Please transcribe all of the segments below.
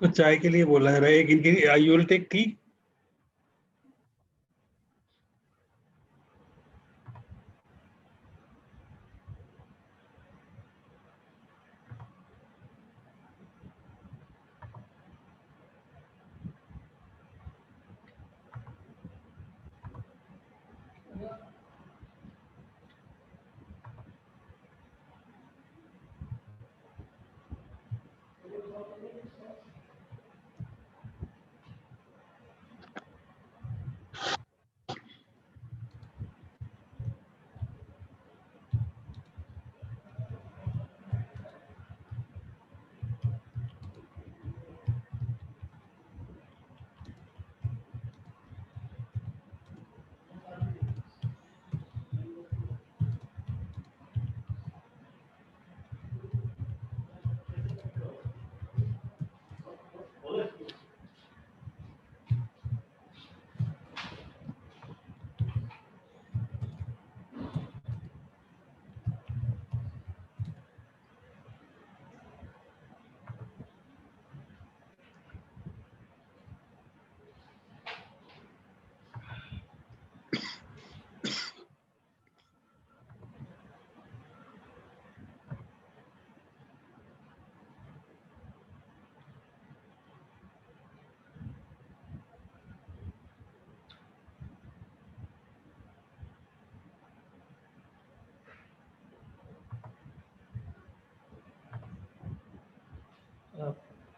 तो चाय के लिए बोला है एक इनकी you will take tea.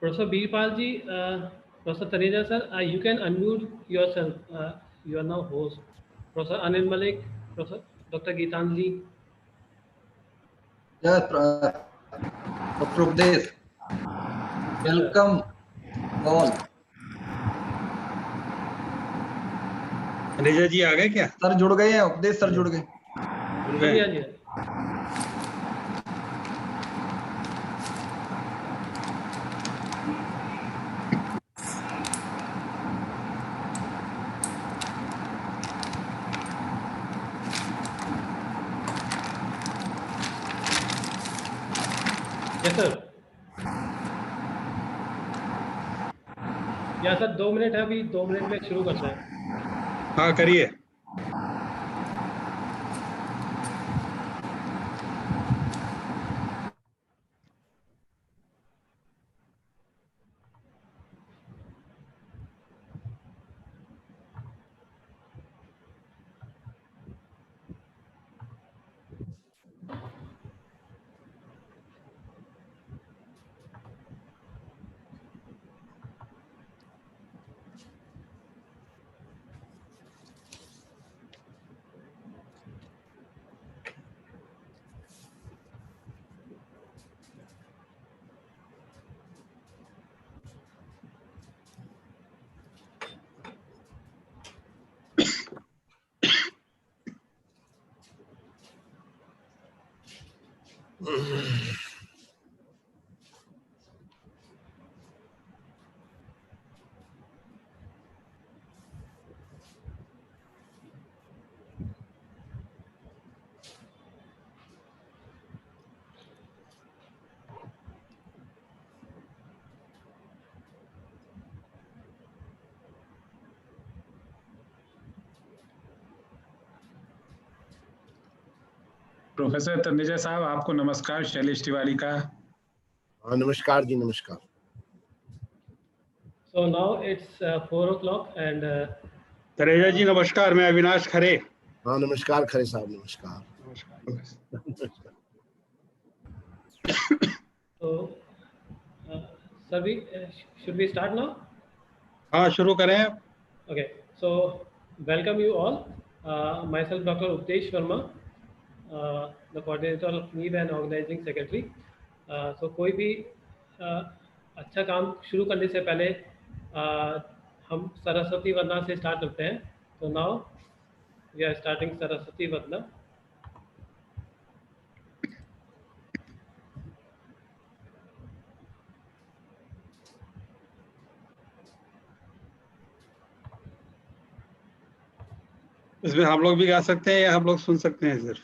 Professor Birpal ji, Professor Taneja sir, you can unmute yourself. You are now host. Professor Anil Malik, Professor Dr. Geetanjali. Yes, Dr. Updesh. Welcome all. रेजा जी आ गए क्या? सर जुड़ गए हैं, उपदेश सर जुड़ गए। जी जी। Sir या सर 2 मिनट है, अभी 2 मिनट में शुरू करते हैं। हाँ करिए। प्रोफेसर तनेजा साहब आपको नमस्कार। शैलेश तिवारी का। हाँ नमस्कार जी, नमस्कार। So now it's 4 o'clock and Taneja जी नमस्कार, मैं अविनाश खरे। हाँ नमस्कार खरे साहब, नमस्कार। तो सभी should we start now? हाँ शुरू करें। Okay, so welcome you all. Myself Dr. Updesh Verma, the coordinator of NEEB and organizing secretary. So कोई भी अच्छा काम शुरू करने से पहले हम सरस्वती वंदना से स्टार्ट करते हैं। तो now we are starting Saraswati वंदना। इसमें हम लोग भी गा सकते हैं या हम लोग सुन सकते हैं सिर्फ?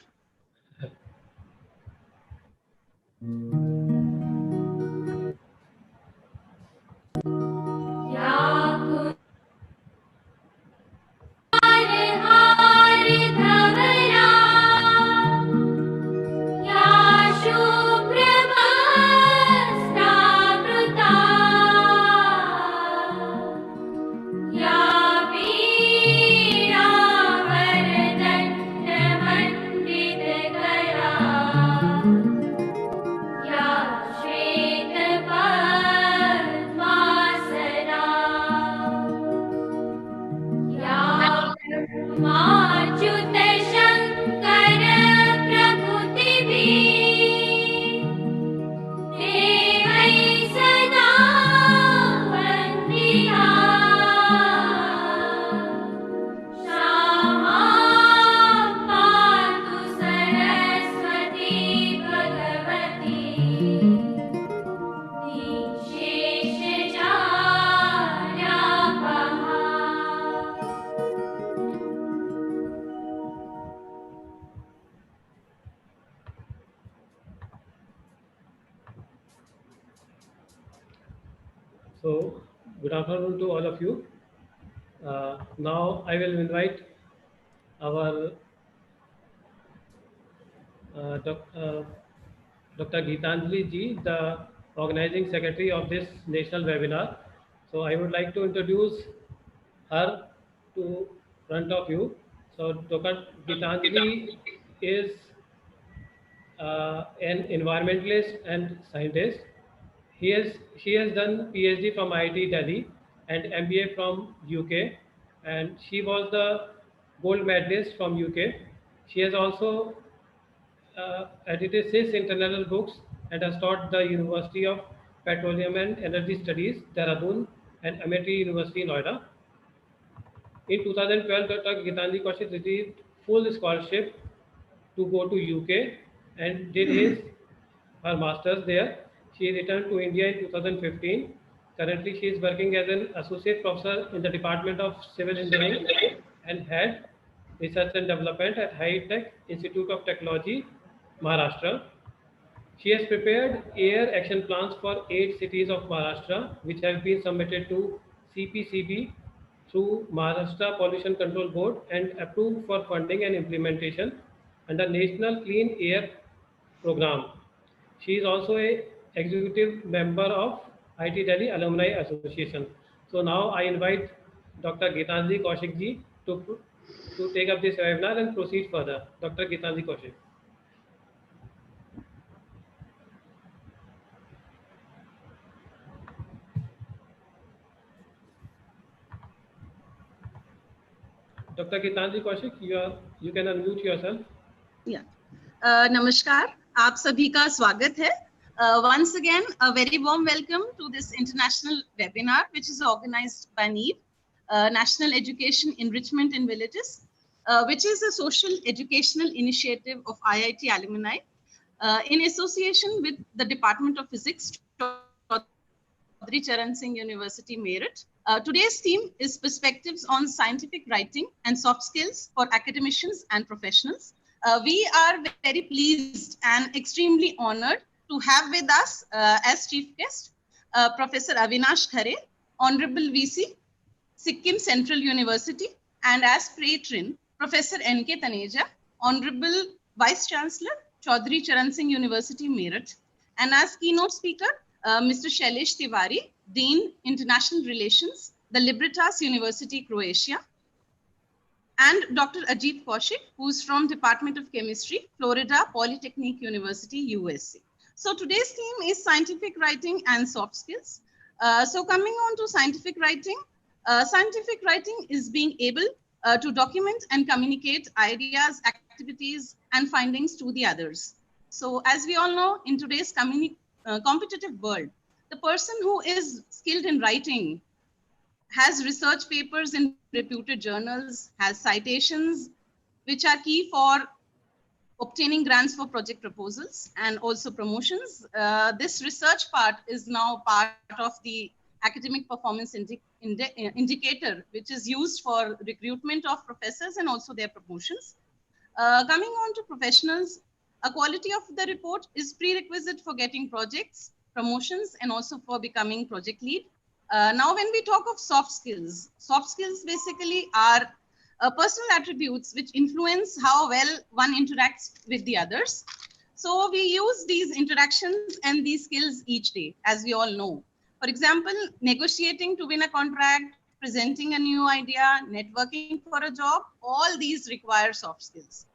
So, good afternoon to all of you. Now, I will invite our Dr. Geetanjali ji, the organizing secretary of this national webinar. So, I would like to introduce her to front of you. So, Dr. Geetanjali is an environmentalist and scientist. She has done PhD from IIT Delhi and MBA from UK, and she was the gold medalist from UK. She has also edited 6 international books and has taught the University of Petroleum and Energy Studies, Dehradun, and Amity University, Noida. In 2012, Dr. Gitanjali Kaushik received full scholarship to go to UK and did her masters there. She returned to India in 2015. Currently, she is working as an associate professor in the Department of Civil Engineering and head research and development at High Tech Institute of Technology, Maharashtra. She has prepared air action plans for 8 cities of Maharashtra, which have been submitted to CPCB through Maharashtra Pollution Control Board and approved for funding and implementation under National Clean Air Program. She is also a executive member of IT Delhi Alumni Association. So now I invite Dr. Geetanjali Kaushik ji to take up this webinar and proceed further. Dr. Geetanjali Kaushik. Dr. Geetanjali Kaushik, you can unmute yourself. Yeah. Namaskar, आप सभी का स्वागत है. Once again, a very warm welcome to this international webinar, which is organized by NEEV, National Education Enrichment in Villages, which is a social educational initiative of IIT alumni in association with the Department of Physics, Chaudhry Charan Singh University, Meerut. Today's theme is perspectives on scientific writing and soft skills for academicians and professionals. We are very pleased and extremely honored to have with us as chief guest, Professor Avinash Khare, Honorable VC, Sikkim Central University, and as patron, Professor N.K. Taneja, Honorable Vice Chancellor, Chaudhry Charan Singh University, Meerut, and as keynote speaker, Mr. Shailesh Tiwari, Dean, International Relations, the Libertas University, Croatia, and Dr. Ajit Kaushik, who's from Department of Chemistry, Florida Polytechnic University, USA. So today's theme is scientific writing and soft skills. So coming on to scientific writing is being able to document and communicate ideas, activities, and findings to the others. So as we all know, in today's competitive world, the person who is skilled in writing has research papers in reputed journals, has citations, which are key for obtaining grants for project proposals and also promotions. This research part is now part of the academic performance indicator, which is used for recruitment of professors and also their promotions. Coming on to professionals, a quality of the report is prerequisite for getting projects, promotions, and also for becoming project lead. Now, when we talk of soft skills basically are personal attributes which influence how well one interacts with the others. So we use these interactions and these skills each day, as we all know. For example, negotiating to win a contract, presenting a new idea, networking for a job, all these require soft skills.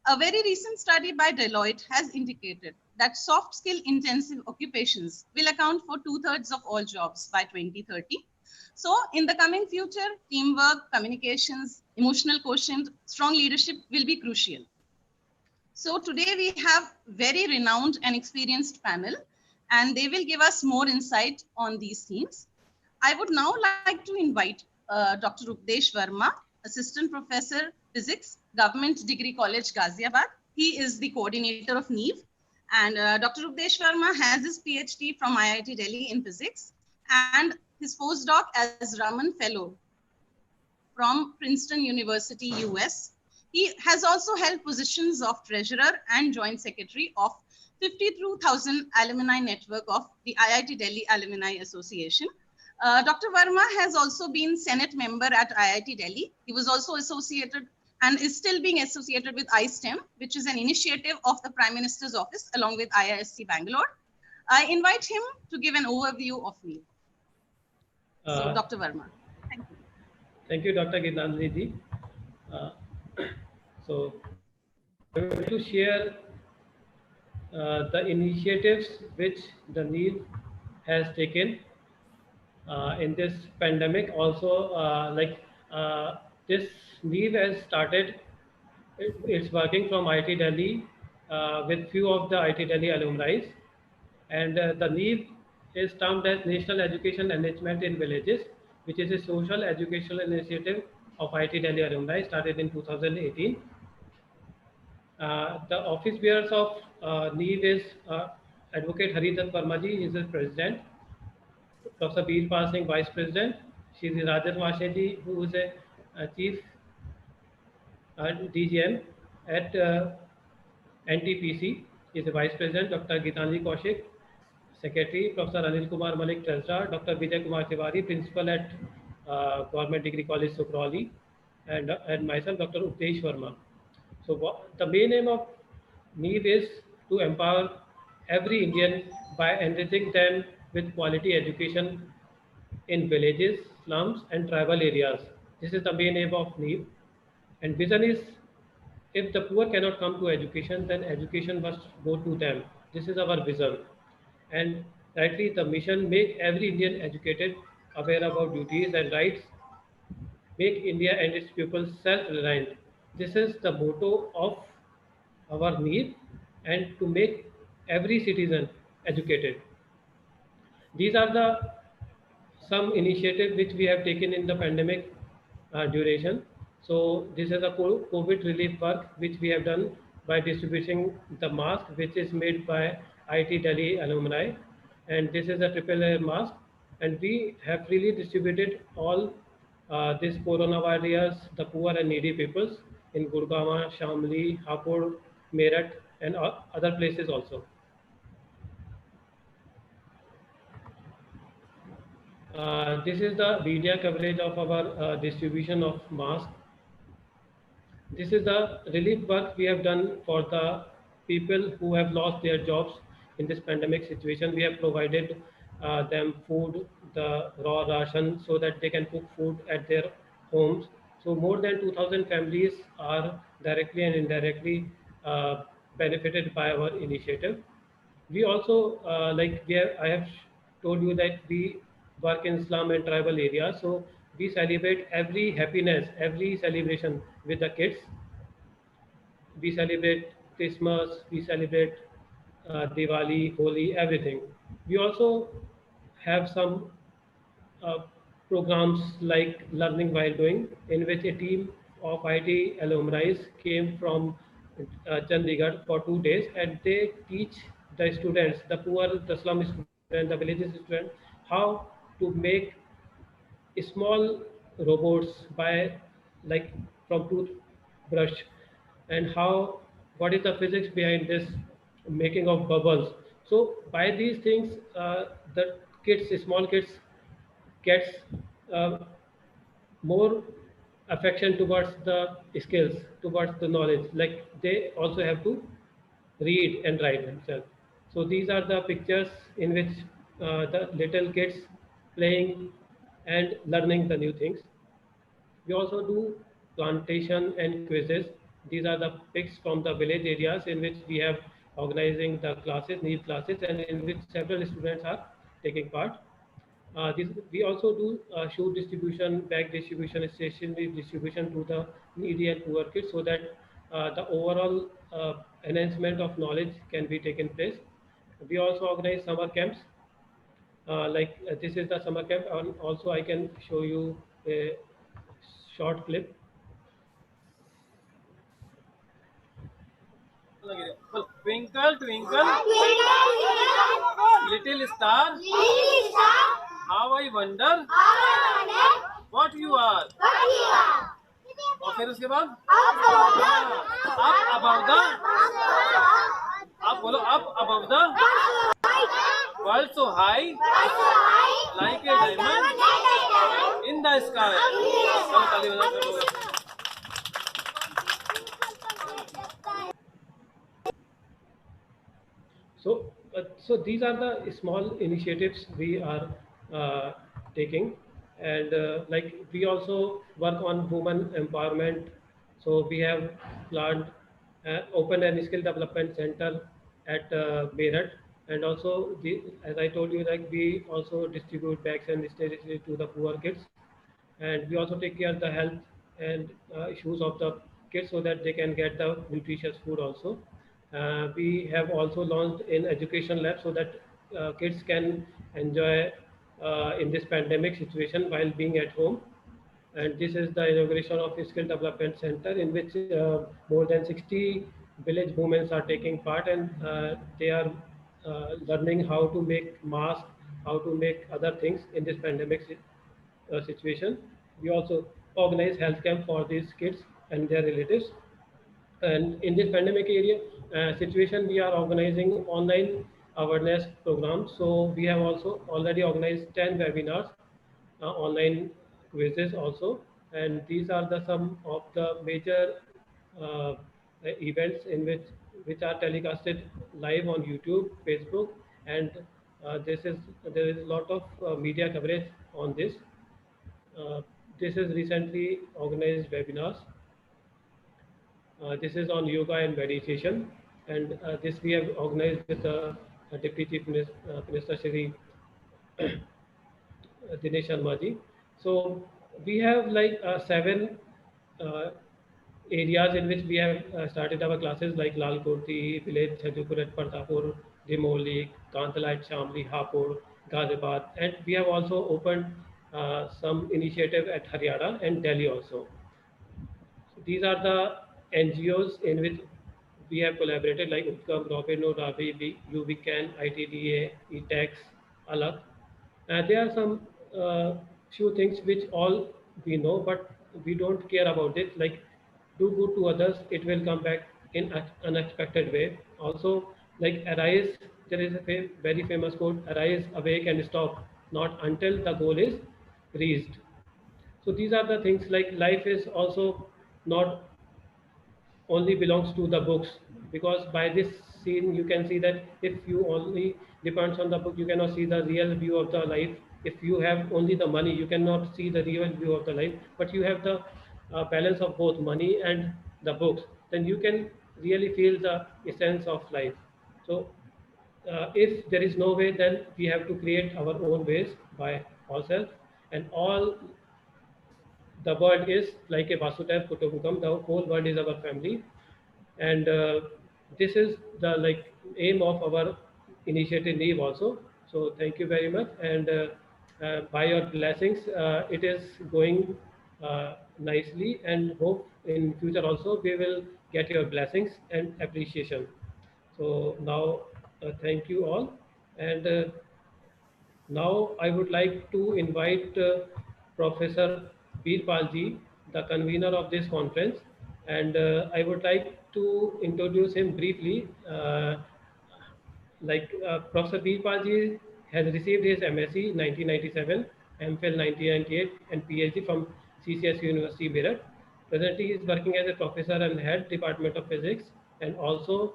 A very recent study by Deloitte has indicated that soft skill intensive occupations will account for 2/3 of all jobs by 2030. So in the coming future, teamwork, communications, emotional quotient, strong leadership will be crucial. So today we have very renowned and experienced panel, and they will give us more insight on these themes. I would now like to invite Dr. Updesh Verma, Assistant Professor, Physics, Government Degree College, Ghaziabad. He is the coordinator of NEEV. And Dr. Updesh Verma has his PhD from IIT Delhi in Physics and his postdoc as Raman Fellow from Princeton University, US. He has also held positions of Treasurer and Joint Secretary of 52,000 Alumni Network of the IIT Delhi Alumni Association. Dr. Verma has also been Senate member at IIT Delhi. He was also associated and is still being associated with iSTEM, which is an initiative of the Prime Minister's office along with IISc Bangalore. I invite him to give an overview of NEET. So, Dr. Verma, thank you. Thank you, Dr. Gitanjali ji. So, I'm going to share the initiatives which the NEET has taken in this pandemic. Also, this NEET has started. It's working from IIT Delhi with few of the IIT Delhi alumni, and the NEET is termed as National Education Enrichment in Villages, which is a social educational initiative of IIT Delhi alumni started in 2018. The office bearers of NEET is Advocate Haridat Verma ji, he is the president, Professor Birpal Singh, vice president, Shri Rajan Vashe ji, who is a chief DGM at NTPC, is the vice president, Dr. Gitanjali Kaushik, secretary, Professor Anil Kumar Malik, treasurer, Dr. Vijay Kumar Tiwari, principal at Government Degree College, Sukroli, and myself, Dr. Uptesh Verma. So the main aim of NEET is to empower every Indian by enriching them with quality education in villages, slums, and tribal areas. This is the main aim of NEET. And vision is, if the poor cannot come to education, then education must go to them. This is our vision. And rightly, the mission, make every Indian educated, aware about duties and rights, make India and its people self-reliant. This is the motto of our NEET, and to make every citizen educated. These are the some initiatives which we have taken in the pandemic duration. So this is a COVID relief work which we have done by distributing the mask, which is made by IIT Delhi alumni, and this is a triple layer mask, and we have freely distributed all this coronavirus, the poor and needy peoples in Gurgaon, Shamli, Hapur, Meerut, and other places also. This is the media coverage of our distribution of masks. This is the relief work we have done for the people who have lost their jobs in this pandemic situation. We have provided them food, the raw ration, so that they can cook food at their homes. So more than 2,000 families are directly and indirectly benefited by our initiative. We also, I have told you that we work in slum and tribal areas. So we celebrate every happiness, every celebration with the kids. We celebrate Christmas, we celebrate Diwali, Holi, everything. We also have some uh, programs like Learning While Doing, in which a team of IT alumni came from Chandigarh for 2 days, and they teach the students, the poor, the slum students, the villages students, how to make small robots by, like, from toothbrush, and how, what is the physics behind this making of bubbles. So by these things, the kids, small kids, gets uh, more affection towards the skills, towards the knowledge. Like, they also have to read and write themselves. So these are the pictures in which the little kids playing and learning the new things. We also do plantation and quizzes. These are the pics from the village areas in which we have organizing the classes, NEET classes, and in which several students are taking part. We also do shoe distribution, bag distribution, stationery distribution to the needy and poor kids, so that the overall enhancement of knowledge can be taken place. We also organize summer camps. This is the summer camp, and also I can show you a short clip. Twinkle, twinkle, little star, how I wonder what you are. और फिर उसके बाद up above the, आप बोलो up above the World so high, like a diamond in the sky. चलो ताली बजाओ सब लोग. So these are the small initiatives we are taking, and like we also work on women empowerment. So we have planned open and skill development center at Meerut, and also as I told you, like we also distribute bags and stationery to the poor kids, and we also take care of the health and issues of the kids so that they can get the nutritious food also. We have also launched in education lab so that kids can enjoy in this pandemic situation while being at home. And this is the inauguration of a skill development center in which more than 60 village women are taking part, and they are learning how to make masks, how to make other things in this pandemic situation. We also organize health camp for these kids and their relatives. And in this pandemic area situation, we are organizing online awareness programs. So we have also already organized 10 webinars, online quizzes also, and these are the some of the major uh, events in which are telecasted live on YouTube, Facebook, and there is a lot of media coverage on this. Uh, this is recently organized webinars. This is on yoga and meditation, and this we have organized with the Deputy Chief Minister Shri Dinesh Sharma ji. So we have like seven uh, areas in which we have started our classes, like Lal Kurti, village Chhajupur at Partapur, Dimoli, Kantala at Shamli, Hapur, Ghaziabad, and we have also opened some initiative at Haryana and Delhi also. So these are the NGOs in which we have collaborated, like Utkam, Robino, Ravi, UVCAN, ITDA, ETEX, Alak. There are some few things which all we know, but we don't care about it. Like, do good to others, it will come back in an unexpected way. Also, like arise, there is a very famous quote: "Arise, awake, and stop, not until the goal is reached." So these are the things, like life is also not only belongs to the books, because by this scene you can see that if you only depends on the book, you cannot see the real view of the life. If you have only the money, you cannot see the real view of the life, but you have the balance of both money and the books, then you can really feel the essence of life. So if there is no way, then we have to create our own ways by ourselves, and all the world is like a Vasudev Kutumbakam. The whole world is our family, and this is the like aim of our initiative name also. So thank you very much, and by your blessings, it is going nicely, and hope in future also we will get your blessings and appreciation. So now, thank you all, and now I would like to invite Professor Birpal ji, the convener of this conference, and I would like to introduce him briefly. Professor Birpal ji has received his MSc 1997, MPhil 1998, and PhD from CCS University Meerut. Presently, he is working as a professor and head Department of Physics, and also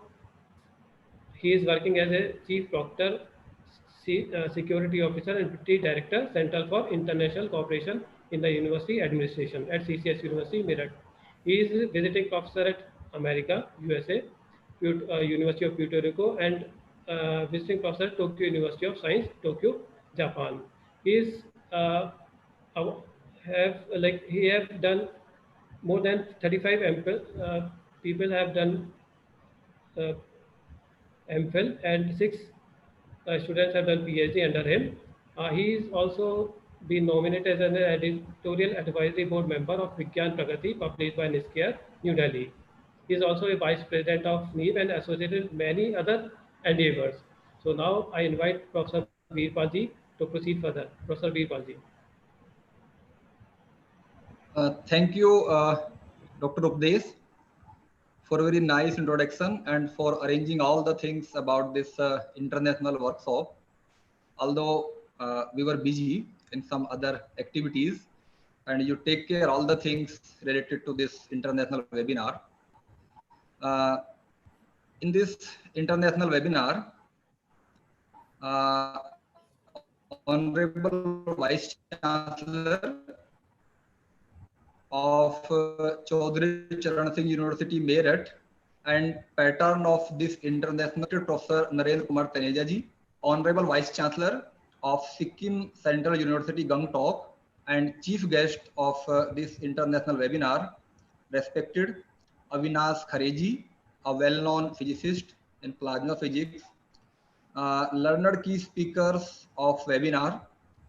he is working as a Chief Proctor, Security Officer, and Deputy Director, Center for International Cooperation in the University Administration at CCS University, Meerut. He is visiting professor at America, USA, University of Puerto Rico, and visiting professor at Tokyo University of Science, Tokyo, Japan. He is he have done more than 35 people have done uh, MPhil, and 6 students have done PhD under him. He is also been nominated as an editorial advisory board member of Vigyan Pragati, published by NISCARE, New Delhi. He is also a vice president of NEEP and associated with many other endeavors. So now I invite Professor Birpal ji to proceed further. Professor Birpal ji. Thank you, Dr. Updesh, for a very nice introduction and for arranging all the things about this international workshop. although we were busy in some other activities, and you take care all the things related to this international webinar. In this international webinar, Honorable Vice Chancellor of Chaudhry Charan Singh University, Meerut, and patron of this international, Professor Narendra Kumar Taneja ji, Honorable Vice Chancellor of Sikkim Central University, Gangtok, and chief guest of this international webinar, respected Avinash Khareji, a well-known physicist in plasma physics, learned key speakers of webinar,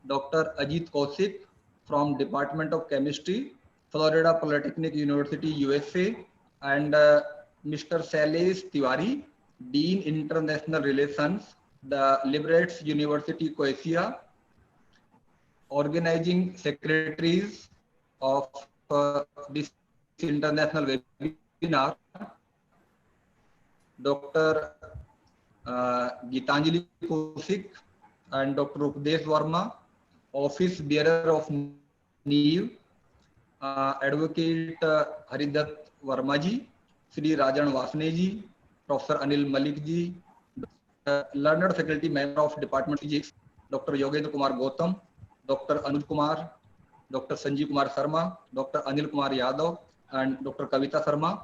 Dr. Ajit Kaushik from Department of Chemistry, Florida Polytechnic University, USA, and Mr. Shailesh Tiwari, Dean International Relations, the Liberates University, Croatia, organizing secretaries of this international webinar, Dr. Gitanjali Kaushik and Dr. Updesh Verma, Office Bearer of NEEV, Advocate Haridat Verma ji, Sri Rajan Vasne ji, Professor Anil Malik ji, learned faculty member of Department of Physics, Dr. Yogendra Kumar Gautam, Dr. Anuj Kumar, Dr. Sanjeev Kumar Sharma, Dr. Anil Kumar Yadav, and Dr. Kavita Sharma.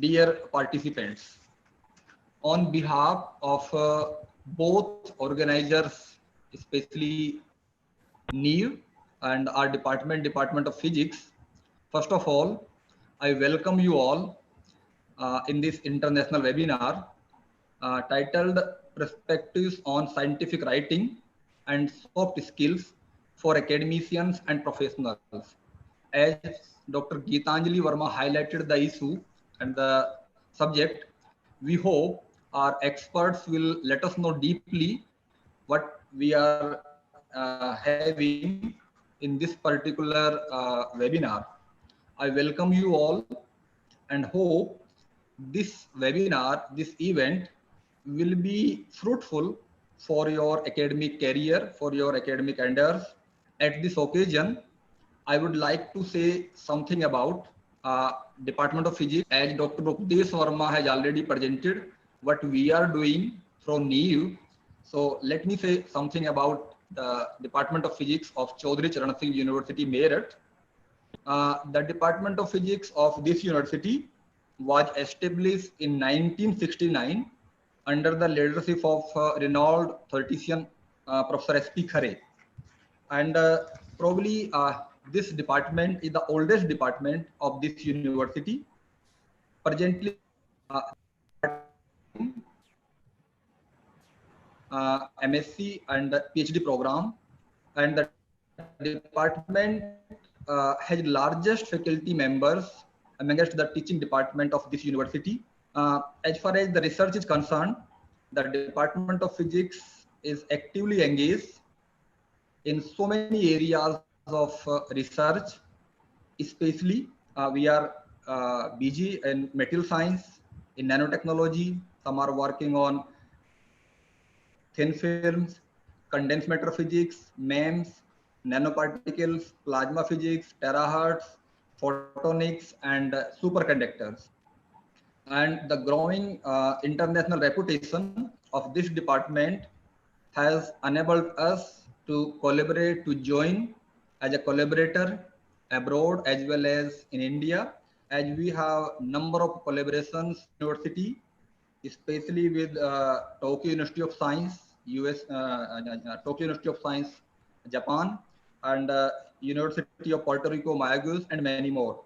Dear participants, on behalf of both organizers, especially NEEV and our Department of Physics, first of all, I welcome you all in this international webinar titled Perspectives on Scientific Writing and Soft Skills for Academicians and Professionals. As Dr. Gitanjali Verma highlighted the issue and the subject, we hope our experts will let us know deeply what we are having in this particular webinar. I welcome you all and hope this webinar, this event will be fruitful for your academic career, for your academic endeavors. At this occasion, I would like to say something about Department of Physics, as Dr. Updesh Verma has already presented what we are doing from NEEV. So let me say something about the Department of Physics of Chaudhry Charan Singh University, Meerut. The Department of Physics of this university was established in 1969 under the leadership of renowned theoretician Professor S.P. Khare. And probably this department is the oldest department of this university. Presently, MSc and PhD program, and the department has largest faculty members amongst the teaching department of this university. As far as the research is concerned, the Department of Physics is actively engaged in so many areas of research. Especially, we are busy in material science, in nanotechnology. Some are working on thin films, condensed matter physics, MEMS, nanoparticles, plasma physics, terahertz, photonics, and superconductors. And the growing international reputation of this department has enabled us to collaborate, to join as a collaborator abroad as well as in India, as we have number of collaborations university, especially with Tokyo University of Science, Tokyo University of Science, Japan, and University of Puerto Rico, Mayagüez, and many more.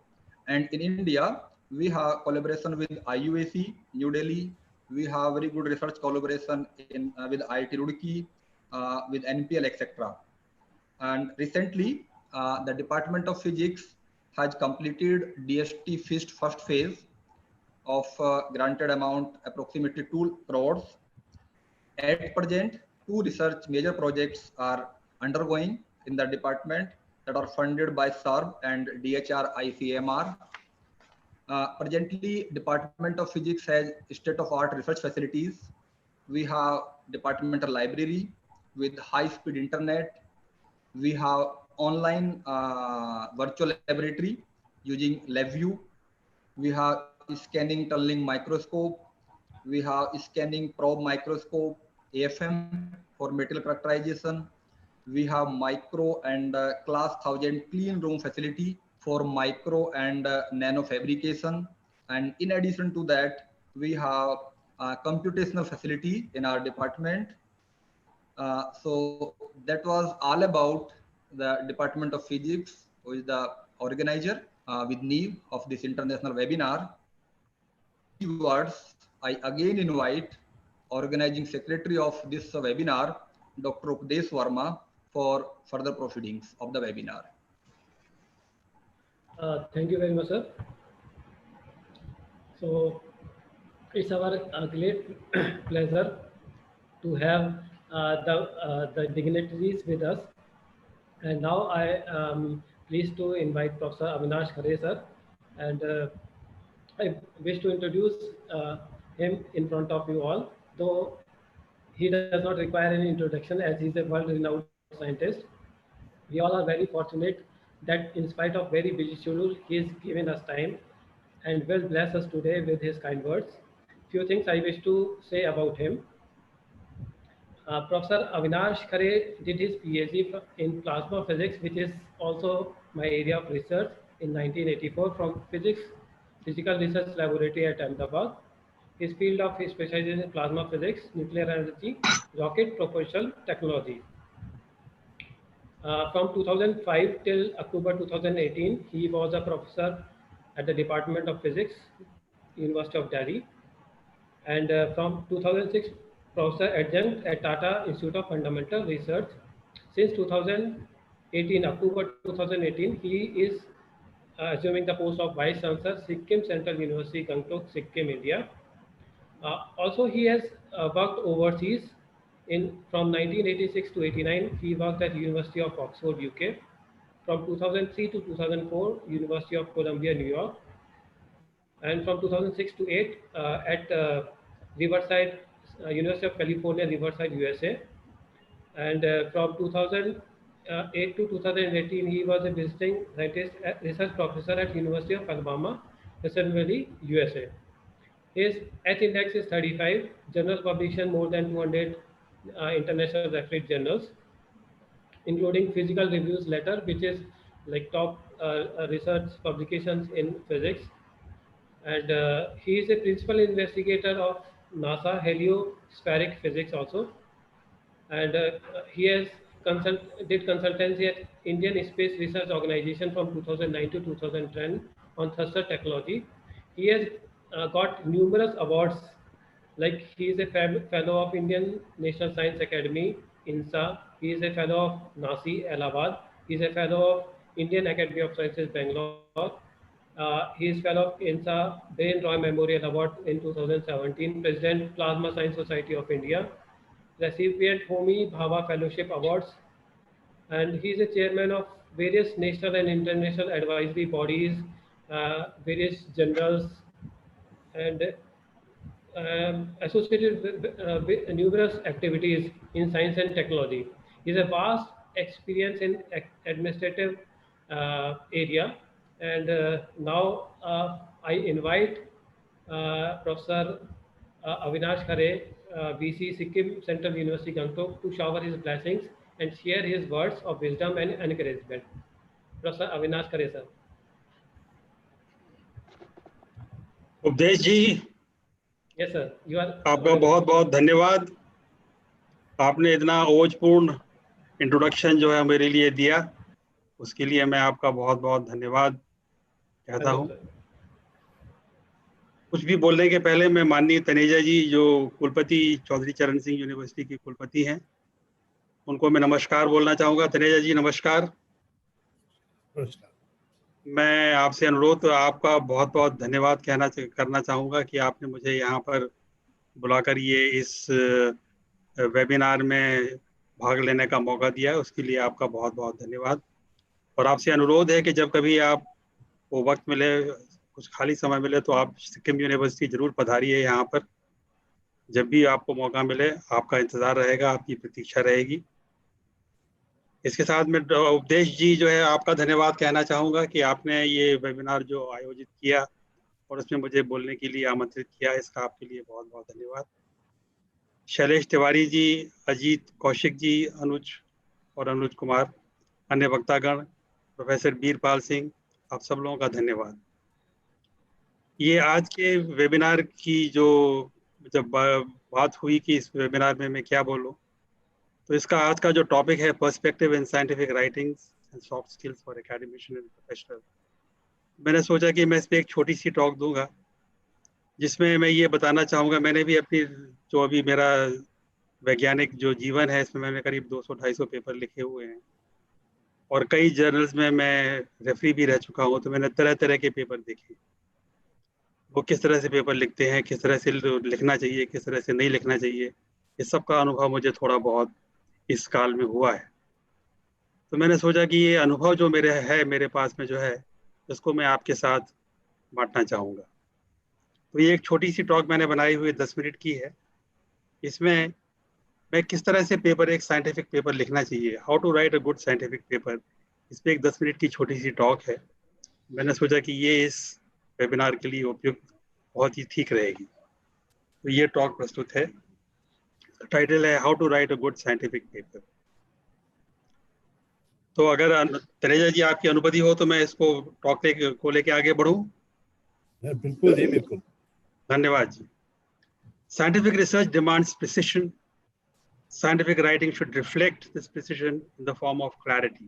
And in India, we have collaboration with IUAC, New Delhi. We have very good research collaboration in with IIT Roorkee, with NPL, etc. And recently, the Department of Physics has completed DST first phase of granted amount approximately 2 crores. At present, 2 research major projects are undergoing in the department that are funded by SARB and DHR ICMR. Presently, Department of Physics has state-of-art research facilities. We have departmental library. with high-speed internet. We have online virtual laboratory using LabVIEW. We have scanning tunneling microscope. We have scanning probe microscope, AFM for material characterization. We have micro and class 1000 clean room facility for micro and nano fabrication. And in addition to that, we have a computational facility in our department. So that was all about the Department of Physics, who is the organizer with NEEV of this international webinar. Words, I again invite organizing secretary of this webinar, Dr. Updesh Verma, for further proceedings of the webinar. Thank you very much, sir. So it's our great pleasure to have the dignitaries with us. And now I am pleased to invite Professor Avinash Khare, sir. And I wish to introduce him in front of you all, though he does not require any introduction as he is a world-renowned scientist. We all are very fortunate that in spite of very busy schedule, he has given us time and will bless us today with his kind words. Few things I wish to say about him. Professor Avinash Khare did his PhD in plasma physics, which is also my area of research, in 1984 from Physical Research Laboratory at Ahmedabad. His field of specialization is plasma physics, nuclear energy, rocket propulsion technology. From 2005 till October 2018, he was a professor at the Department of Physics, University of Delhi. And from 2006, professor adjunct at Tata Institute of Fundamental Research. Since 2018, October 2018, he is assuming the post of Vice Chancellor, Sikkim Central University, Gangtok, Sikkim, India. Also, he has worked overseas. From 1986 to 89, he worked at University of Oxford, UK. From 2003 to 2004, University of Columbia, New York. And from 2006 to 8 at Riverside, University of California, Riverside, USA. And from 2008 to 2018, he was a visiting scientist, research professor at University of Alabama, Hudson Valley, USA. His H index is 35, journals publication more than 200 international refereed journals, including Physical Reviews Letter, which is like top research publications in physics. And he is a principal investigator of NASA heliospheric physics also. And he has did consultancy at Indian Space Research Organization from 2009 to 2010 on thruster technology. He has got numerous awards, like he is a fellow of Indian National Science Academy, INSA. He is a fellow of NASI, Allahabad. He is a fellow of Indian Academy of Sciences, Bangalore. He is fellow of INSA Bain Roy Memorial Award in 2017, President Plasma Science Society of India, recipient Homi Bhabha Fellowship Awards, and he is a chairman of various national and international advisory bodies, various journals, and associated with numerous activities in science and technology. He has a vast experience in administrative area. And now I invite Professor Avinash Khare, BC Sikkim Central University, Gangtok, to shower his blessings and share his words of wisdom and encouragement. Professor Avinash Khare, sir. उपदेश जी, Yes, sir. You are. आपका बहुत बहुत धन्यवाद. आपने इतना ओजपूर्ण introduction जो है मेरे लिए दिया, उसके लिए मैं आपका बहुत बहुत धन्यवाद कहता हूँ. कुछ भी बोलने के पहले मैं माननीय तनेजा जी, जो कुलपति चौधरी चरण सिंह यूनिवर्सिटी की कुलपति हैं, उनको मैं नमस्कार बोलना चाहूँगा. तनेजा जी नमस्कार. नमस्कार. मैं आपसे अनुरोध आपका बहुत बहुत धन्यवाद करना चाहूँगा कि आपने मुझे यहाँ पर बुलाकर ये इस वेबिनार में भाग लेने का मौका दिया है. उसके लिए आपका बहुत बहुत धन्यवाद. और आपसे अनुरोध है कि जब कभी आपको वक्त मिले, कुछ खाली समय मिले, तो आप सिक्किम यूनिवर्सिटी जरूर पधारिए यहाँ पर. जब भी आपको मौका मिले आपका इंतज़ार रहेगा, आपकी प्रतीक्षा रहेगी। इसके साथ में उपदेश जी जो है, आपका धन्यवाद कहना चाहूँगा कि आपने ये वेबिनार जो आयोजित किया और उसमें मुझे बोलने के लिए आमंत्रित किया, इसका आपके लिए बहुत बहुत धन्यवाद। शैलेश तिवारी जी, अजीत कौशिक जी, अनुज और अनुज कुमार, अन्य वक्तागण, प्रोफेसर बीरपाल सिंह, आप सब लोगों का धन्यवाद। ये आज के वेबिनार की जो जब बात हुई कि इस वेबिनार में मैं क्या बोलूं, तो इसका आज का जो टॉपिक है perspective in scientific writings and soft skills for academician and professional, मैंने सोचा कि मैं इस पर एक छोटी सी टॉक दूंगा जिसमें मैं ये बताना चाहूँगा, मैंने भी अपनी जो अभी मेरा वैज्ञानिक जो जीवन है इसमें मैंने करीब 200-250 पेपर लिखे हुए हैं और कई जर्नल्स में मैं रेफरी भी रह चुका हूँ, तो मैंने तरह तरह के पेपर देखे। वो किस तरह से पेपर लिखते हैं, किस तरह से लिखना चाहिए, किस तरह से नहीं लिखना चाहिए, इस सब का अनुभव मुझे थोड़ा बहुत इस काल में हुआ है। तो मैंने सोचा कि ये अनुभव जो मेरे पास में जो है, उसको मैं आपके साथ बांटना चाहूँगा। तो ये एक छोटी सी टॉक मैंने बनाई हुई 10 मिनट की है। इसमें मैं किस तरह से पेपर, एक साइंटिफिक पेपर लिखना चाहिए, how to write a good scientific paper, इस पर एक 10 मिनट की छोटी सी टॉक है। मैंने सोचा कि ये इस वेबिनार के लिए उपयुक्त बहुत ही ठीक रहेगी। तो ये टॉक प्रस्तुत है, टाइटल है how to write a good scientific paper. तो अगर तनेजा जी आपकी अनुमति हो तो मैं इसको टॉक को लेके आगे बढ़ूं। बिल्कुल जी, बिल्कुल। धन्यवाद जी। Scientific research demands precision. Scientific writing should reflect this precision in the form of clarity.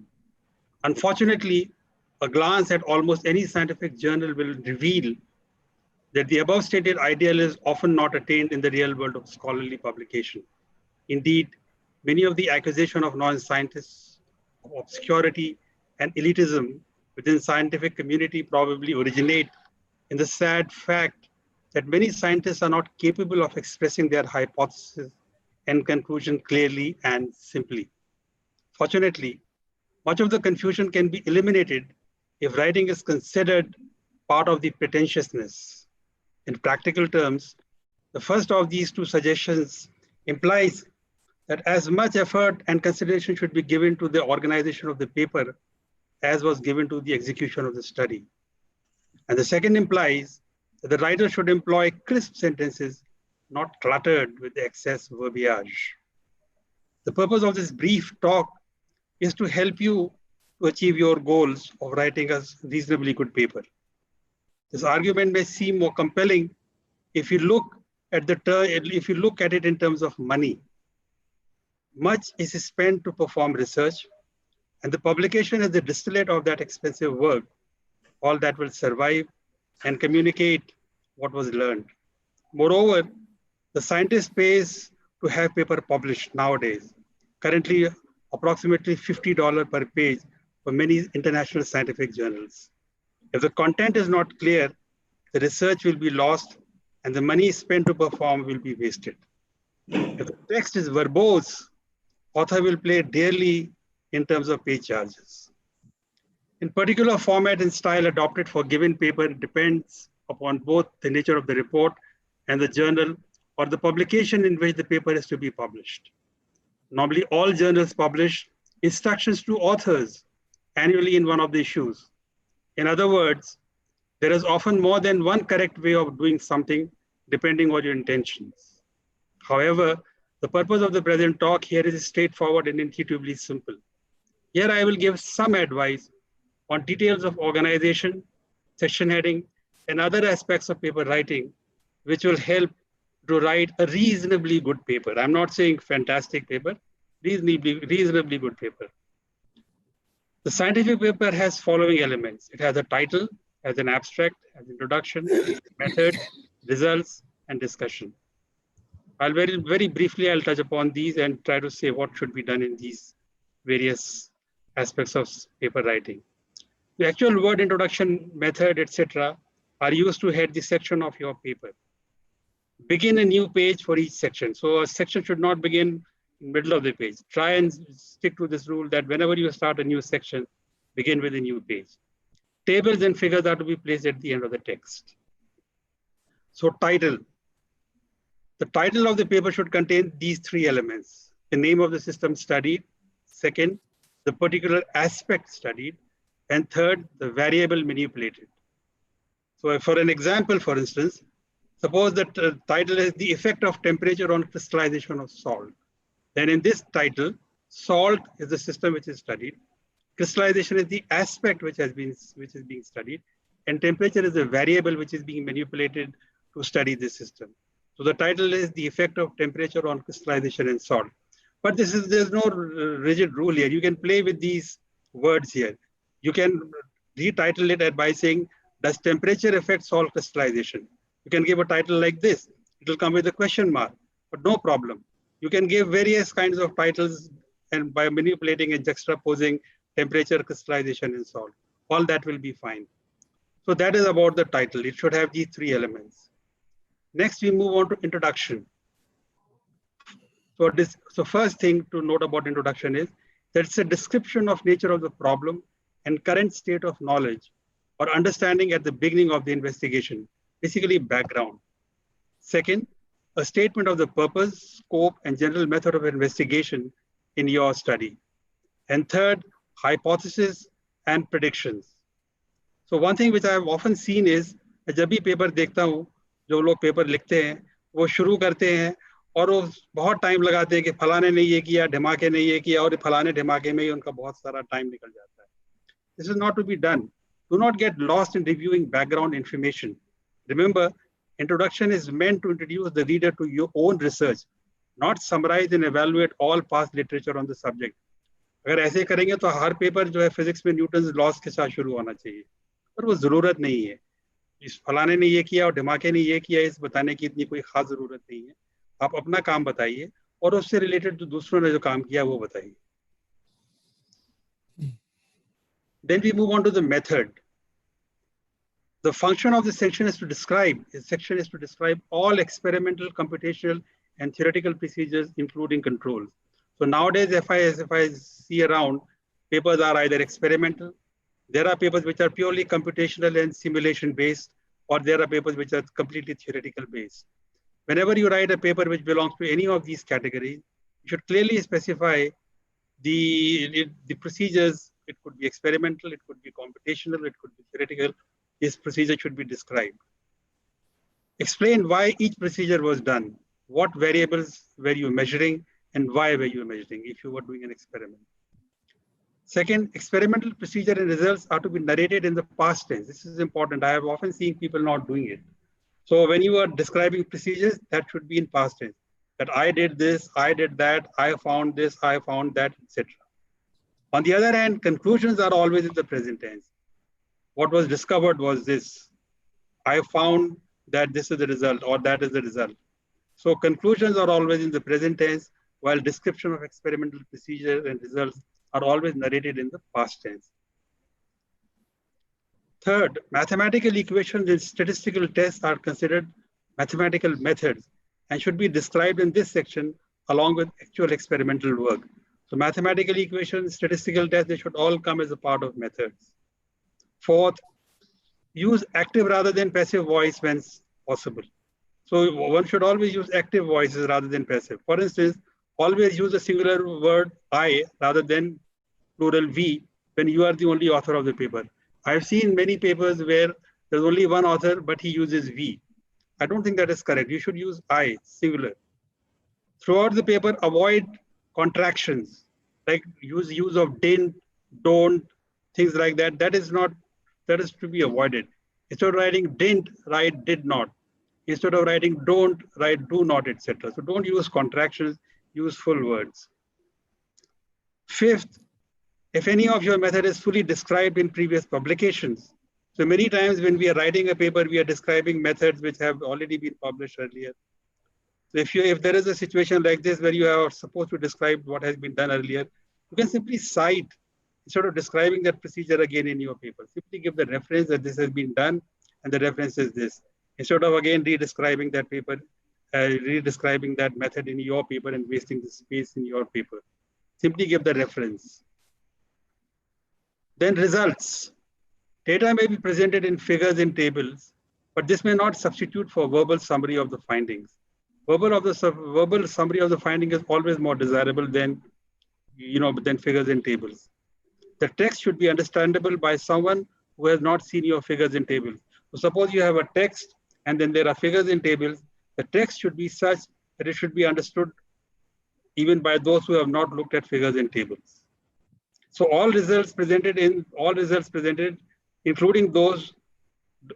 Unfortunately, a glance at almost any scientific journal will reveal that the above stated ideal is often not attained in the real world of scholarly publication. Indeed, many of the accusations of non-scientists of obscurity and elitism within scientific community probably originate in the sad fact that many scientists are not capable of expressing their hypothesis and conclusion clearly and simply. Fortunately, much of the confusion can be eliminated if writing is considered part of the pretentiousness. In practical terms, the first of these two suggestions implies that as much effort and consideration should be given to the organization of the paper as was given to the execution of the study. And the second implies that the writer should employ crisp sentences, not cluttered with excess verbiage. The purpose of this brief talk is to help you to achieve your goals of writing a reasonably good paper. This argument may seem more compelling if you look at it in terms of money. Much is spent to perform research, and the publication is the distillate of that expensive work, all that will survive and communicate what was learned. Moreover, the scientist pays to have paper published nowadays, currently approximately $50 per page for many international scientific journals. If the content is not clear, the research will be lost and the money spent to perform will be wasted. If the text is verbose, author will pay dearly in terms of page charges. In particular format and style adopted for given paper depends upon both the nature of the report and the journal or the publication in which the paper is to be published. Normally, all journals publish instructions to authors annually in one of the issues. In other words, there is often more than one correct way of doing something depending on your intentions. However, the purpose of the present talk here is straightforward and intuitively simple. Here I will give some advice on details of organization, section heading, and other aspects of paper writing, which will help to write a reasonably good paper. I'm not saying fantastic paper, reasonably good paper. The scientific paper has following elements. It has a title, has an abstract, has introduction, method, results, and discussion. I'll very briefly, I'll touch upon these and try to say what should be done in these various aspects of paper writing. The actual word introduction, method, etc. are used to head the section of your paper. Begin a new page for each section. So a section should not begin in the middle of the page. Try and stick to this rule that whenever you start a new section, begin with a new page. Tables and figures are to be placed at the end of the text. So title. The title of the paper should contain these three elements: the name of the system studied, second, the particular aspect studied, and third, the variable manipulated. So for an example, for instance, suppose that the title is the effect of temperature on crystallization of salt. Then in this title, salt is the system which is studied, crystallization is the aspect which is being studied, and temperature is the variable which is being manipulated to study this system. So the title is the effect of temperature on crystallization in salt. But there's no rigid rule here. You can play with these words here. You can retitle it by saying, does temperature affect salt crystallization? You can give a title like this. It will come with a question mark, but no problem. You can give various kinds of titles, and by manipulating and juxtaposing temperature, crystallization, and salt, all that will be fine. So that is about the title. It should have these three elements. Next, we move on to introduction. So first thing to note about introduction is that it's a description of nature of the problem and current state of knowledge or understanding at the beginning of the investigation, basically background. Second, a statement of the purpose, scope, and general method of investigation in your study. And third, hypothesis and predictions. So one thing which I have often seen is, जब भी paper देखता हूँ, जो लोग paper लिखते हैं, वो शुरू करते हैं और वो बहुत टाइम लगाते हैं कि फलाने ने ये किया, ढमाके ने ये किया, और फलाने ढमाके में ही उनका बहुत सारा टाइम निकल जाता है. This is not to be done. Do not get lost in reviewing background information. Remember, introduction is meant to introduce the reader to your own research, not summarize and evaluate all past literature on the subject. अगर ऐसे करेंगे तो हर paper जो है physics में Newton loss के साथ शुरू होना चाहिए, पर वो जरूरत नहीं है. इस फलाने ने ये किया और ढमाके ने ये किया, इस बताने की इतनी कोई खास जरूरत नहीं है. आप अपना काम बताइए और उससे रिलेटेड जो दूसरों ने जो काम किया वो बताइए. Then we move on to the method. The function of the section is to describe all experimental, computational, and theoretical procedures, including controls. So nowadays, if I see around, papers are either experimental, there are papers which are purely computational and simulation based, or there are papers which are completely theoretical based. Whenever you write a paper which belongs to any of these categories, you should clearly specify the procedures. It could be experimental, it could be computational, it could be theoretical. This procedure should be described. Explain why each procedure was done. What variables were you measuring and why were you measuring if you were doing an experiment? Second, experimental procedure and results are to be narrated in the past tense. This is important. I have often seen people not doing it. So when you are describing procedures, that should be in past tense. That I did this, I did that, I found this, I found that, etc. On the other hand, conclusions are always in the present tense. What was discovered was this. I found that this is the result or that is the result. So conclusions are always in the present tense, while description of experimental procedure and results are always narrated in the past tense. Third, mathematical equations and statistical tests are considered mathematical methods and should be described in this section along with actual experimental work. So mathematical equations, statistical tests, they should all come as a part of methods. Fourth, use active rather than passive voice when possible. So one should always use active voices rather than passive. For instance, always use a singular word I rather than plural we when you are the only author of the paper. I've seen many papers where there's only one author, but he uses we. I don't think that is correct. You should use I, singular. Throughout the paper, avoid contractions, like use of didn't, don't, things like that. That is to be avoided. Instead of writing didn't, write did not. Instead of writing don't, write do not, etc. So don't use contractions, use full words. Fifth, if any of your method is fully described in previous publications. So many times when we are writing a paper, we are describing methods which have already been published earlier. So if there is a situation like this where you are supposed to describe what has been done earlier, you can simply cite instead of describing that procedure again in your paper. Simply give the reference that this has been done and the reference is this. Instead of again re-describing that paper, re-describing that method in your paper and wasting the space in your paper. Simply give the reference. Then results. Data may be presented in figures and tables, but this may not substitute for verbal summary of the findings. verbal summary of the finding is always more desirable than, than figures and tables. The text should be understandable by someone who has not seen your figures and tables. So suppose you have a text and then there are figures and tables. The text should be such that it should be understood even by those who have not looked at figures and tables. So all results presented, including those,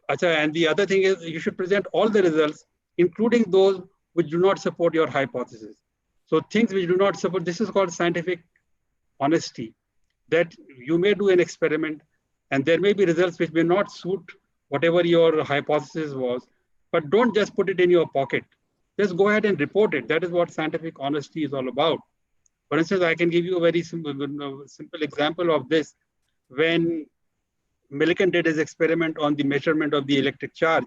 and the other thing is you should present all the results, including those which do not support your hypothesis. So things which do not support, this is called scientific honesty, that you may do an experiment and there may be results which may not suit whatever your hypothesis was, but don't just put it in your pocket. Just go ahead and report it. That is what scientific honesty is all about. For instance, I can give you a very simple example of this. When Millikan did his experiment on the measurement of the electric charge,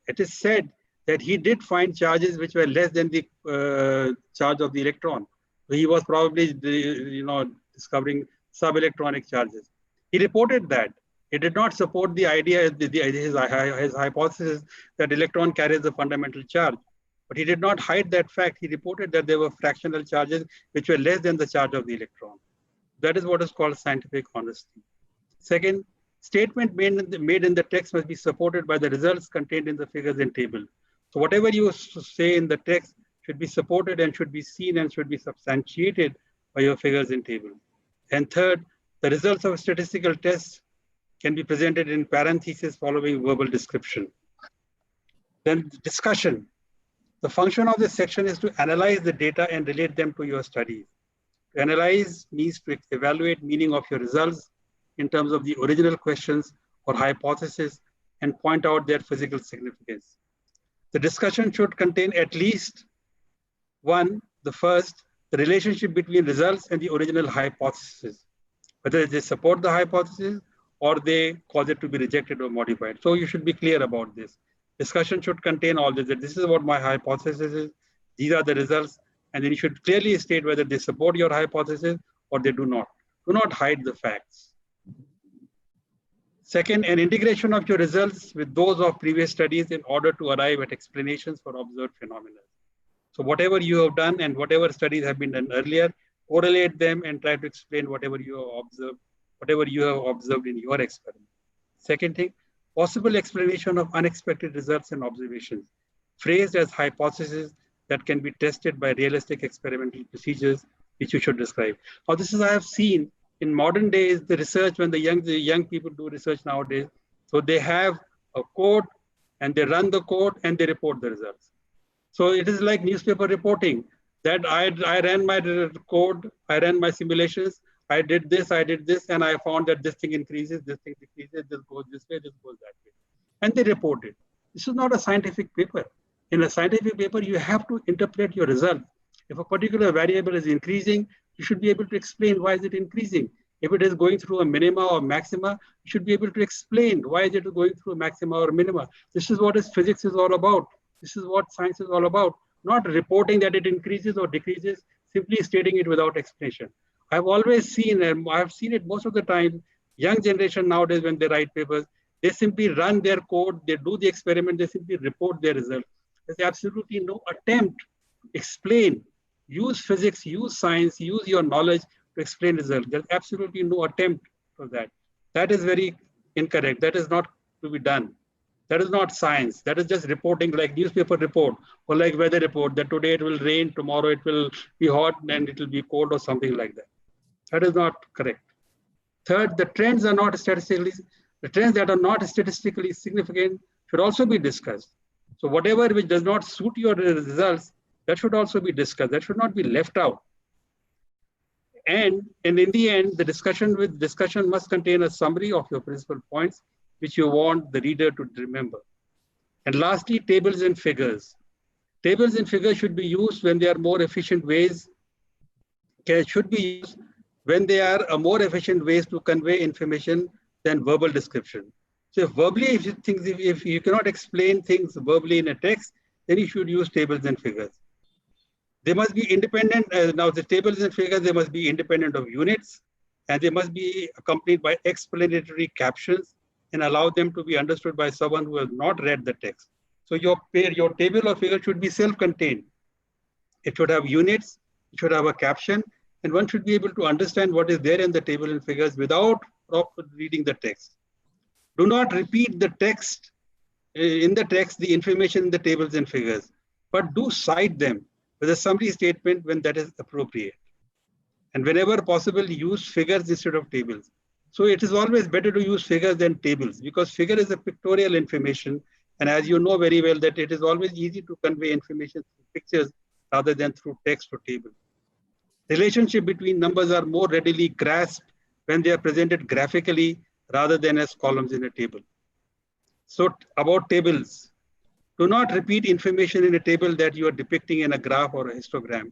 it is said that he did find charges which were less than the charge of the electron. So he was probably, discovering subelectronic charges. He reported that. It did not support the idea, his hypothesis that electron carries a fundamental charge. But he did not hide that fact. He reported that there were fractional charges which were less than the charge of the electron. That is what is called scientific honesty. Second, statement made in the text must be supported by the results contained in the figures and table. So whatever you say in the text should be supported and should be seen and should be substantiated by your figures and table. And third, the results of statistical tests can be presented in parentheses following verbal description. Then discussion. The function of this section is to analyze the data and relate them to your studies. To analyze means to evaluate meaning of your results in terms of the original questions or hypothesis and point out their physical significance. The discussion should contain at least one, the relationship between results and the original hypothesis, whether they support the hypothesis or they cause it to be rejected or modified. So you should be clear about this. Discussion should contain all this. This is what my hypothesis is. These are the results. And then you should clearly state whether they support your hypothesis or they do not. Do not hide the facts. Second, an integration of your results with those of previous studies in order to arrive at explanations for observed phenomena. So whatever you have done and whatever studies have been done earlier, correlate them and try to explain whatever you have observed in your experiment. Second thing, possible explanation of unexpected results and observations, phrased as hypotheses that can be tested by realistic experimental procedures, which you should describe. Now, this is I have seen in modern days, the research, when the young people do research nowadays, so they have a code and they run the code and they report the results. So it is like newspaper reporting, that I ran my code, I ran my simulations, I did this, and I found that this thing increases, this thing decreases, this goes this way, this goes that way. And they report it. This is not a scientific paper. In a scientific paper, you have to interpret your result. If a particular variable is increasing, you should be able to explain why is it increasing. If it is going through a minima or maxima, you should be able to explain why is it going through a maxima or minima. This is what physics is all about. This is what science is all about. Not reporting that it increases or decreases, simply stating it without explanation. I've always seen, and I've seen it most of the time, young generation nowadays when they write papers, they simply run their code, they do the experiment, they simply report their result. There's absolutely no attempt to explain, use physics, use science, use your knowledge to explain results. There's absolutely no attempt for that. That is very incorrect. That is not to be done. That is not science. That is just reporting, like newspaper report or like weather report, that today it will rain, tomorrow it will be hot and it will be cold or something like that. That is not correct. Third, the trends that are not statistically significant should also be discussed. So whatever which does not suit your results, that should also be discussed. That should not be left out. And in the end, the discussion must contain a summary of your principal points, which you want the reader to remember. And lastly, tables and figures. Tables and figures should be used when they are more efficient ways. Should be used when they are a more efficient ways to convey information than verbal description. So if you cannot explain things verbally in a text, then you should use tables and figures. They must be independent. Now the tables and figures, they must be independent of units, and they must be accompanied by explanatory captions and allow them to be understood by someone who has not read the text. So your table or figure should be self-contained. It should have units, it should have a caption, and one should be able to understand what is there in the table and figures without properly reading the text. Do not repeat the text, in the text, the information in the tables and figures, but do cite them with a summary statement when that is appropriate. And whenever possible, use figures instead of tables. So it is always better to use figures than tables, because figure is a pictorial information. And as you know very well, that it is always easy to convey information through pictures rather than through text or table. Relationship between numbers are more readily grasped when they are presented graphically rather than as columns in a table. So about tables, do not repeat information in a table that you are depicting in a graph or a histogram.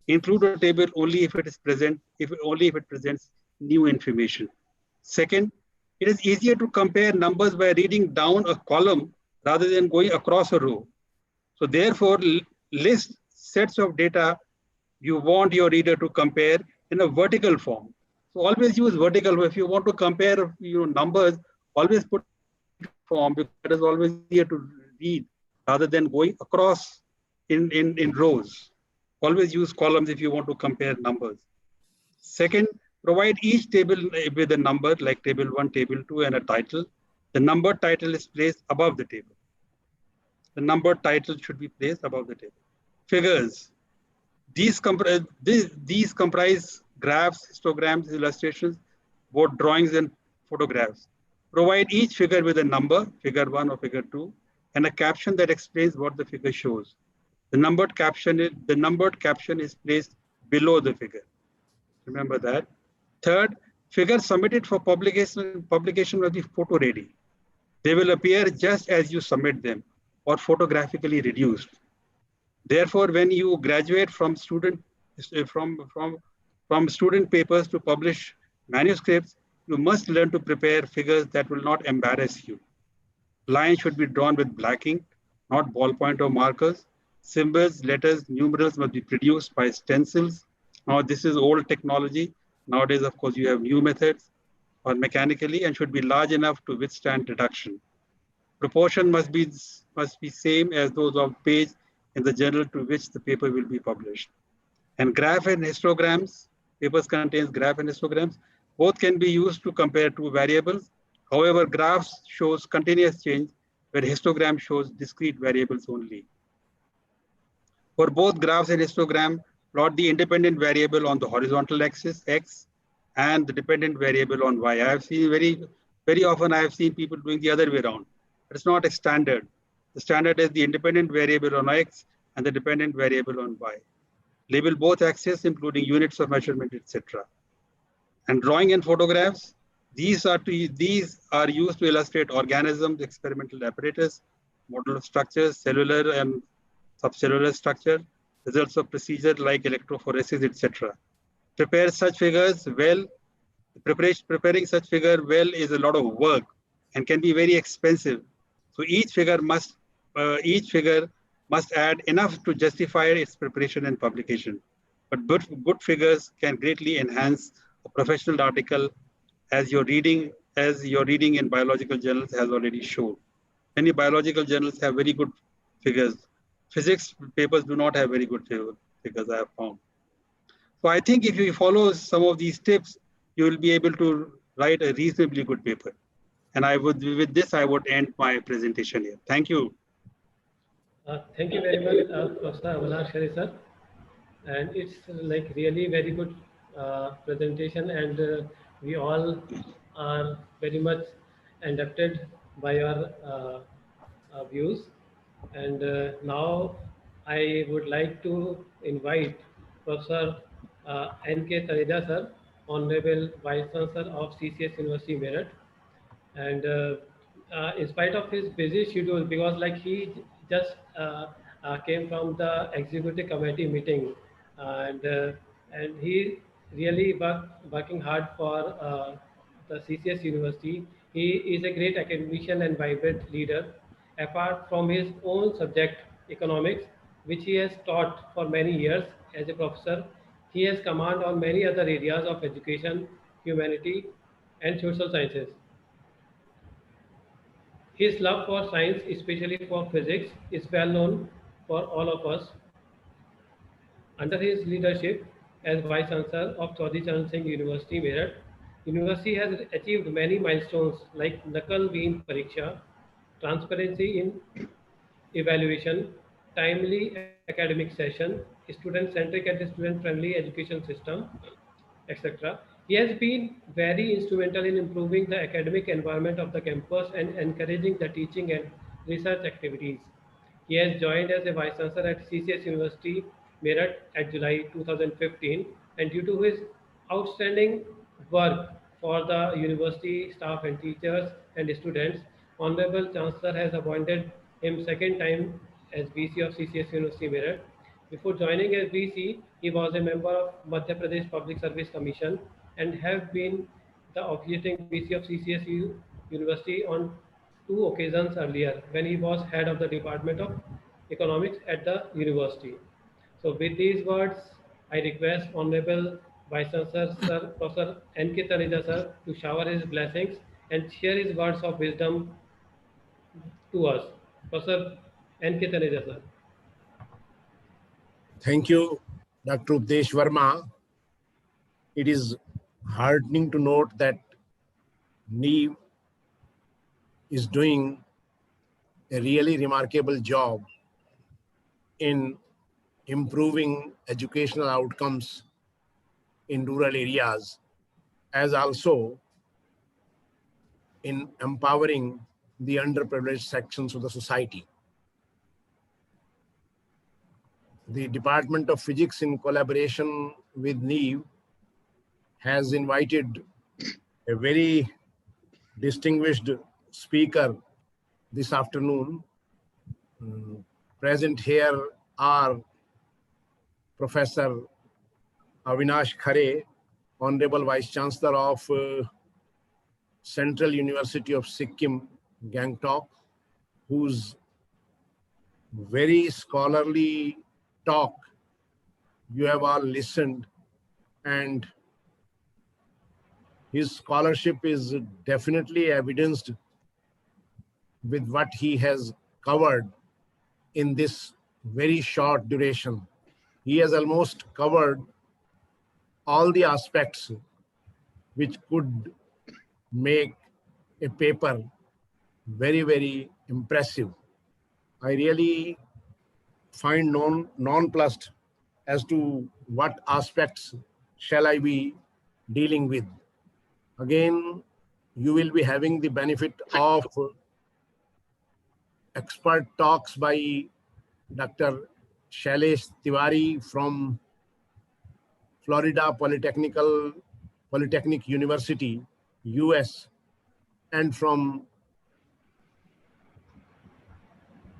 Include a table only if it is present, only if it presents new information. Second, it is easier to compare numbers by reading down a column rather than going across a row. So therefore, list sets of data you want your reader to compare in a vertical form. So always use vertical. If you want to compare numbers, always put form, because that is always easier to read rather than going across in rows. Always use columns if you want to compare numbers. Second, provide each table with a number, like table 1, table 2, and a title. The number title is placed above the table. The number title should be placed above the table. Figures. These comprise graphs, histograms, illustrations, both drawings and photographs. Provide each figure with a number, figure 1 or figure 2, and a caption that explains what the figure shows. The numbered caption is placed below the figure. Remember that. Third, figures submitted for publication must be photo ready. They will appear just as you submit them or photographically reduced. Therefore, when you graduate from student papers to publish manuscripts, you must learn to prepare figures that will not embarrass you. Lines should be drawn with black ink, not ballpoint or markers. Symbols, letters, numerals must be produced by stencils. Now, this is old technology. Nowadays, of course, you have new methods, or mechanically, and should be large enough to withstand reduction. Proportion must be same as those of page in the journal to which the paper will be published. And graph and histograms, papers contains graph and histograms, both can be used to compare two variables. However, graphs shows continuous change, where histogram shows discrete variables only. For both graphs and histogram, plot the independent variable on the horizontal axis, X, and the dependent variable on Y. I have seen very often I have seen people doing the other way around. It's not a standard. The standard is the independent variable on X and the dependent variable on Y. Label both axes, including units of measurement, etc. And drawing and photographs, these are used to illustrate organisms, experimental apparatus, model of structures, cellular and subcellular structure, results of procedure like electrophoresis, etc. Prepare such figures well. Preparing such figure well is a lot of work and can be very expensive. So each figure must add enough to justify its preparation and publication. But good figures can greatly enhance a professional article, as your reading in biological journals has already shown. Many biological journals have very good figures. Physics papers do not have very good figures, I have found. So I think if you follow some of these tips, you will be able to write a reasonably good paper. And with this, I would end my presentation here. Thank you. Thank you very much, Professor Amanar Shari sir. And it's like really very good presentation, and we all are very much inducted by your views. And now I would like to invite Professor N.K. Taneja sir, Honorable Vice Chancellor of CCS University Meerut. And in spite of his busy schedule, because like he just came from the executive committee meeting, and he really working hard for the CCS University. He is a great academician and vibrant leader. Apart from his own subject, economics, which he has taught for many years as a professor, he has command on many other areas of education, humanity, and social sciences. His love for science, especially for physics, is well known for all of us. Under his leadership as Vice Chancellor of Chaudhry Charan Singh University, Meerut, University has achieved many milestones like Nakal Veen Pariksha, transparency in evaluation, timely academic session, student-centric and student-friendly education system, etc. He has been very instrumental in improving the academic environment of the campus and encouraging the teaching and research activities. He has joined as a Vice Chancellor at CCS University, Meerut at July 2015, and due to his outstanding work for the university staff and teachers and students, Honorable Chancellor has appointed him second time as VC of CCS University, Meerut. Before joining as VC, he was a member of Madhya Pradesh Public Service Commission and have been the officiating VC of CCSU University on two occasions earlier when he was head of the Department of Economics at the university. So with these words, I request Honorable Vice Chancellor Sir Professor N.K. Taneja Sir to shower his blessings and share his words of wisdom to us. Professor N.K. Taneja Sir. Thank you, Dr. Updesh Verma. It is heartening to note that NEEV is doing a really remarkable job in improving educational outcomes in rural areas, as also in empowering the underprivileged sections of the society. The Department of Physics, in collaboration with NEEV, has invited a very distinguished speaker this afternoon. Present here are Professor Avinash Khare, Honorable Vice Chancellor of Central University of Sikkim, Gangtok, whose very scholarly talk you have all listened, and his scholarship is definitely evidenced with what he has covered in this very short duration. He has almost covered all the aspects which could make a paper very, very impressive. I really find nonplussed as to what aspects shall I be dealing with. Again, you will be having the benefit of expert talks by Dr. Shailesh Tiwari from Florida Polytechnic University, US, and from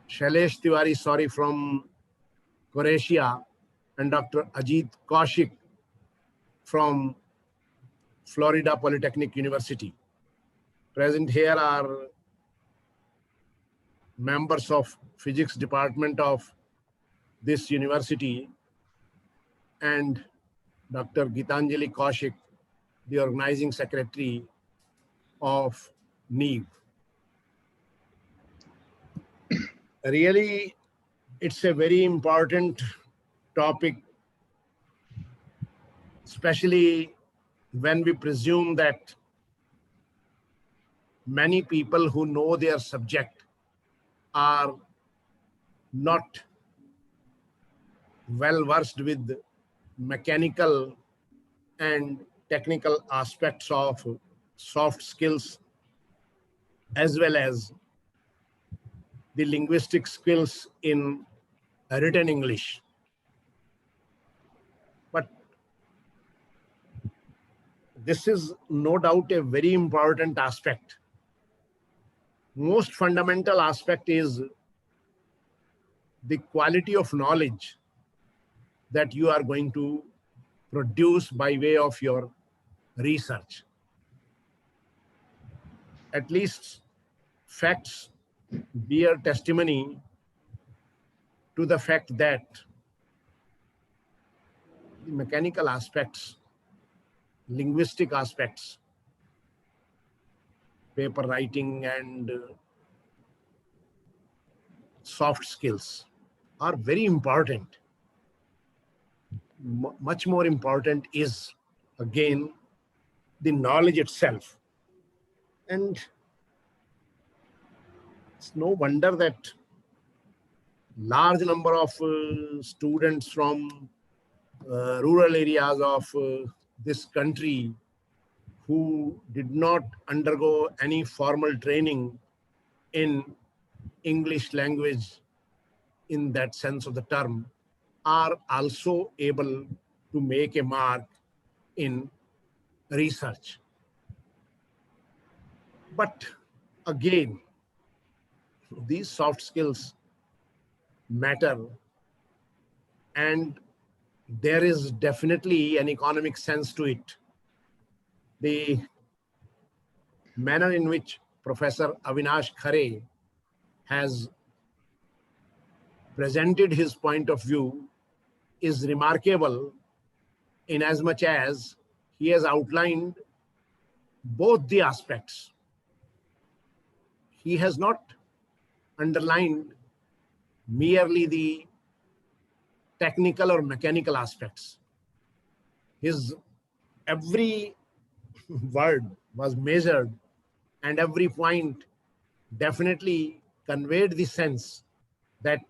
Shailesh Tiwari, from Croatia, and Dr. Ajit Kaushik from Florida Polytechnic University. Present here are members of physics department of this university and Dr. Gitanjali Kaushik, the organizing secretary of NEEV. Really, it's a very important topic, especially when we presume that many people who know their subject are not well versed with mechanical and technical aspects of soft skills, as well as the linguistic skills in written English. But this is no doubt a very important aspect. Most fundamental aspect is the quality of knowledge that you are going to produce by way of your research. At least facts bear testimony to the fact that the mechanical aspects, linguistic aspects, paper writing and soft skills are very important. Much more important is, again, the knowledge itself. And it's no wonder that large number of students from rural areas of this country who did not undergo any formal training in English language in that sense of the term are also able to make a mark in research. But again, these soft skills matter, and there is definitely an economic sense to it. The manner in which Professor Avinash Khare has presented his point of view is remarkable, in as much as he has outlined both the aspects. He has not underlined merely the technical or mechanical aspects. His every word was measured, and every point definitely conveyed the sense that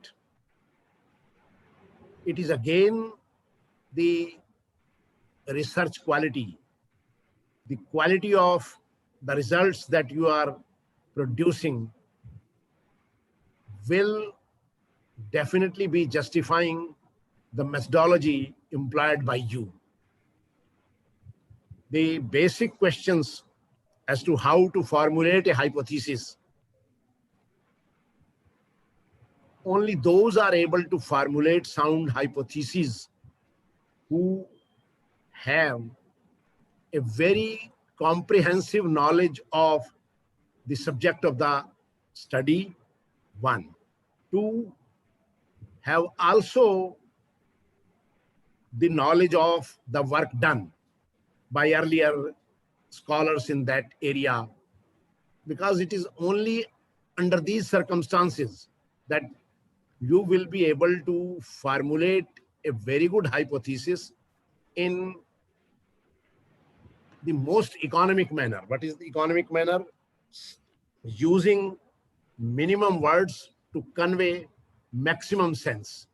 it is again the research quality, the quality of the results that you are producing will definitely be justifying the methodology employed by you. The basic questions as to how to formulate a hypothesis, only those are able to formulate sound hypotheses who have a very comprehensive knowledge of the subject of the study, one. Two, have also the knowledge of the work done by earlier scholars in that area, because it is only under these circumstances that you will be able to formulate a very good hypothesis in the most economic manner. What is the economic manner? Using minimum words to convey maximum sense.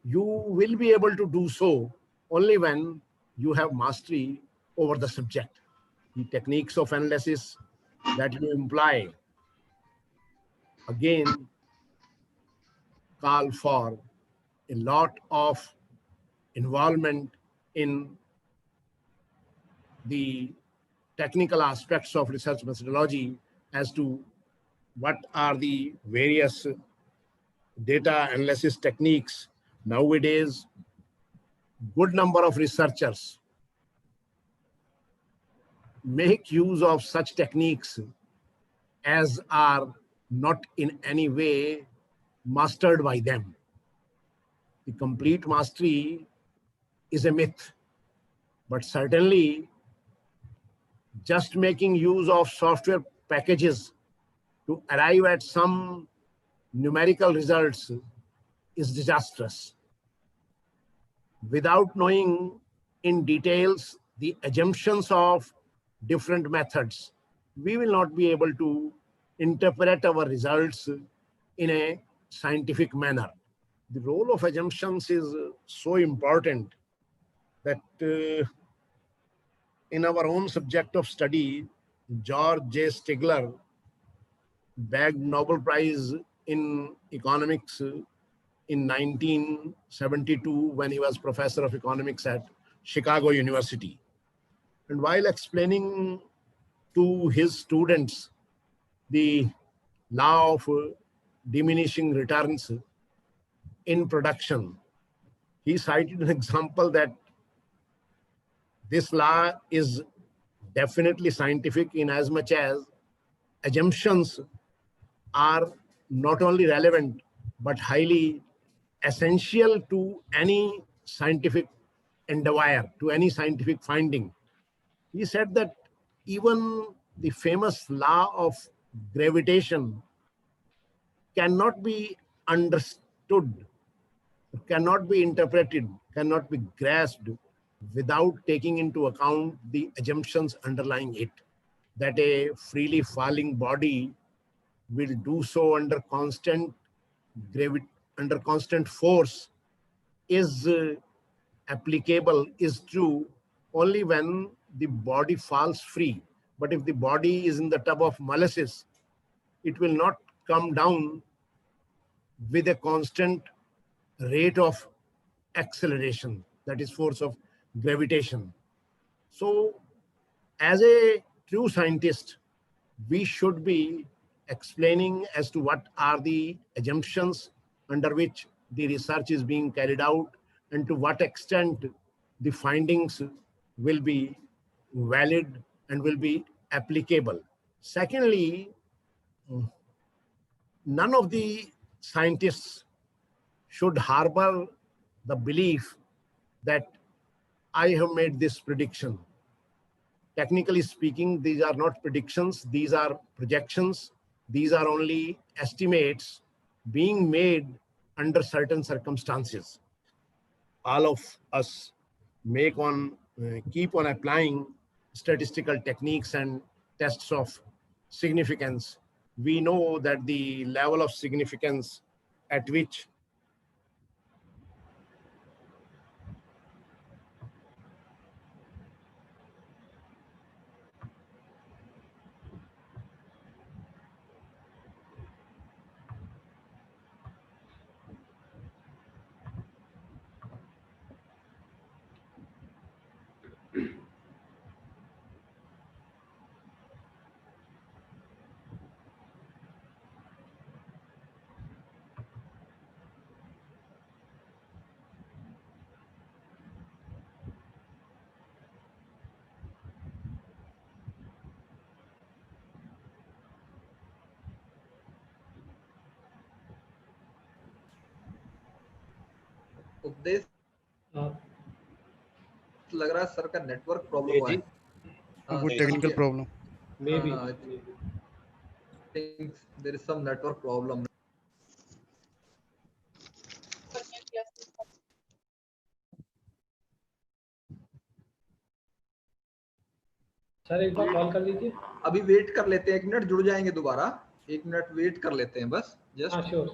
You will be able to do so only when you have mastery over the subject. The techniques of analysis that you employ, again, call for a lot of involvement in the technical aspects of research methodology as to what are the various data analysis techniques. Nowadays, good number of researchers make use of such techniques as are not in any way mastered by them. The complete mastery is a myth, but certainly just making use of software packages to arrive at some numerical results is disastrous. Without knowing in details the assumptions of different methods, we will not be able to interpret our results in a scientific manner. The role of assumptions is so important that in our own subject of study, George J. Stigler bagged Nobel Prize in economics in 1972 when he was professor of economics at Chicago University. And while explaining to his students the law of diminishing returns in production, he cited an example that this law is definitely scientific in as much as assumptions are not only relevant but highly essential to any scientific endeavor, to any scientific finding. He said that even the famous law of gravitation cannot be understood, cannot be interpreted, cannot be grasped without taking into account the assumptions underlying it, that a freely falling body will do so under constant gravity, under constant force, is applicable, is true only when the body falls free. But if the body is in the tub of molasses, it will not come down with a constant rate of acceleration, that is force of gravitation. So as a true scientist, we should be explaining as to what are the assumptions under which the research is being carried out and to what extent the findings will be valid and will be applicable. Secondly, none of the scientists should harbor the belief that I have made this prediction. Technically speaking, these are not predictions, these are projections. These are only estimates being made under certain circumstances. All of us keep on applying statistical techniques and tests of significance. We know that the level of significance at which उपदेश Uh, लग रहा है sir का network problem हुआ है कोई technical problem maybe. think there is some network problem. Sir एक बार call कर लीजिए. अभी वेट कर लेते हैं, 1 मिनट, जुड़ जाएंगे दोबारा. 1 मिनट वेट कर लेते हैं बस. हाँ, श्योर.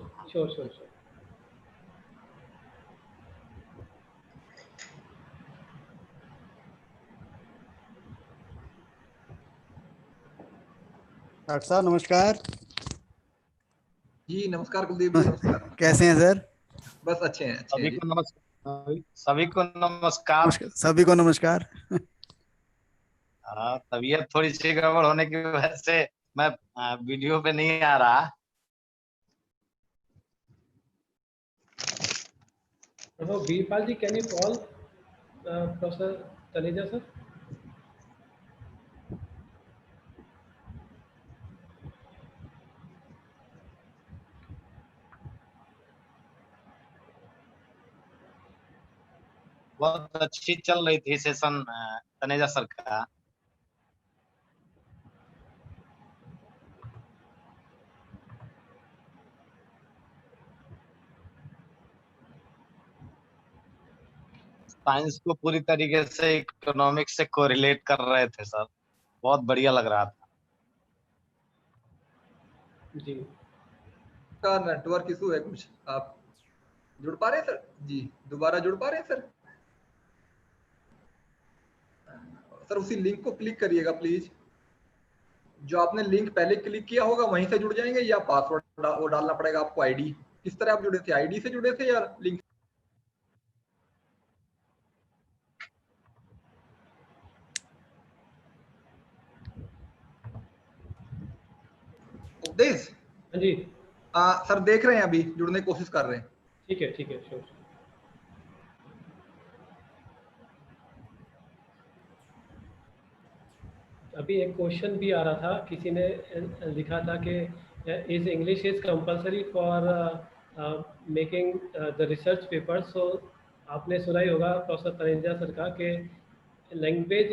डॉक्टर साहब नमस्कार. जी नमस्कार कुलदीप जी, नमस्कार. कैसे हैं सर? बस अच्छे हैं. सभी को नमस्कार. सभी को नमस्कार. सभी को नमस्कार. तबीयत थोड़ी सी गड़बड़ होने की वजह से मैं वीडियो पे नहीं आ रहा. Veerpal ji, can you call professor Taneja sir? बहुत अच्छी चल रही थी सेशन तनेजा सर का. साइंस को पूरी तरीके से इकोनॉमिक्स से कोरिलेट कर रहे थे सर. बहुत बढ़िया लग रहा था. जी का नेटवर्क इशू है कुछ. आप जुड़ पा रहे हैं सर? जी दोबारा जुड़ पा रहे हैं सर? सर उसी लिंक को क्लिक करिएगा प्लीज. जो आपने लिंक पहले क्लिक किया होगा वहीं से जुड़ जाएंगे या पासवर्ड वो डालना पड़ेगा आपको. आईडी किस तरह आप जुड़े थे? आईडी से जुड़े थे या लिंक? उपदेश जी सर देख रहे हैं, अभी जुड़ने की कोशिश कर रहे हैं. ठीक है श्योर. अभी एक क्वेश्चन भी आ रहा था, किसी ने लिखा था कि is English is compulsory for making the research paper. So आपने सुना ही होगा प्रोफेसर तनेजा सर का कि लैंग्वेज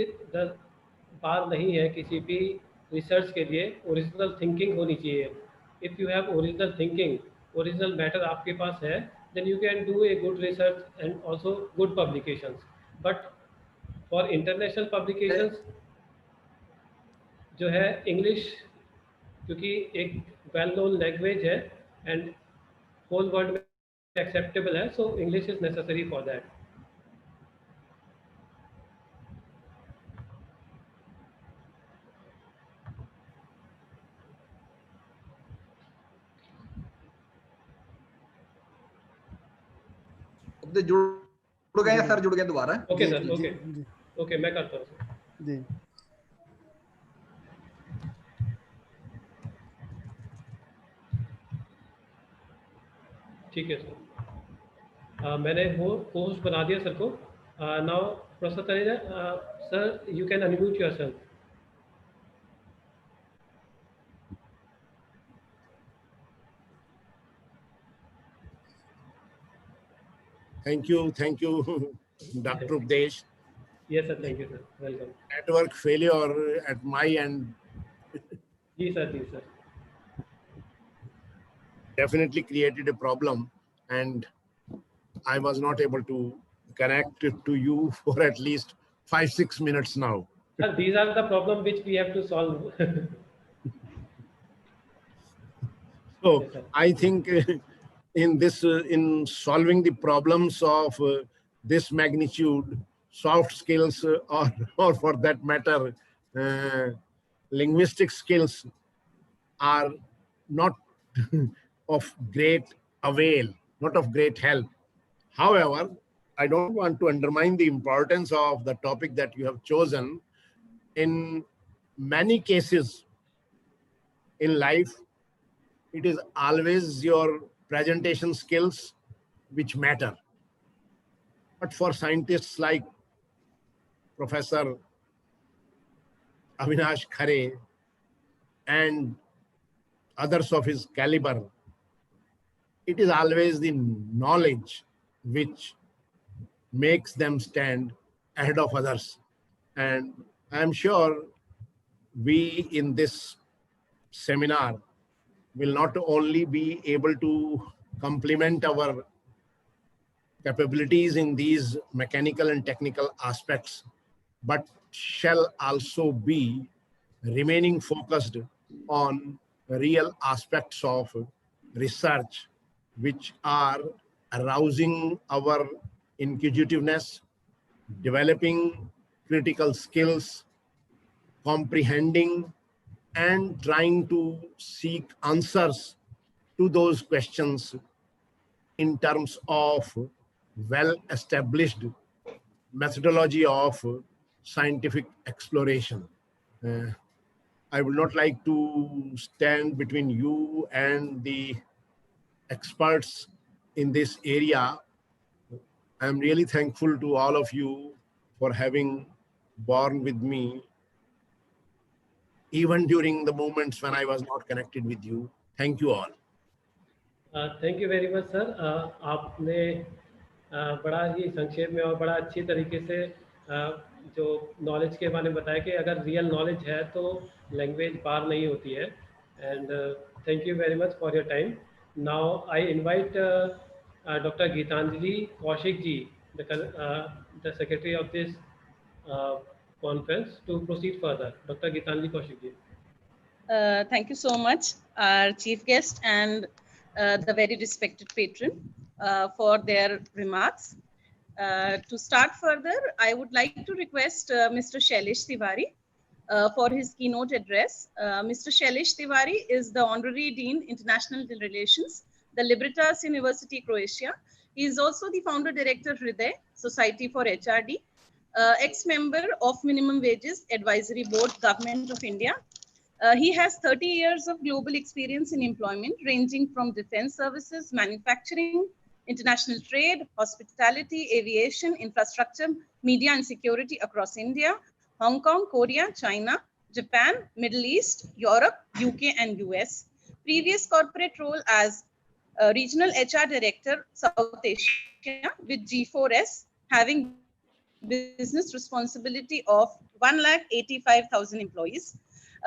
बार नहीं है किसी भी रिसर्च के लिए. ओरिजिनल थिंकिंग होनी चाहिए. If you have original thinking, original matter आपके पास है, then you can do a good research and also good publications. But for international publications जो है इंग्लिश, क्योंकि एक वेल नोन लैंग्वेज है एंड होल वर्ल्ड में एक्सेप्टेबल है, so English is necessary for that. जुड़ गए सर, जुड़ गए दोबारा. ओके सर, ओके ओके, मैं करता हूँ जी. ठीक है सर. मैंने होस्ट बना दिया सर को. Now professor Taneja, sir you can unmute yourself. Thank you, Dr. Updesh. Yes sir, thank you sir, welcome. Network failure at my end. जी sir. Definitely created a problem, and I was not able to connect to you for at least 5-6 minutes now. Sir, these are the problems which we have to solve. So yes, I think in solving the problems of this magnitude, soft skills or for that matter, linguistic skills are not of great avail, not of great help. However, I don't want to undermine the importance of the topic that you have chosen. In many cases in life, it is always your presentation skills which matter. But for scientists like Professor Avinash Khare and others of his caliber, it is always the knowledge which makes them stand ahead of others. And I am sure we in this seminar will not only be able to complement our capabilities in these mechanical and technical aspects, but shall also be remaining focused on real aspects of research, which are arousing our inquisitiveness, developing critical skills, comprehending and trying to seek answers to those questions in terms of well-established methodology of scientific exploration. I would not like to stand between you and the experts in this area. I am really thankful to all of you for having borne with me even during the moments when I was not connected with you. Thank you all. Thank you very much sir. आपने बड़ा ही संक्षेप में और बड़ा अच्छी तरीके से जो नॉलेज के बारे में बताया कि अगर रियल नॉलेज है तो लैंग्वेज पार नहीं होती है. And thank you very much for your time. Now I invite doctor Geetanjali Kaushik ji, the secretary of this conference, to proceed further. Dr. Gitanjali Kaushik ji. Thank you so much, our chief guest and the very respected patron for their remarks. To start further, I would like to request Mr. Shailesh Tiwari for his keynote address. Mr. Shailesh Tiwari is the Honorary Dean, International Relations, the Libertas University, Croatia. He is also the founder director Hriday, Society for HRD, ex-member of Minimum Wages Advisory Board, Government of India. He has 30 years of global experience in employment, ranging from defense services, manufacturing, international trade, hospitality, aviation, infrastructure, media and security across India, Hong Kong, Korea, China, Japan, Middle East, Europe, UK, and US. Previous corporate role as Regional HR Director, South Asia with G4S, having business responsibility of 185,000 employees.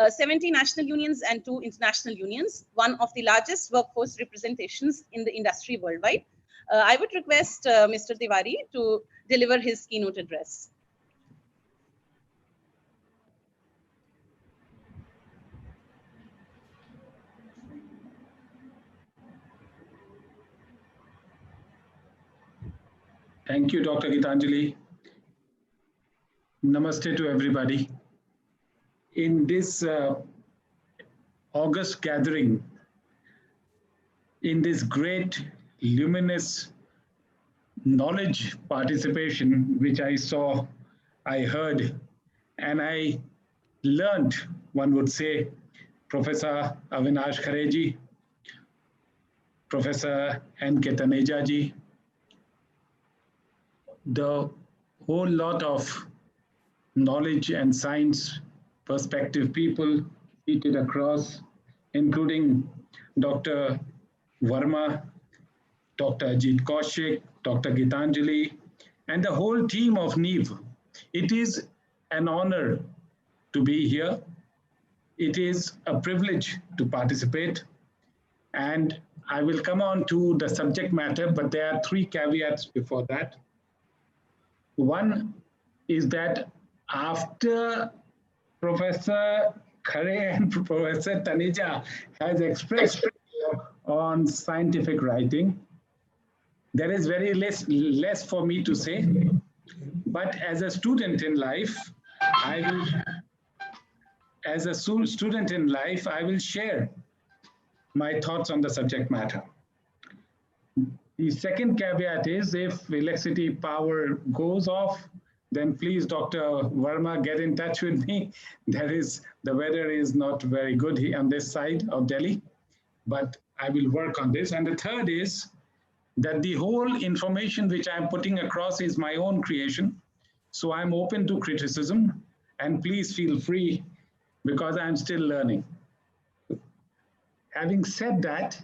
70 national unions and 2 international unions, one of the largest workforce representations in the industry worldwide. I would request Mr. Tiwari to deliver his keynote address. Thank you, Dr. Gitanjali. Namaste to everybody. In this August gathering, in this great luminous knowledge participation, which I saw, I heard, and I learned, one would say, Professor Avinash Khareji, Professor N.K. Taneja ji, the whole lot of knowledge and science perspective people seated across, including Dr. Verma, Dr. Ajit Kaushik, Dr. Gitanjali, and the whole team of NEEV. It is an honor to be here. It is a privilege to participate. And I will come on to the subject matter, but there are 3 caveats before that. One is that after Professor Khare and Professor Taneja has expressed on scientific writing, there is very less for me to say. But as a student in life, I will share my thoughts on the subject matter. The second caveat is if electricity power goes off, then please, Dr. Verma, get in touch with me. The weather is not very good here on this side of Delhi, but I will work on this. And the third is that the whole information which I'm putting across is my own creation. So I'm open to criticism, and please feel free because I'm still learning. Having said that,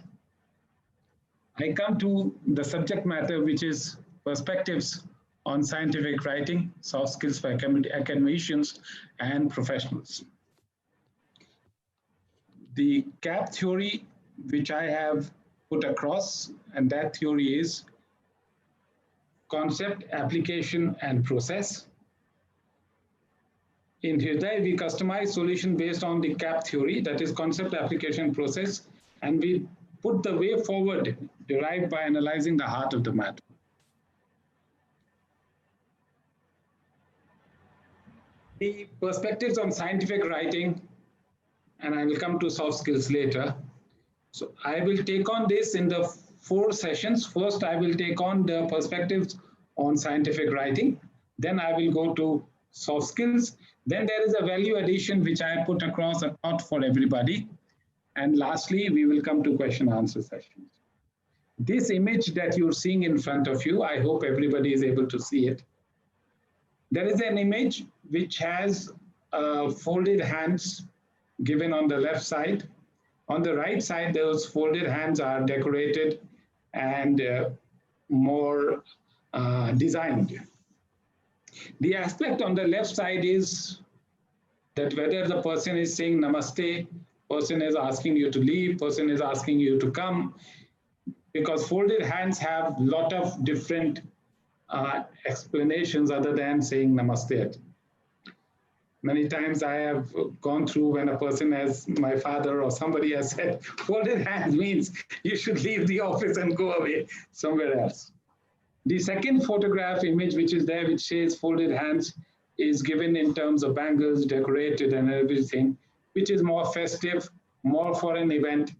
I come to the subject matter, which is perspectives on scientific writing, soft skills for academicians and professionals. The CAP theory, which I have put across, and that theory is concept, application, and process. In Hriday, we customize solution based on the CAP theory, that is concept, application, process, and we put the way forward derived by analyzing the heart of the matter. The perspectives on scientific writing, and I will come to soft skills later. So I will take on this in the 4 sessions. First, I will take on the perspectives on scientific writing. Then I will go to soft skills. Then there is a value addition, which I put across a thought for everybody. And lastly, we will come to question and answer sessions. This image that you're seeing in front of you, I hope everybody is able to see it. There is an image which has folded hands given on the left side. On the right side, those folded hands are decorated and more designed. The aspect on the left side is that whether the person is saying namaste, person is asking you to leave, person is asking you to come, because folded hands have a lot of different explanations other than saying namaste. Many times I have gone through when a person has, my father or somebody has said, folded hands means you should leave the office and go away somewhere else. The second photograph image which is there, which says folded hands, is given in terms of bangles, decorated and everything, which is more festive, more for an event.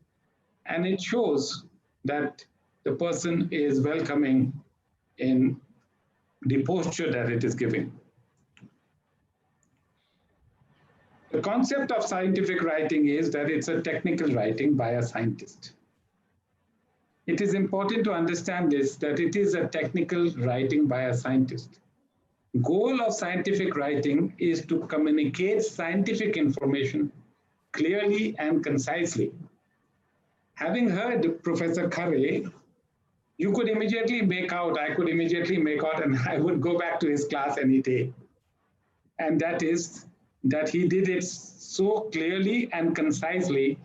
And it shows that the person is welcoming in the posture that it is giving. The concept of scientific writing is that it's a technical writing by a scientist. It is important to understand this, that it is a technical writing by a scientist. Goal of scientific writing is to communicate scientific information clearly and concisely. Having heard Professor Khare, you could immediately make out, I could immediately make out, and I would go back to his class any day. And that is that he did it so clearly and concisely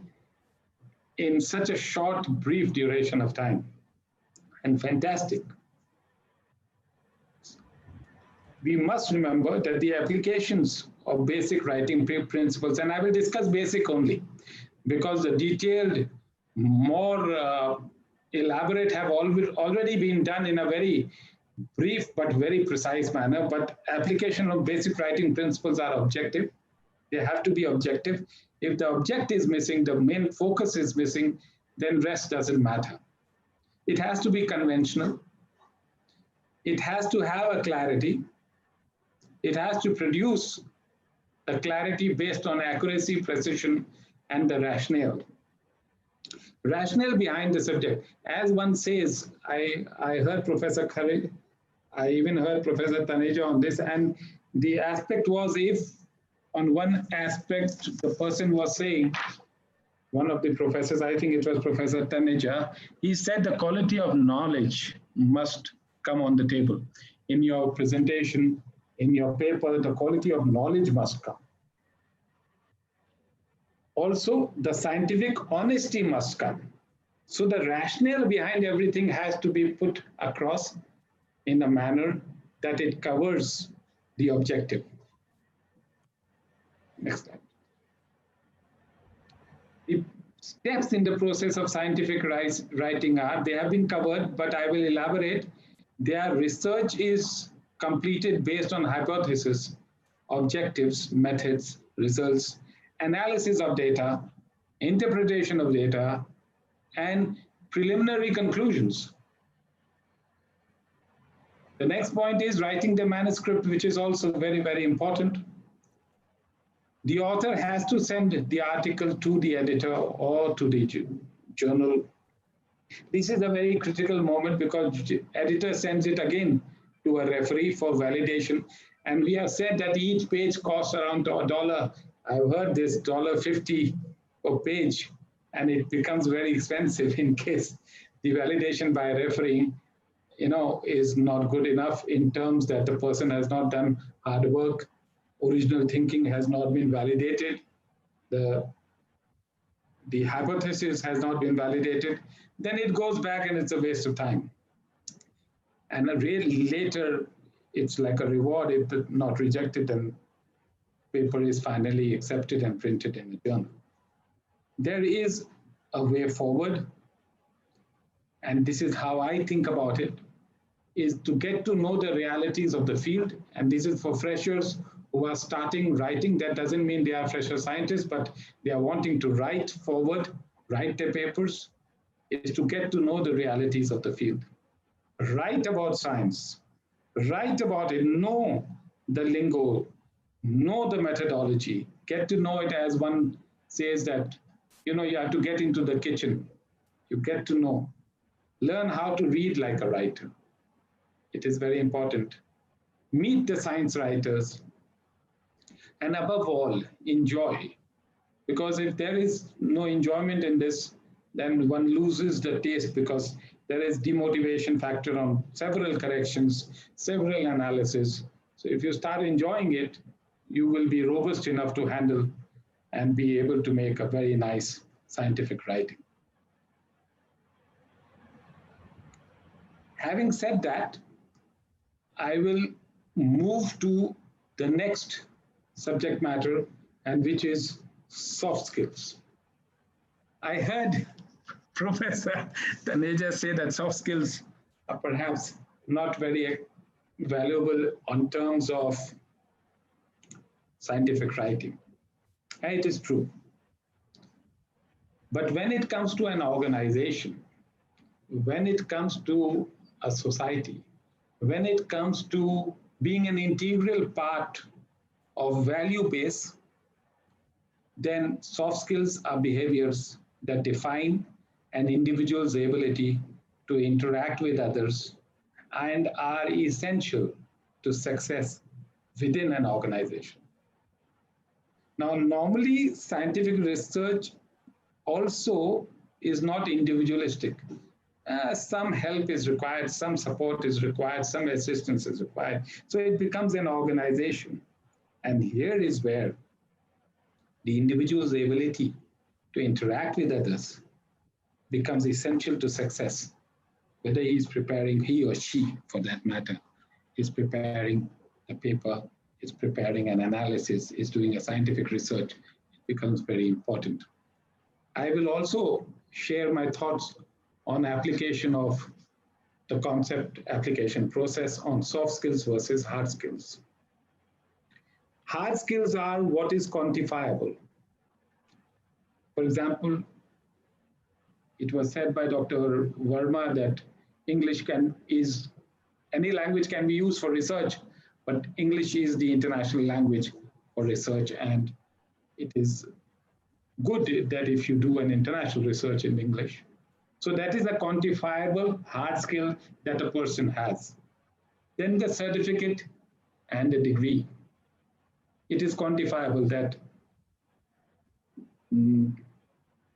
in such a short, brief duration of time. And fantastic. We must remember that the applications of basic writing principles, and I will discuss basic only, because the detailed, more elaborate have already been done in a very brief but very precise manner. But application of basic writing principles are objective. They have to be objective. If the object is missing, the main focus is missing, then rest doesn't matter. It has to be conventional. It has to have a clarity. It has to produce a clarity based on accuracy, precision, and the rationale. Rationale behind the subject. As one says, I heard Professor Khalid, I even heard Professor Taneja on this, and the aspect was, if on one aspect the person was saying, one of the professors, I think it was Professor Taneja, he said the quality of knowledge must come on the table. In your presentation, in your paper, the quality of knowledge must come. Also, the scientific honesty must come. So the rationale behind everything has to be put across in a manner that it covers the objective. Next slide. The steps in the process of scientific writing are, they have been covered, but I will elaborate. Their research is completed based on hypothesis, objectives, methods, results, analysis of data, interpretation of data, and preliminary conclusions. The next point is writing the manuscript, which is also very, very important. The author has to send the article to the editor or to the journal. This is a very critical moment because the editor sends it again to a referee for validation. And we have said that each page costs around $1. I've heard this $1.50 per page, and it becomes very expensive in case the validation by refereeing, is not good enough in terms that the person has not done hard work, original thinking has not been validated, the hypothesis has not been validated, then it goes back and it's a waste of time. And later, it's like a reward if it's not rejected, and paper is finally accepted and printed in the journal. There is a way forward, and this is how I think about it, is to get to know the realities of the field. And this is for freshers who are starting writing. That doesn't mean they are fresher scientists, but they are wanting to write forward, write their papers, is to get to know the realities of the field. Write about science, write about it, know the lingo, know the methodology, get to know it. As one says that, you have to get into the kitchen. You get to know, learn how to read like a writer. It is very important. Meet the science writers, and above all, enjoy. Because if there is no enjoyment in this, then one loses the taste, because there is demotivation factor on several corrections, several analysis. So if you start enjoying it, you will be robust enough to handle and be able to make a very nice scientific writing. Having said that, I will move to the next subject matter, and which is soft skills. I heard Professor Taneja say that soft skills are perhaps not very valuable on terms of scientific writing. And it is true. But when it comes to an organization, when it comes to a society, when it comes to being an integral part of value base, then soft skills are behaviors that define an individual's ability to interact with others and are essential to success within an organization. Now, normally scientific research also is not individualistic. Some help is required, some support is required, some assistance is required. So it becomes an organization. And here is where The individual's ability to interact with others becomes essential to success, whether he's preparing, he or she for that matter, is preparing a paper, is preparing an analysis, is doing a scientific research. It becomes very important. I will also share my thoughts on application of the concept application process on soft skills versus hard skills. Hard skills are what is quantifiable. For example, it was said by Dr. Verma that any language can be used for research, but English is the international language for research, and it is good that if you do an international research in English. So that is a quantifiable hard skill that a person has. Then the certificate and the degree. It is quantifiable that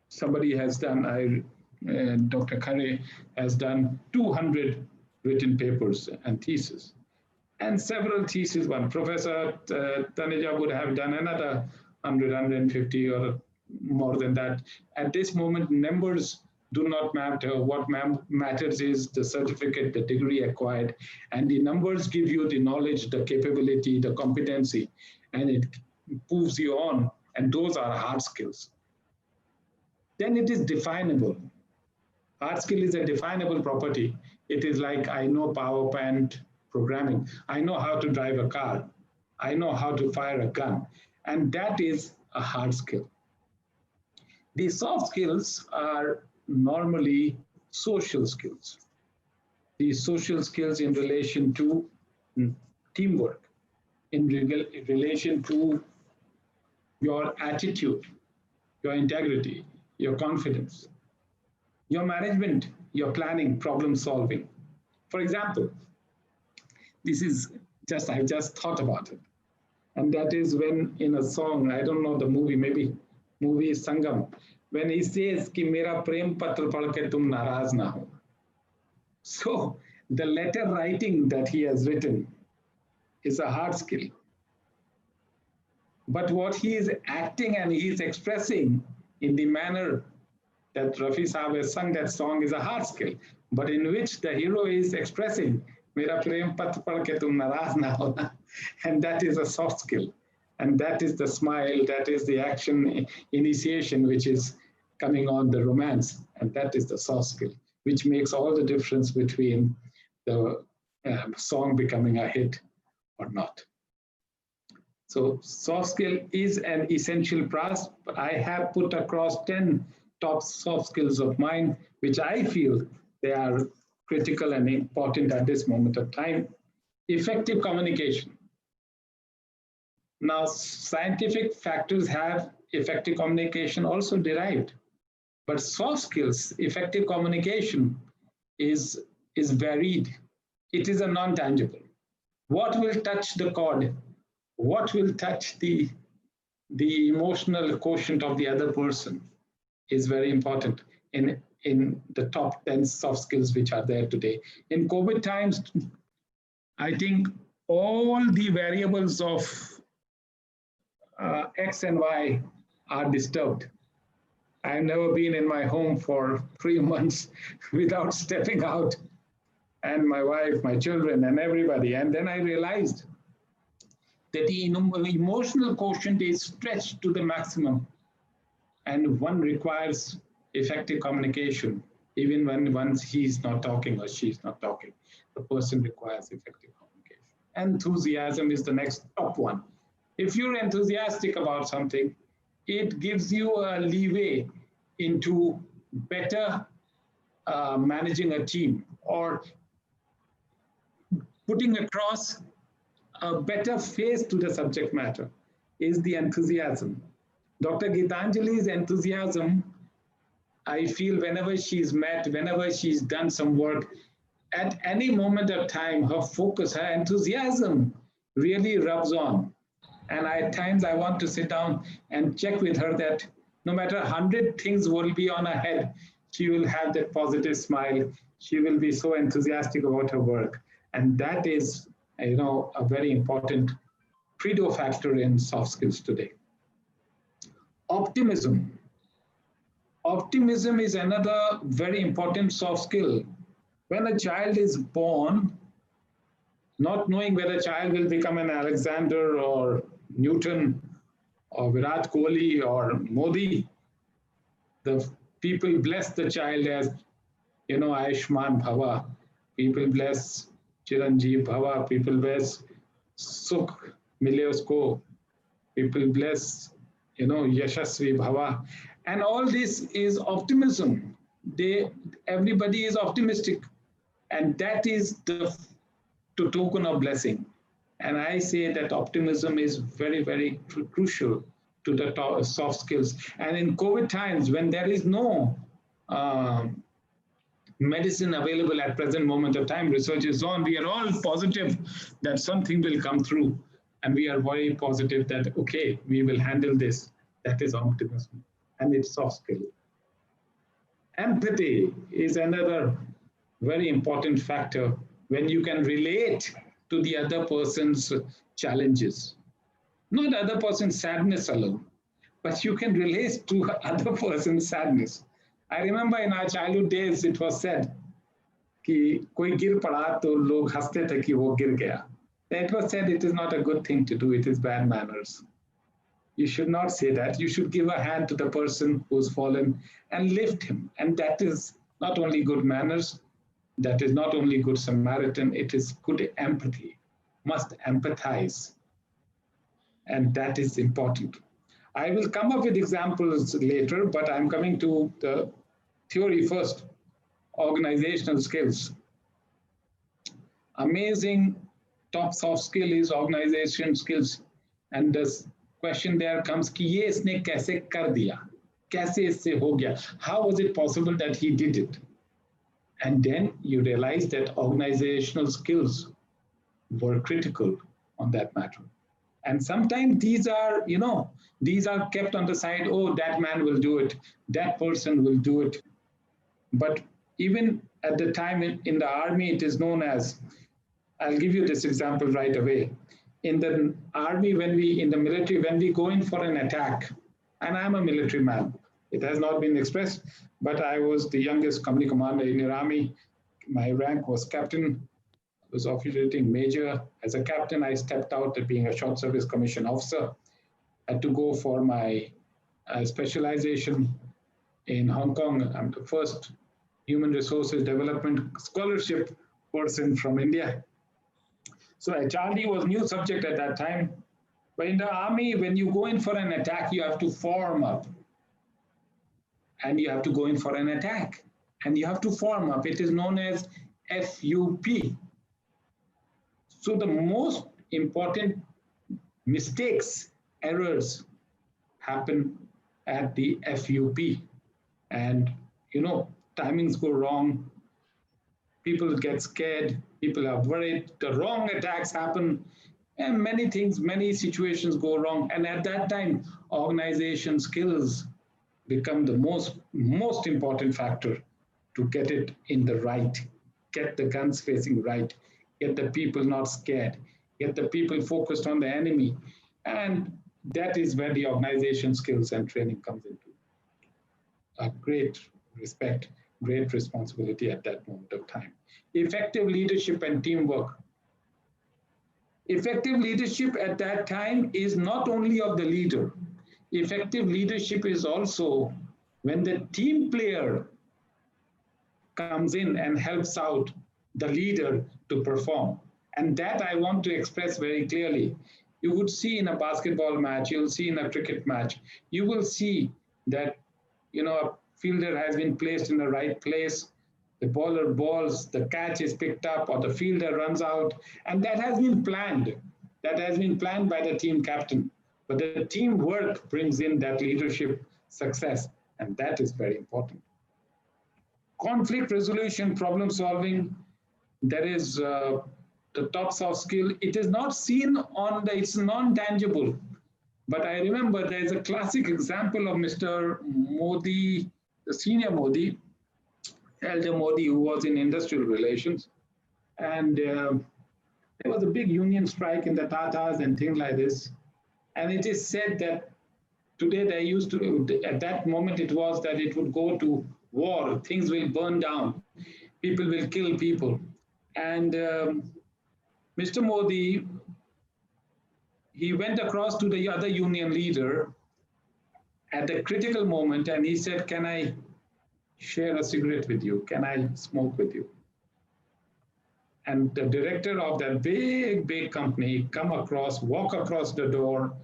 somebody has done, Dr. Khare has done 200 written papers and theses, and several theses. One Professor Taneja would have done another 100, 150 or more than that. At this moment, numbers do not matter. What matters is the certificate, the degree acquired, and the numbers give you the knowledge, the capability, the competency, and it moves you on, and those are hard skills. Then it is definable. Hard skill is a definable property. It is like, I know PowerPoint programming. I know how to drive a car. I know how to fire a gun. And that is a hard skill. The soft skills are normally social skills. The social skills in relation to teamwork, in relation to your attitude, your integrity, your confidence, your management, your planning, problem solving. For example, this is just, I just thought about it. And that is when in a song, I don't know the movie, maybe movie Sangam, when he says, ki mera prem patra padh ke tum naraz na ho. So the letter writing that he has written is a hard skill. But what he is acting and he is expressing in the manner that Rafi Saab has sung that song is a hard skill, but in which the hero is expressing, Mera prem patra padh ke tum naraz na ho, and that is a soft skill. And that is the smile, that is the action initiation, which is coming on the romance. And that is the soft skill, which makes all the difference between the song becoming a hit or not. So soft skill is an essential process. I have put across 10 top soft skills of mine, which I feel they are critical and important at this moment of time. Effective communication. Now, scientific factors have effective communication also derived, but soft skills, effective communication is varied. It is a non-tangible. What will touch the chord? What will touch the emotional quotient of the other person is very important in the top 10 soft skills which are there today. In COVID times, I think all the variables of X and Y are disturbed. I've never been in my home for 3 months without stepping out, and my wife, my children, and everybody. And then I realized that the emotional quotient is stretched to the maximum, and one requires effective communication, even when once he's not talking or she's not talking. The person requires effective communication. Enthusiasm is the next top one. If you're enthusiastic about something, it gives you a leeway into better managing a team or putting across a better face to the subject matter is the enthusiasm. Dr. Gitanjali's enthusiasm, I feel whenever she's met, whenever she's done some work, at any moment of time, her focus, her enthusiasm really rubs on. And at times I want to sit down and check with her that no matter 100 things will be on her head, she will have that positive smile. She will be so enthusiastic about her work. And that is, you know, a very important credo factor in soft skills today. Optimism. Optimism is another very important soft skill. When a child is born, not knowing whether child will become an Alexander or Newton or Virat Kohli or Modi, the people bless the child as, Ayushman Bhava. People bless Chiranjeev Bhava. People bless Sukh Mile Usko. People bless, Yashasvi Bhava. And all this is optimism. Everybody is optimistic. And that is the token of blessing. And I say that optimism is very, very crucial to the soft skills. And in COVID times, when there is no medicine available at present moment of time, research is on, we are all positive that something will come through. And we are very positive that, okay, we will handle this. That is optimism. And it's soft skill. Empathy is another very important factor when you can relate to the other person's challenges. Not other person's sadness alone, but you can relate to other person's sadness. I remember in our childhood days, it was said कि कोई गिर पड़ा तो लोग हंसते थे कि वो गिर गया. It was said it is not a good thing to do, it is bad manners. You should not say that. You should give a hand to the person who's fallen and lift him. And that is not only good manners, that is not only good Samaritan, it is good empathy. Must empathize. And that is important. I will come up with examples later, but I'm coming to the theory first. Organizational skills. Amazing top soft skill is organization skills. And the question there comes कि ये इसने कैसे कर दिया? कैसे इससे हो गया? How was it possible that he did it? And then you realize that organizational skills were critical on that matter. And sometimes these are, these are kept on the side. Oh, that man will do it. That person will do it. But even at the time in the army, it is known as, I'll give you this example right away. In the army, in the military, when we go in for an attack, and I'm a military man, it has not been expressed, but I was the youngest company commander in the army. My rank was captain. I was officiating major. As a captain, I stepped out at being a short service commission officer. I had to go for my specialization in Hong Kong. I'm the first human resources development scholarship person from India. So HRD was new subject at that time. But in the army, when you go in for an attack, you have to form up. And you have to go in for an attack. And you have to form up. It is known as FUP. So the most important mistakes, errors happen at the FUP. And, timings go wrong. People get scared. People are worried. The wrong attacks happen. And many things, many situations go wrong. And at that time, organization skills become the most important factor to get it in the right, get the guns facing right, get the people not scared, get the people focused on the enemy. And that is where the organization skills and training comes into a great respect, great responsibility at that moment of time. Effective leadership and teamwork. Effective leadership at that time is not only of the leader. Effective leadership is also when the team player comes in and helps out the leader to perform. And that I want to express very clearly. You would see in a basketball match, you'll see in a cricket match, you will see that, a fielder has been placed in the right place, the bowler balls, the catch is picked up, or the fielder runs out, and that has been planned. That has been planned by the team captain. But the teamwork brings in that leadership success, and that is very important. Conflict resolution, problem solving, that is the top soft skill. It is not seen it's non-tangible. But I remember there is a classic example of Mr. Modi, the senior Modi, Elder Modi, who was in industrial relations. And there was a big union strike in the Tatars and things like this. And it is said that Today, they used to, at that moment, it was that it would go to war, things will burn down, people will kill people. And Mr. Modi, he went across to the other union leader at the critical moment and he said, "Can I share a cigarette with you? Can I smoke with you?" And the director of that big company come across, walk across the door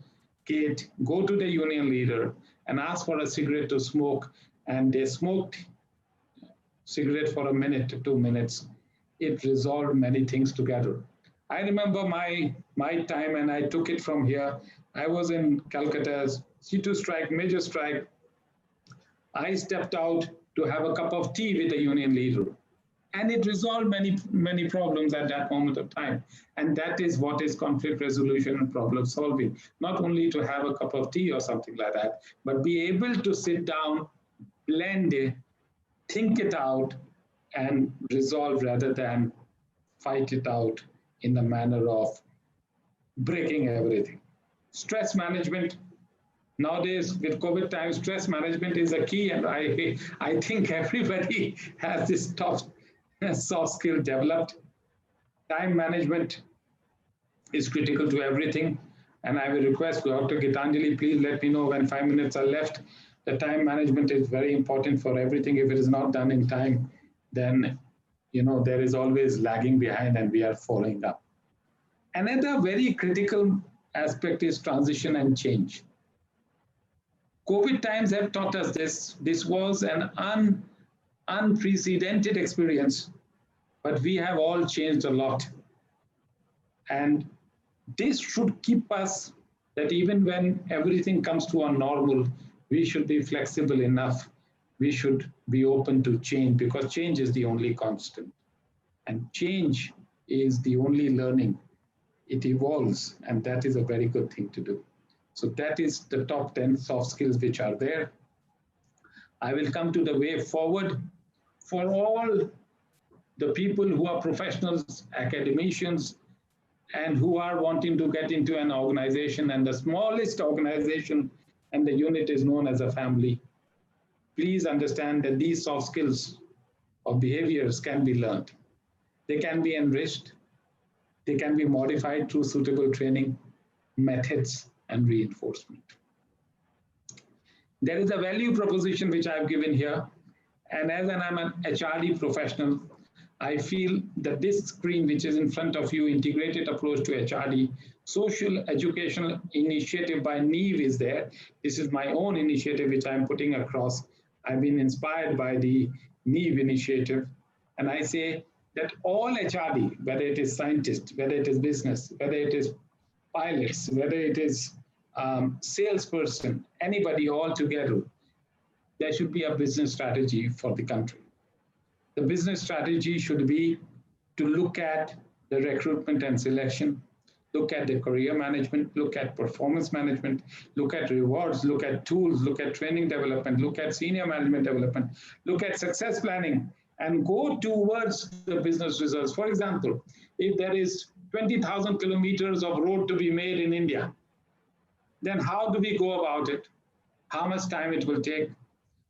gate, go to the union leader and ask for a cigarette to smoke. And they smoked cigarette for a minute to 2 minutes. It resolved many things together. I remember my time, and I took it from here. I was in Calcutta's C2 strike, major strike. I stepped out to have a cup of tea with the union leader. And it resolved many problems at that moment of time. And that is what is conflict resolution and problem solving. Not only to have a cup of tea or something like that, but be able to sit down, blend it, think it out, and resolve rather than fight it out in the manner of breaking everything. Stress management. Nowadays, with COVID time, stress management is a key, and I think everybody has this top soft skill developed. Time management is critical to everything, and I will request Dr. Gitanjali, please let me know when 5 minutes are left. The time management is very important for everything. If it is not done in time, then there is always lagging behind and we are following up. Another very critical aspect is transition and change. COVID times have taught us this. This was an unprecedented experience, but we have all changed a lot. And this should keep us that even when everything comes to a normal, we should be flexible enough. We should be open to change, because change is the only constant. And change is the only learning. It evolves, and that is a very good thing to do. So that is the top 10 soft skills which are there. I will come to the way forward for all the people who are professionals, academicians, and who are wanting to get into an organization, and the smallest organization and the unit is known as a family. Please understand that these soft skills of behaviors can be learned. They can be enriched. They can be modified through suitable training, methods, and reinforcement. There is a value proposition which I've given here. And as I'm an HRD professional, I feel that this screen, which is in front of you, integrated approach to HRD, social educational initiative by NEEV is there. This is my own initiative, which I'm putting across. I've been inspired by the NEEV initiative. And I say that all HRD, whether it is scientists, whether it is business, whether it is pilots, whether it is salesperson, anybody all together, there should be a business strategy for the country. The business strategy should be to look at the recruitment and selection, look at the career management, look at performance management, look at rewards, look at tools, look at training development, look at senior management development, look at success planning, and go towards the business results. For example, if there is 20,000 kilometers of road to be made in India, then how do we go about it? How much time it will take?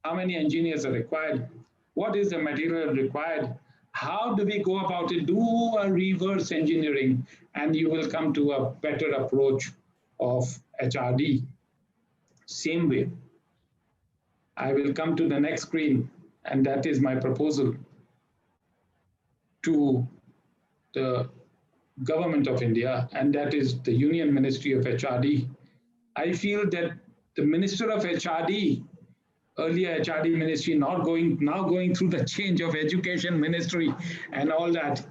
How many engineers are required? What is the material required? How do we go about it? Do a reverse engineering, and you will come to a better approach of HRD. Same way, I will come to the next screen, and that is my proposal to the government of India, and that is the Union Ministry of HRD. I feel that the Minister of HRD, earlier HRD ministry, now going through the change of education ministry and all that,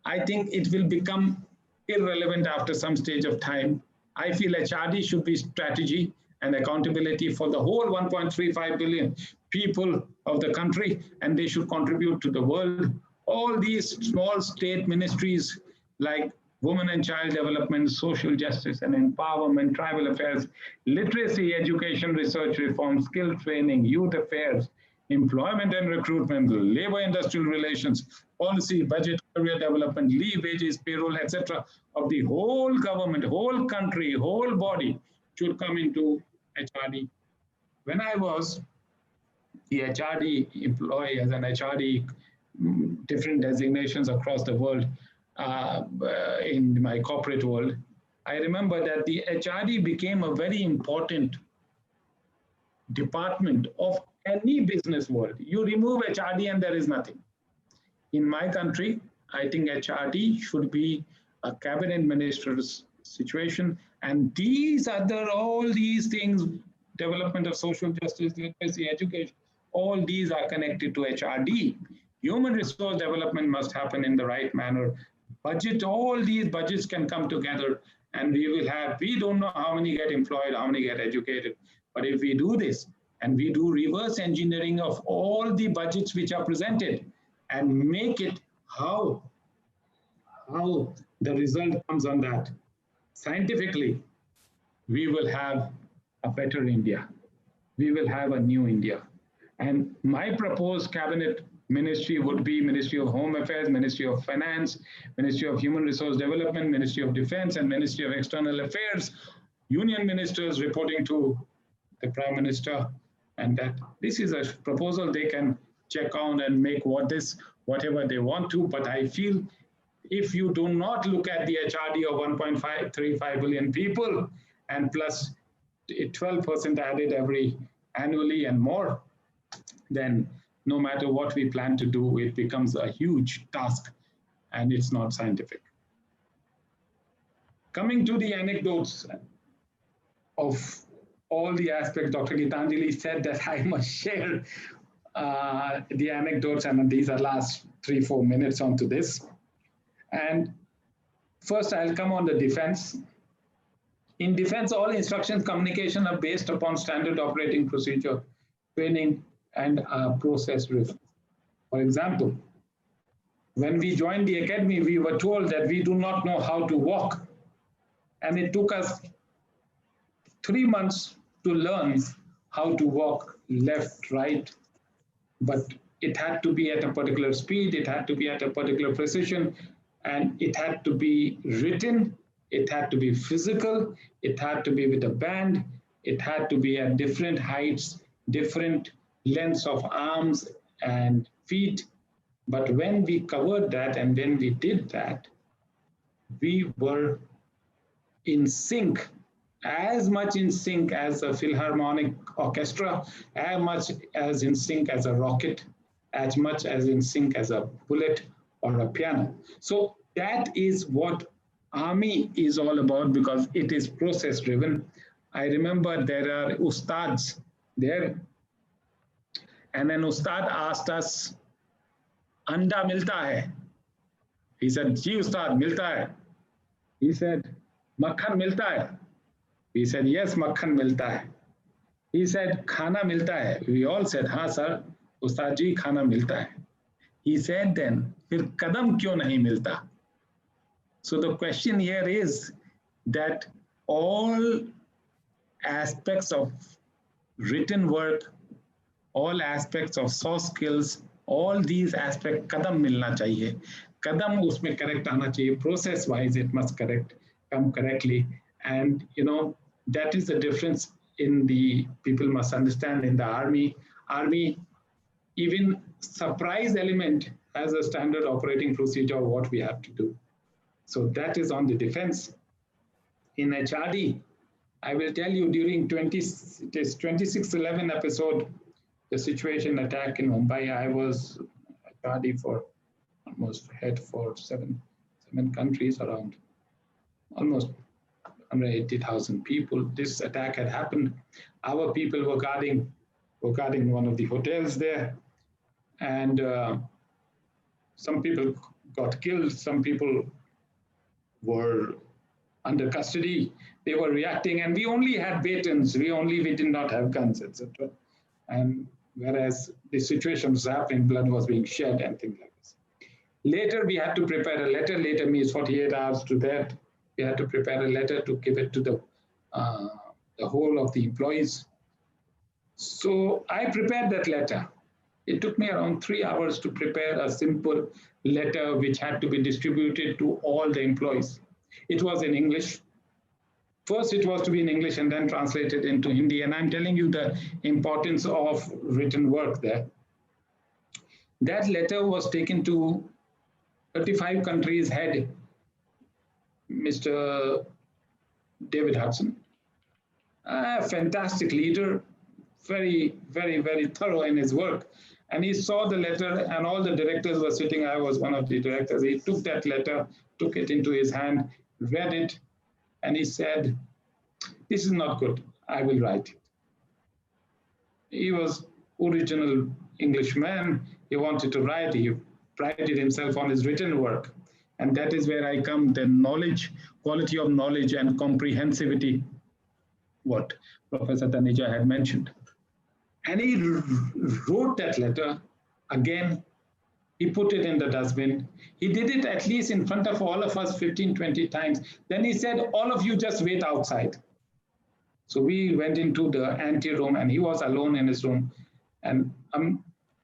I think it will become irrelevant after some stage of time. I feel HRD should be strategy and accountability for the whole 1.35 billion people of the country, and they should contribute to the world. All these small state ministries like Women and Child Development, Social Justice and Empowerment, Tribal Affairs, Literacy, Education, Research, Reform, Skill Training, Youth Affairs, Employment and Recruitment, Labor Industrial Relations, Policy, Budget, Career Development, Leave, Wages, Payroll, etc. of the whole government, whole country, whole body should come into HRD. When I was the HRD employee, as an HRD, different designations across the world in my corporate world, I remember that the HRD became a very important department of any business world. You remove HRD and there is nothing. In my country, I think HRD should be a cabinet minister's situation. And these other, all these things, development of social justice, literacy, education, all these are connected to HRD. Human resource development must happen in the right manner. Budget, all these budgets can come together and we don't know how many get employed, how many get educated. But if we do this and we do reverse engineering of all the budgets which are presented and make it how the result comes on that, scientifically, we will have a better India. We will have a new India. And my proposed cabinet ministry would be Ministry of Home Affairs, Ministry of Finance, Ministry of Human Resource Development, Ministry of Defense, and Ministry of External Affairs. Union ministers reporting to the Prime Minister. And that this is a proposal they can check on and make whatever they want to. But I feel if you do not look at the HRD of 1.535 billion people and plus 12% added annually and more, then no matter what we plan to do, it becomes a huge task and it's not scientific. Coming to the anecdotes of all the aspects, Dr. Gitanjali said that I must share the anecdotes, and these are last 3-4 minutes onto this. And first I'll come on the defense. In defense, all instructions communication are based upon standard operating procedure, training, and process driven. For example, when we joined the academy, we were told that we do not know how to walk. And it took us 3 months to learn how to walk left, right, but it had to be at a particular speed, it had to be at a particular precision, and it had to be written, it had to be physical, it had to be with a band, it had to be at different heights, different lengths of arms and feet. But when we covered that and when we did that, we were in sync, as much in sync as a Philharmonic orchestra, as much as in sync as a rocket, as much as in sync as a bullet or a piano. So that is what Army is all about, because it is process driven. I remember there are ustads there, and an ustad asked us, "Anda milta hai?" He said, "Ji ustad, milta hai." He said, "Makhan milta hai?" We said, "Yes, makhan milta hai." He said, "Khana milta hai?" We all said, "Haan sir, ustad ji, khana milta hai." He said then, "Fir kadam kyun nahi milta?" So the question here is that all aspects of written work, all aspects of soft skills, all these aspects, kadam milna chahiye. Kadam usme correct aana chahiye. Process wise, it must come correctly. And that is the difference in the people must understand in the army. Army, even surprise element has a standard operating procedure of what we have to do. So that is on the defense. In HRD, I will tell you during 2611 episode, the situation attack in Mumbai, I was HRD for almost head for seven countries around almost 180,000 people. This attack had happened. Our people were guarding one of the hotels there, and some people got killed. Some people were under custody. They were reacting, and we only had batons. We did not have guns, etc. And whereas the situation was happening, blood was being shed and things like this. Later, we had to prepare a letter. Later means 48 hours to that. We had to prepare a letter to give it to the whole of the employees. So I prepared that letter. It took me around 3 hours to prepare a simple letter which had to be distributed to all the employees. It was in English. First, it was to be in English and then translated into Hindi. And I'm telling you the importance of written work there. That letter was taken to 35 countries head, Mr. David Hudson, a fantastic leader, very, very, very thorough in his work. And he saw the letter, and all the directors were sitting. I was one of the directors. He took that letter, took it into his hand, read it, and he said, "This is not good. I will write it." He was original Englishman. He wanted to write. He prided himself on his written work. And that is where I come, the knowledge, quality of knowledge and comprehensivity, what Professor Taneja had mentioned. And he wrote that letter again. He put it in the dustbin. He did it at least in front of all of us 15, 20 times. Then he said, "All of you just wait outside." So we went into the ante room and he was alone in his room. And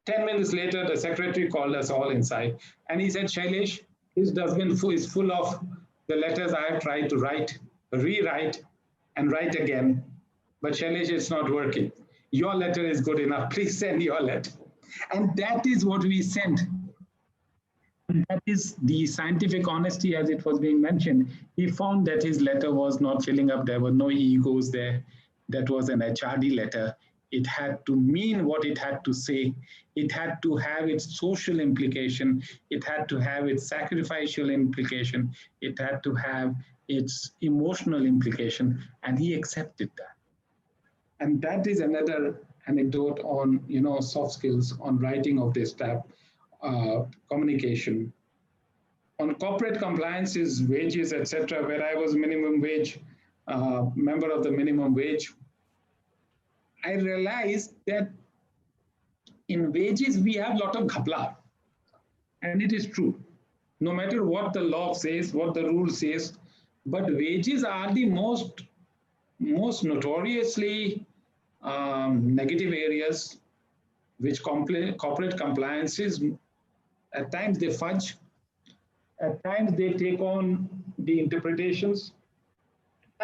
10 minutes later, the secretary called us all inside. And he said, "Shailesh, his dustbin is full of the letters I have tried to write, rewrite, and write again. But Shailesh, it's not working. Your letter is good enough. Please send your letter." And that is what we sent. And that is the scientific honesty, as it was being mentioned. He found that his letter was not filling up. There were no egos there. That was an HRD letter. It had to mean what it had to say. It had to have its social implication. It had to have its sacrificial implication. It had to have its emotional implication. And he accepted that. And that is another anecdote on, soft skills, on writing of this type, communication. On corporate compliances, wages, etc., where I was minimum wage, member of the minimum wage, I realized that in wages, we have a lot of ghapla. And it is true. No matter what the law says, what the rule says, but wages are the most notoriously negative areas which corporate compliances, at times they fudge, at times they take on the interpretations,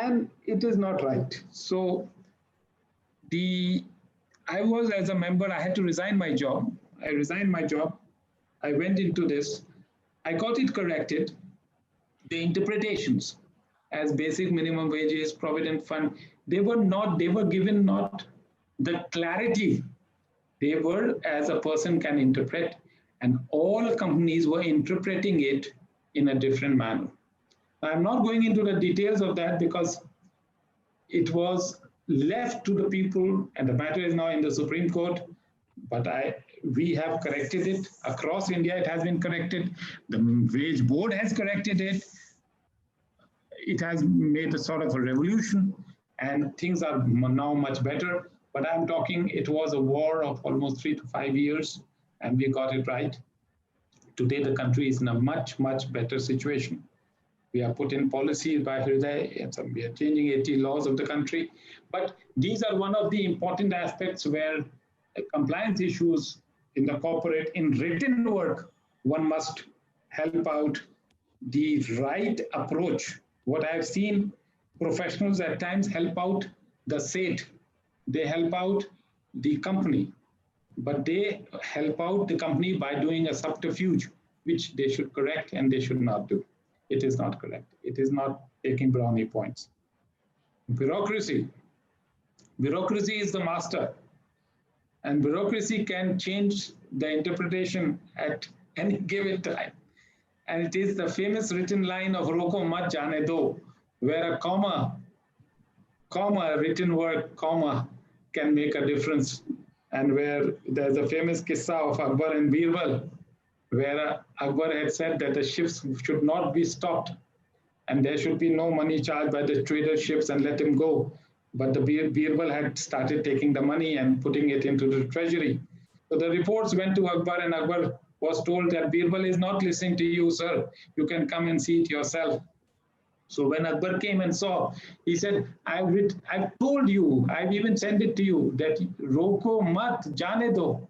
and it is not right. So I was, as a member, I had to resign my job. I resigned my job. I went into this. I got it corrected. The interpretations as basic minimum wages, provident fund, they were given not the clarity they were as a person can interpret, and all companies were interpreting it in a different manner. I'm not going into the details of that because it was left to the people, and the matter is now in the Supreme Court, but we have corrected it. Across India, it has been corrected. The Wage Board has corrected it. It has made a sort of a revolution, and things are now much better. But I'm talking, it was a war of almost 3 to 5 years, and we got it right. Today, the country is in a much, much better situation. We have put in policies by Hriday, we are changing 80 laws of the country. But these are one of the important aspects where compliance issues in the corporate, in written work, one must help out the right approach. What I've seen, professionals at times help out the state, they help out the company, but they help out the company by doing a subterfuge, which they should correct and they should not do. It is not correct. It is not taking brownie points. Bureaucracy. Bureaucracy is the master, and bureaucracy can change the interpretation at any given time. And it is the famous written line of "Roko mat jane do," where a comma, written word, comma, can make a difference. And where there's a famous kissa of Akbar and Birbal, where Akbar had said that the ships should not be stopped and there should be no money charged by the trader ships and let him go. But the Birbal had started taking the money and putting it into the treasury. So the reports went to Akbar, and Akbar was told that Birbal is not listening to you, sir. You can come and see it yourself. So when Akbar came and saw, he said, I've told you, I've even sent it to you, that Roko mat jane do.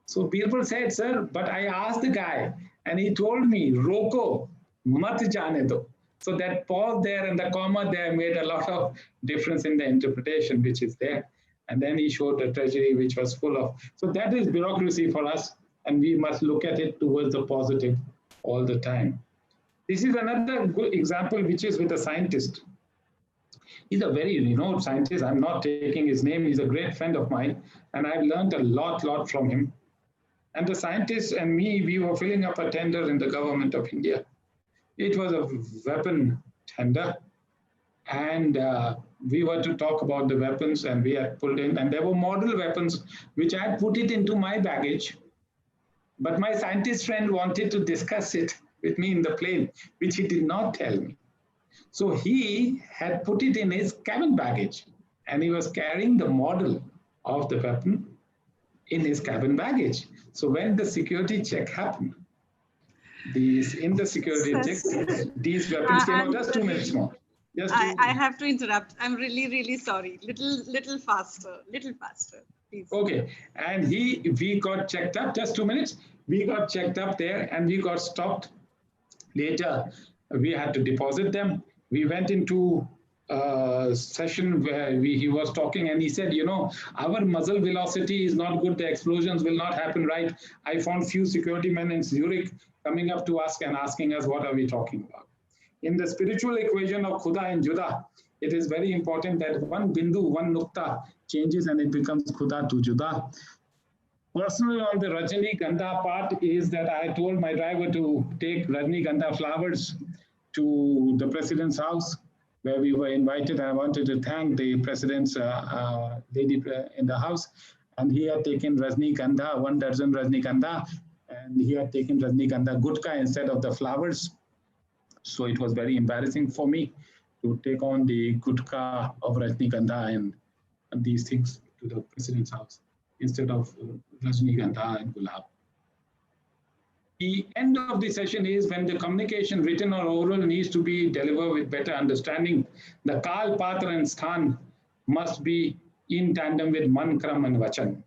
So Birbal said, sir, but I asked the guy and he told me, Roko mat jane do. So that pause there and the comma there made a lot of difference in the interpretation which is there. And then he showed the treasury which was full of. So that is bureaucracy for us, and we must look at it towards the positive all the time. This is another good example which is with a scientist. He's a very renowned scientist. I'm not taking his name. He's a great friend of mine, and I've learned a lot from him. And the scientist and me, we were filling up a tender in the government of India. It was a weapon tender, and we were to talk about the weapons, and we had pulled in, and there were model weapons which I had put it into my baggage, but my scientist friend wanted to discuss it with me in the plane, which he did not tell me. So he had put it in his cabin baggage, and he was carrying the model of the weapon in his cabin baggage. So when the security check happened, in the security check, these weapons came out. Just 2 minutes more. I have to interrupt. I'm really sorry. Little faster, please. Okay, and we got checked up. Just 2 minutes. We got checked up there, and we got stopped. Later, we had to deposit them. We went into a session where he was talking, and he said, you know, our muzzle velocity is not good. The explosions will not happen right. I found few security men in Zurich coming up to us and asking us, what are we talking about? In the spiritual equation of Khuda and Juda, it is very important that one bindu, one nukta changes and it becomes Khuda to Juda. Personally, on the Rajnigandha part is that I told my driver to take Rajnigandha flowers to the president's house where we were invited. I wanted to thank the president's lady in the house, and he had taken Rajnigandha, 1 dozen Rajnigandha, and he had taken Rajnigandha gutka instead of the flowers. So it was very embarrassing for me to take on the gutka of Rajnigandha and these things to the president's house instead of Rajnigandha and Gulab. The end of the session is when the communication, written or oral, needs to be delivered with better understanding. The Kal, Patra, and Sthan must be in tandem with Man, Kram, and Vachan.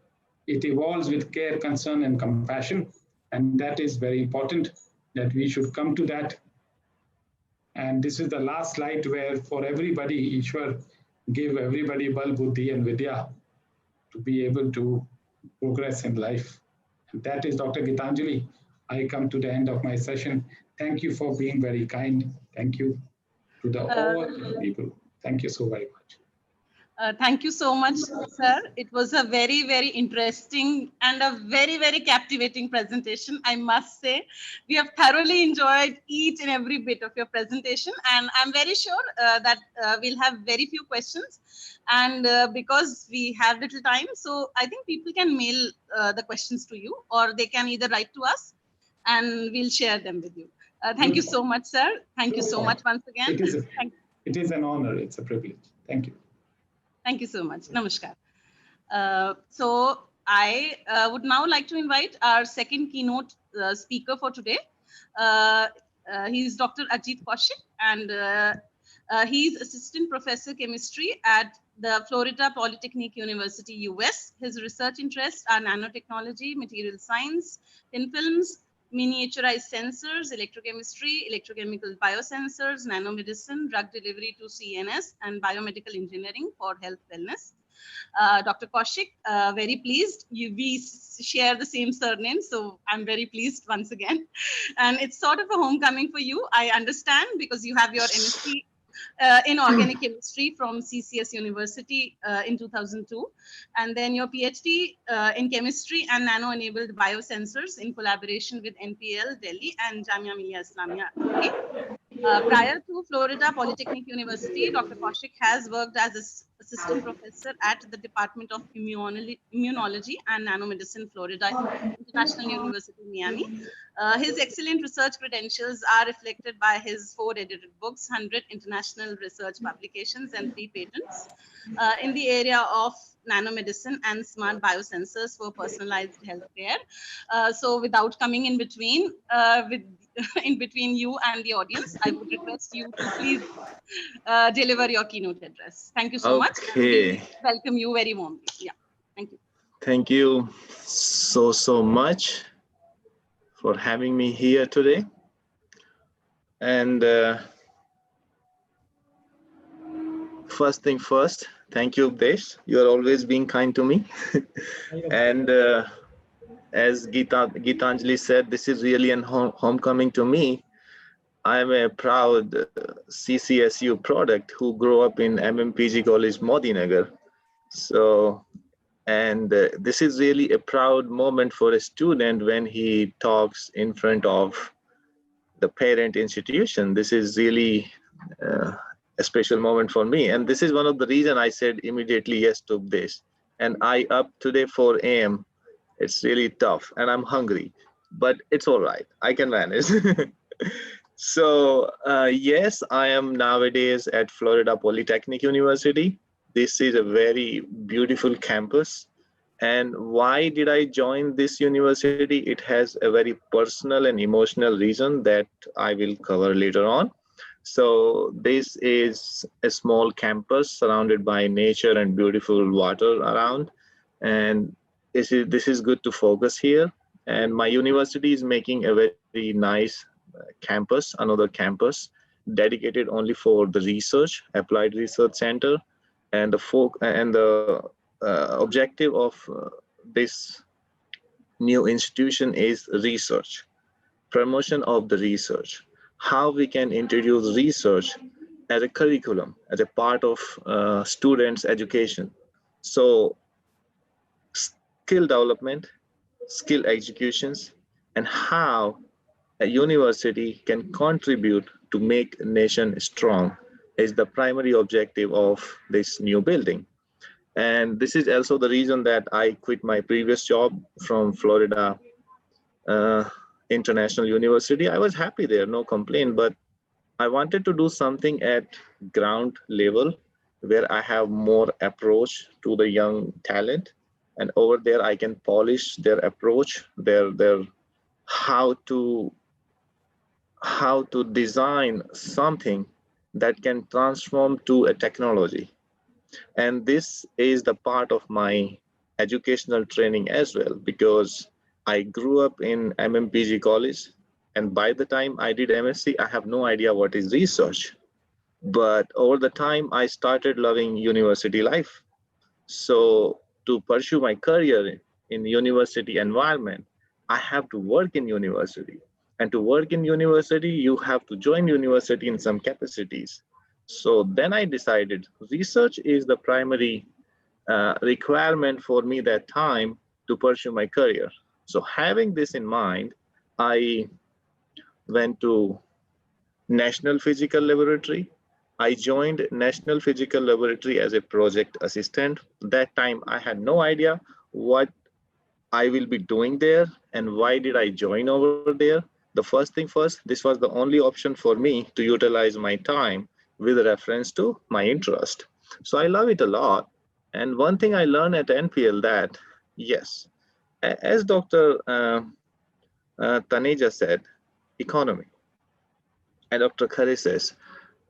It evolves with care, concern, and compassion, and that is very important that we should come to that. And this is the last slide where for everybody, Ishwar gave everybody Bal, Buddhi, and Vidya to be able to progress in life. And that is Dr. Gitanjali. I come to the end of my session. Thank you for being very kind. Thank you to all the people. Thank you so very much. Thank you so much, sir. It was a very interesting and a very captivating presentation, I must say. We have thoroughly enjoyed each and every bit of your presentation, and I'm very sure that we'll have very few questions. And because we have little time, so I think people can mail the questions to you, or they can either write to us, and we'll share them with you. Thank you so much, sir. Thank you so much once again. It is an honor. It's a privilege. Thank you. Thank you so much. Namaskar. So I would now like to invite our second keynote speaker for today. He's Dr. Ajit Kaushik, and he's Assistant Professor Chemistry at the Florida Polytechnic University, US. His research interests are nanotechnology, material science, thin films, miniaturized sensors, electrochemistry, electrochemical biosensors, nanomedicine, drug delivery to CNS, and biomedical engineering for health wellness. Dr. Kaushik, very pleased. We share the same surname, so I'm very pleased once again. And it's sort of a homecoming for you, I understand, because you have your MSc in organic chemistry from CCS University in 2002, and then your PhD in chemistry and nano-enabled biosensors in collaboration with NPL Delhi and Jamia Millia Islamia. Prior to Florida Polytechnic University, Dr. Kaushik has worked as an assistant professor at the Department of Immunology and Nanomedicine, Florida International University, Miami. His excellent research credentials are reflected by his 4 edited books, 100 international research publications, and 3 patents in the area of nanomedicine and smart biosensors for personalized healthcare. So without coming in between, in between you and the audience, I would request you to please deliver your keynote address. Thank you so much. We welcome you very warmly. Yeah, thank you. Thank you so much for having me here today. And first thing first, thank you, Updesh. You are always being kind to me. And as Gitanjali said, this is really an homecoming to me. I am a proud CCSU product who grew up in MMPG College, Modinagar. So, and this is really a proud moment for a student when he talks in front of the parent institution. This is really a special moment for me. And this is one of the reasons I said immediately yes to this. And I up today 4 a.m. It's really tough and I'm hungry, but it's all right. I can manage. So yes, I am nowadays at Florida Polytechnic University. This is a very beautiful campus. And why did I join this university? It has a very personal and emotional reason that I will cover later on. So this is a small campus surrounded by nature and beautiful water around. And this is good to focus here. And my university is making a very nice campus, another campus dedicated only for the research, applied research center. And the objective of this new institution is research, promotion of the research, how we can introduce research as a curriculum, as a part of students' education. So skill development, skill executions, and how a university can contribute to make a nation strong is the primary objective of this new building. And this is also the reason that I quit my previous job from Florida International University. I was happy there, no complaint, but I wanted to do something at ground level where I have more approach to the young talent. And over there, I can polish their approach, their how to design something that can transform to a technology. And this is the part of my educational training as well, because I grew up in MMPG college. And by the time I did MSc, I have no idea what is research. But over the time, I started loving university life. So to pursue my career in university environment, I have to work in university. And to work in university, you have to join university in some capacities. So then I decided research is the primary requirement for me that time to pursue my career. So having this in mind, I went to National Physical Laboratory. I joined National Physical Laboratory as a project assistant. That time I had no idea what I will be doing there and why did I join over there. The first thing first, this was the only option for me to utilize my time with reference to my interest. So I love it a lot. And one thing I learned at NPL that, yes, as Dr. Taneja said, economy. And Dr. Khare says,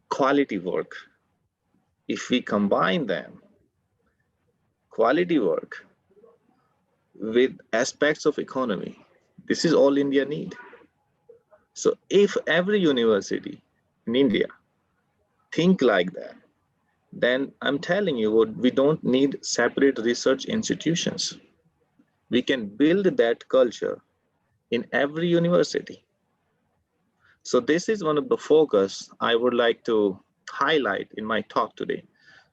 quality work. If we combine them, quality work with aspects of economy, this is all India need. So if every university in India think like that, then I'm telling you, we don't need separate research institutions. We can build that culture in every university. So this is one of the focus I would like to highlight in my talk today.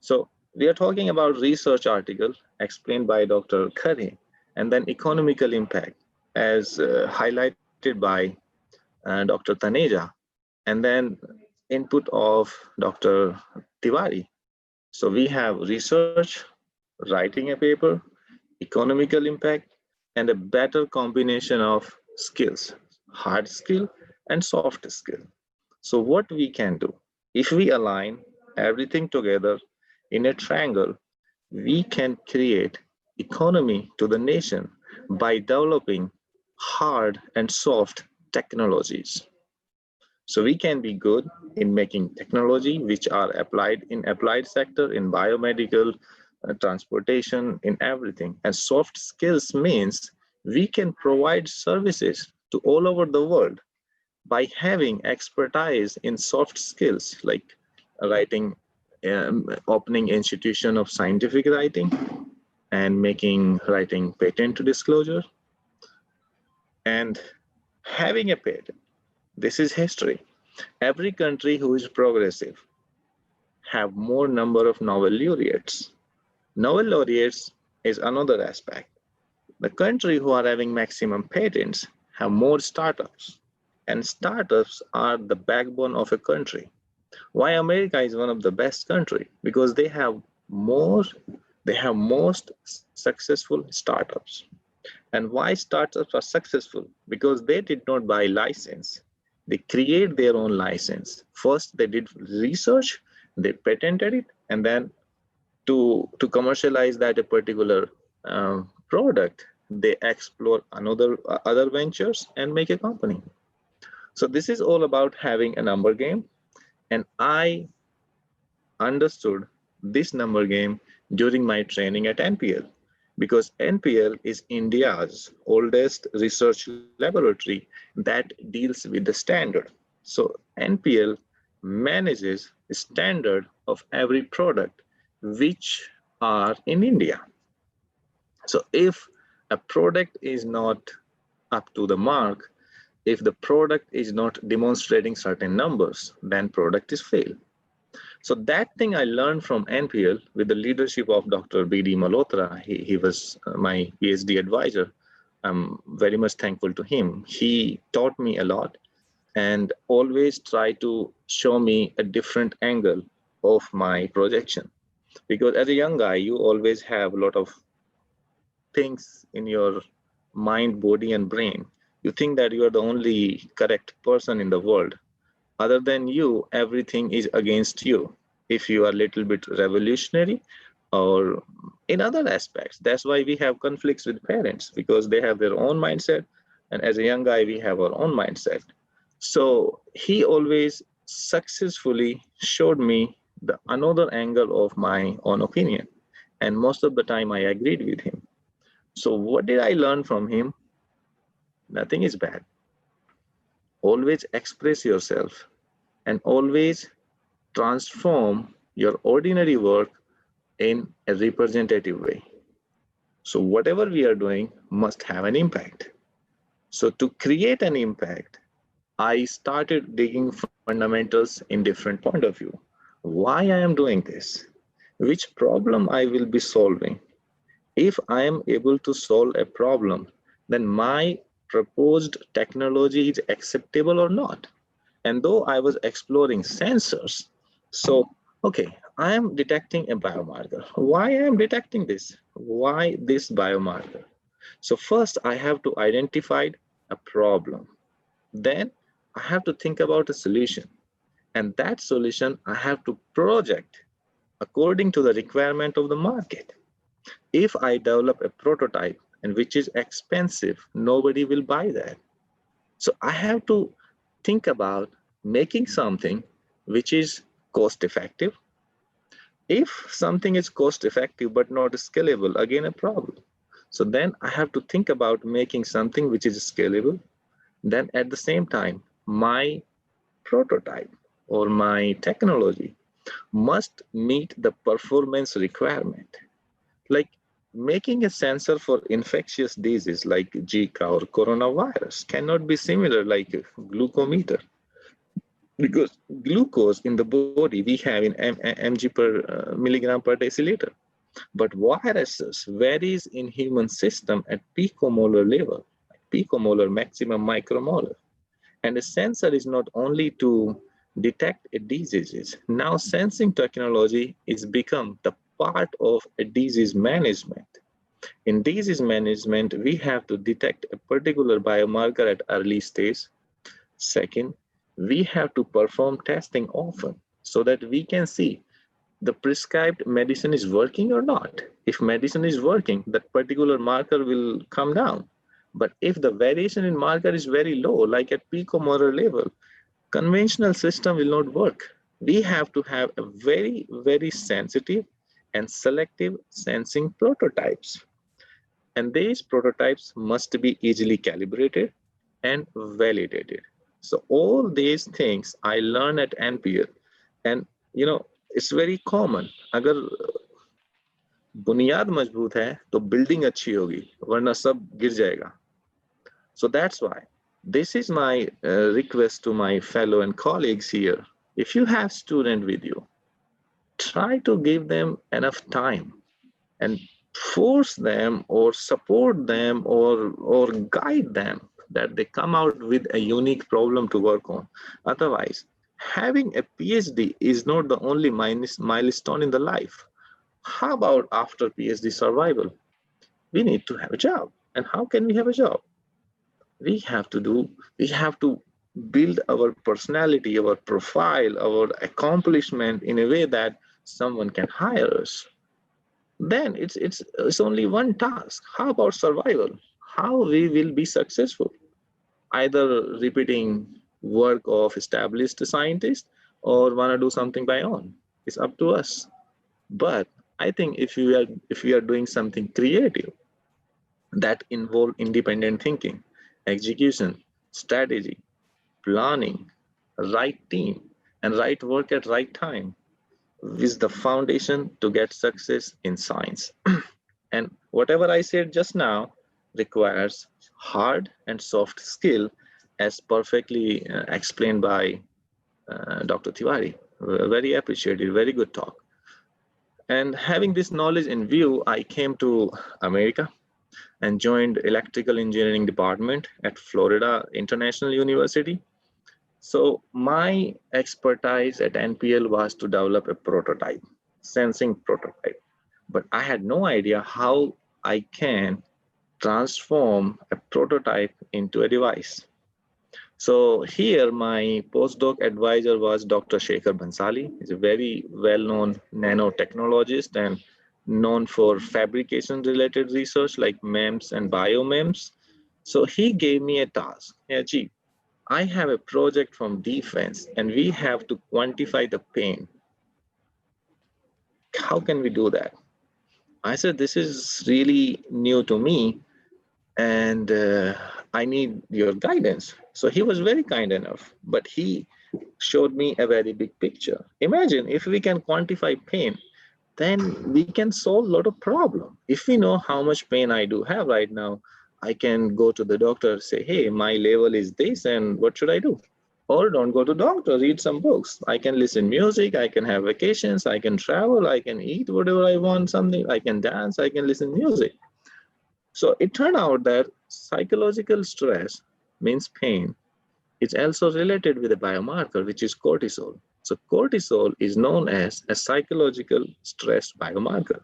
So we are talking about research article explained by Dr. Khare, and then economical impact as highlighted by Dr. Taneja, and then input of Dr. Tiwari. So we have research, writing a paper, economical impact, and a better combination of skills, hard skill and soft skill. So what we can do, if we align everything together in a triangle, we can create economy to the nation by developing hard and soft technologies. So we can be good in making technology which are applied in applied sector, in biomedical, transportation, in everything. And soft skills means we can provide services to all over the world by having expertise in soft skills like writing opening institution of scientific writing and making writing patent disclosure and having a patent. This is history. Every country who is progressive have more number of Nobel laureates. Nobel laureates is another aspect. The country who are having maximum patents have more startups, and startups are the backbone of a country. Why America is one of the best country? Because they have most successful startups. And why startups are successful? Because they did not buy license. They create their own license. First, they did research, they patented it, and then to commercialize that a particular product, they explore other ventures and make a company. So this is all about having a number game. And I understood this number game during my training at NPL, because NPL is India's oldest research laboratory that deals with the standard. So NPL manages the standard of every product which are in India. So if a product is not up to the mark, if the product is not demonstrating certain numbers, then product is failed. So that thing I learned from NPL with the leadership of Dr. B.D. Malhotra. He was my PhD advisor. I'm very much thankful to him. He taught me a lot and always tried to show me a different angle of my projection. Because as a young guy, you always have a lot of things in your mind, body, and brain. You think that you are the only correct person in the world. Other than you, everything is against you. If you are a little bit revolutionary or in other aspects, that's why we have conflicts with parents, because they have their own mindset. And as a young guy, we have our own mindset. So he always successfully showed me the another angle of my own opinion. And most of the time I agreed with him. So what did I learn from him? Nothing is bad. Always express yourself and always transform your ordinary work in a representative way. So whatever we are doing must have an impact. So to create an impact, I started digging fundamentals in different point of view. Why I am doing this? Which problem I will be solving? If I am able to solve a problem, then my proposed technology is acceptable or not. And though I was exploring sensors, so, okay, I am detecting a biomarker. Why I am detecting this? Why this biomarker? So first I have to identify a problem. Then I have to think about a solution. And that solution I have to project according to the requirement of the market. If I develop a prototype and which is expensive, nobody will buy that. So I have to think about making something which is cost effective. If something is cost effective but not scalable, again a problem. So then I have to think about making something which is scalable. Then at the same time, my prototype or my technology must meet the performance requirement. Like making a sensor for infectious disease like Zika or coronavirus cannot be similar like a glucometer, because glucose in the body we have in mg per milligram per deciliter, but viruses varies in human system at picomolar level, picomolar maximum micromolar. And a sensor is not only to detect a disease. Now sensing technology is become the part of a disease management. In disease management, we have to detect a particular biomarker at early stage. Second, we have to perform testing often so that we can see the prescribed medicine is working or not. If medicine is working, that particular marker will come down. But if the variation in marker is very low, like at picomolar level, conventional system will not work. We have to have a very, very sensitive and selective sensing prototypes. And these prototypes must be easily calibrated and validated. So all these things I learned at NPL. And it's very common. अगर बुनियाद मजबूत है तो building अच्छी होगी, वरना सब गिर जाएगा. So that's why this is my request to my fellow and colleagues here. If you have student with you, try to give them enough time and force them or support them or guide them that they come out with a unique problem to work on. Otherwise, having a PhD is not the only milestone in the life. How about after PhD survival? We need to have a job. And how can we have a job? We have to build our personality, our profile, our accomplishment in a way that someone can hire us. Then it's only one task. How about survival? How we will be successful? Either repeating work of established scientists or want to do something by own. It's up to us. But I think if we are doing something creative that involve independent thinking, execution, strategy, planning, right team, and right work at right time, is the foundation to get success in science. And whatever I said just now requires hard and soft skill, as perfectly explained by Dr. Tiwari. Very appreciated, very good talk. And having this knowledge in view, I came to America and joined electrical engineering department at Florida International University. So my expertise at NPL was to develop a prototype, sensing prototype. But I had no idea how I can transform a prototype into a device. So here my postdoc advisor was Dr. Shekhar Bhansali. He's a very well-known nanotechnologist and known for fabrication related research like MEMS and biomems. So he gave me a task. Yeah, gee, I have a project from defense and we have to quantify the pain. How can we do that? I said, this is really new to me and I need your guidance. So he was very kind enough, but he showed me a very big picture. Imagine if we can quantify pain, then we can solve a lot of problems. If we know how much pain I do have right now, I can go to the doctor, say, hey, my level is this and what should I do? Or don't go to doctor, read some books. I can listen music, I can have vacations, I can travel, I can eat whatever I want, something, I can dance, I can listen music. So it turned out that psychological stress means pain. It's also related with a biomarker, which is cortisol. So cortisol is known as a psychological stress biomarker.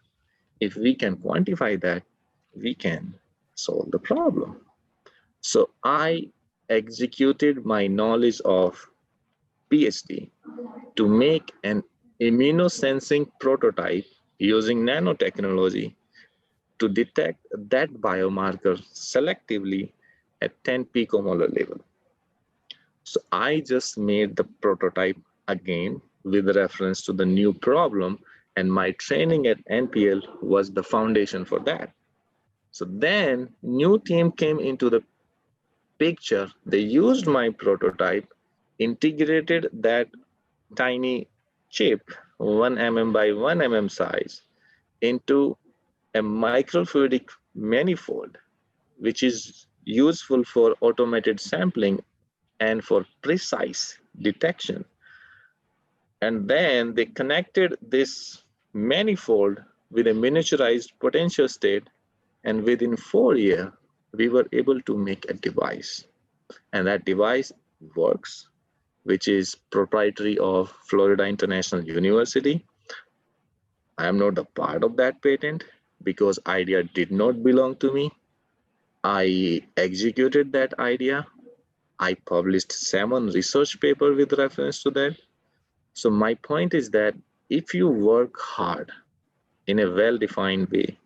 If we can quantify that, we can solve the problem. So I executed my knowledge of PhD to make an immunosensing prototype using nanotechnology to detect that biomarker selectively at 10 picomolar level. So I just made the prototype again with reference to the new problem, and my training at NPL was the foundation for that. So then new team came into the picture. They used my prototype, integrated that tiny chip, 1 mm by 1 mm size, into a microfluidic manifold, which is useful for automated sampling and for precise detection. And then they connected this manifold with a miniaturized potential state, and within 4 years, we were able to make a device. And that device works, which is proprietary of Florida International University. I am not a part of that patent because idea did not belong to me. I executed that idea. I published 7 research papers with reference to that. So my point is that if you work hard in a well-defined way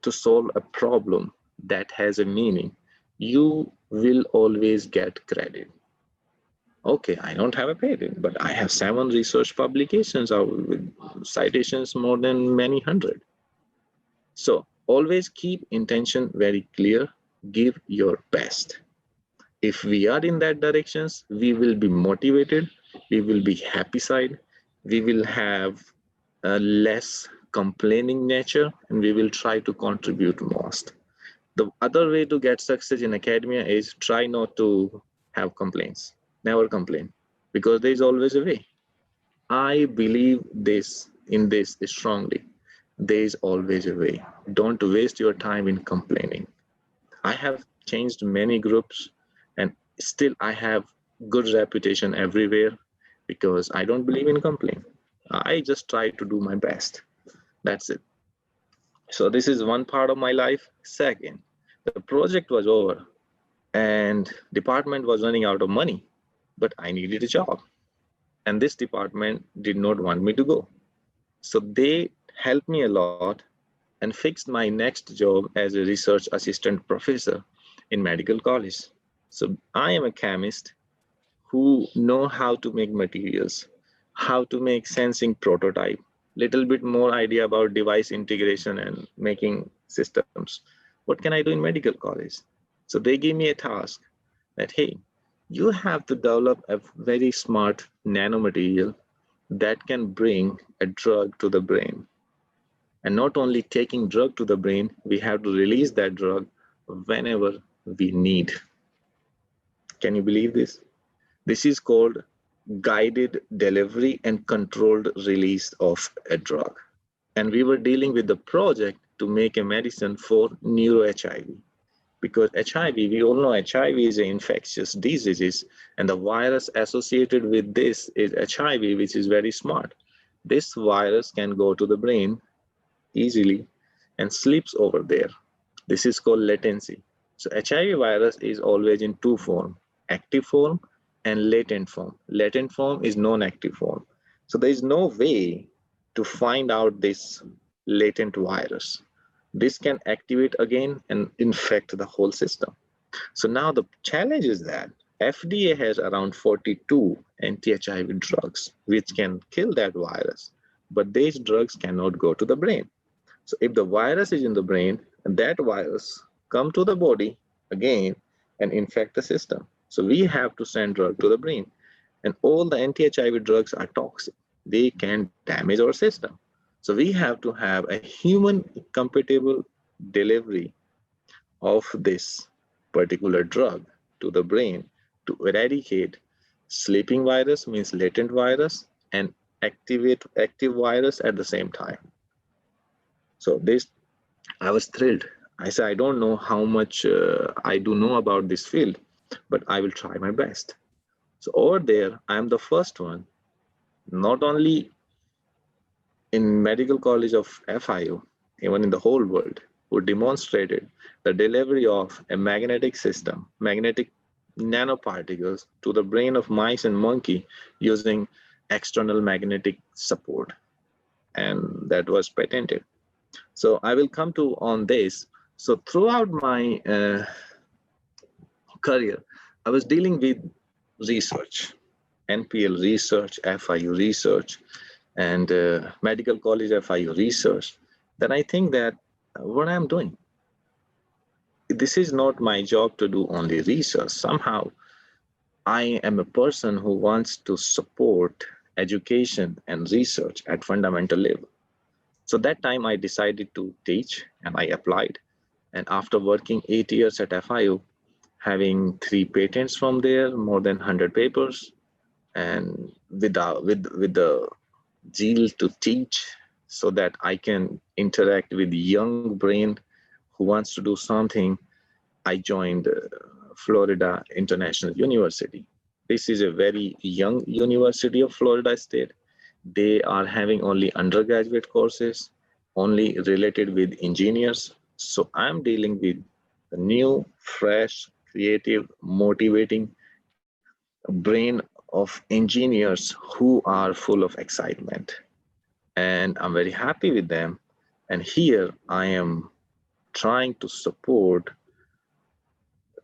to solve a problem that has a meaning, you will always get credit. Okay, I don't have a patent, but I have 7 research publications with citations more than many hundred. So always keep intention very clear, give your best. If we are in that directions, we will be motivated, we will be happy side, we will have a less complaining nature, and we will try to contribute most. The other way to get success in academia is try not to have complaints. Never complain, because there is always a way. I believe in this strongly. There is always a way. Don't waste your time in complaining. I have changed many groups, and still I have good reputation everywhere because I don't believe in complaining. I just try to do my best. That's it. So this is one part of my life. Second, the project was over and department was running out of money, but I needed a job. And this department did not want me to go. So they helped me a lot and fixed my next job as a research assistant professor in medical college. So I am a chemist who know how to make materials, how to make sensing prototype, little bit more idea about device integration and making systems. What can I do in medical college? So they gave me a task that, hey, you have to develop a very smart nanomaterial that can bring a drug to the brain. And not only taking drug to the brain, we have to release that drug whenever we need. Can you believe this? This is called guided delivery and controlled release of a drug. And we were dealing with the project to make a medicine for neuro-HIV. Because HIV, we all know HIV is an infectious disease, and the virus associated with this is HIV, which is very smart. This virus can go to the brain easily and sleeps over there. This is called latency. So HIV virus is always in two forms, active form and latent form. Latent form is non-active form. So there is no way to find out this latent virus. This can activate again and infect the whole system. So now the challenge is that FDA has around 42 anti-HIV drugs, which can kill that virus, but these drugs cannot go to the brain. So if the virus is in the brain, that virus come to the body again and infect the system. So we have to send drug to the brain. And all the anti-HIV drugs are toxic. They can damage our system. So we have to have a human compatible delivery of this particular drug to the brain to eradicate sleeping virus, means latent virus, and active virus at the same time. So this, I was thrilled. I said, I don't know how much I do know about this field, but I will try my best. So over there, I am the first one, not only in Medical College of FIU, even in the whole world, who demonstrated the delivery of a magnetic system, magnetic nanoparticles to the brain of mice and monkey using external magnetic support. And that was patented. So I will come to on this. So throughout my career, I was dealing with research, NPL research, FIU research, and Medical College FIU research. Then I think that what I'm doing, this is not my job to do only research. Somehow I am a person who wants to support education and research at fundamental level. So that time I decided to teach and I applied. And after working 8 years at FIU, having 3 patents from there, more than 100 papers, and with the zeal to teach so that I can interact with young brain who wants to do something, I joined Florida International University. This is a very young university of Florida State. They are having only undergraduate courses, only related with engineers. So I'm dealing with the new, fresh, creative, motivating brain of engineers who are full of excitement. And I'm very happy with them. And here I am trying to support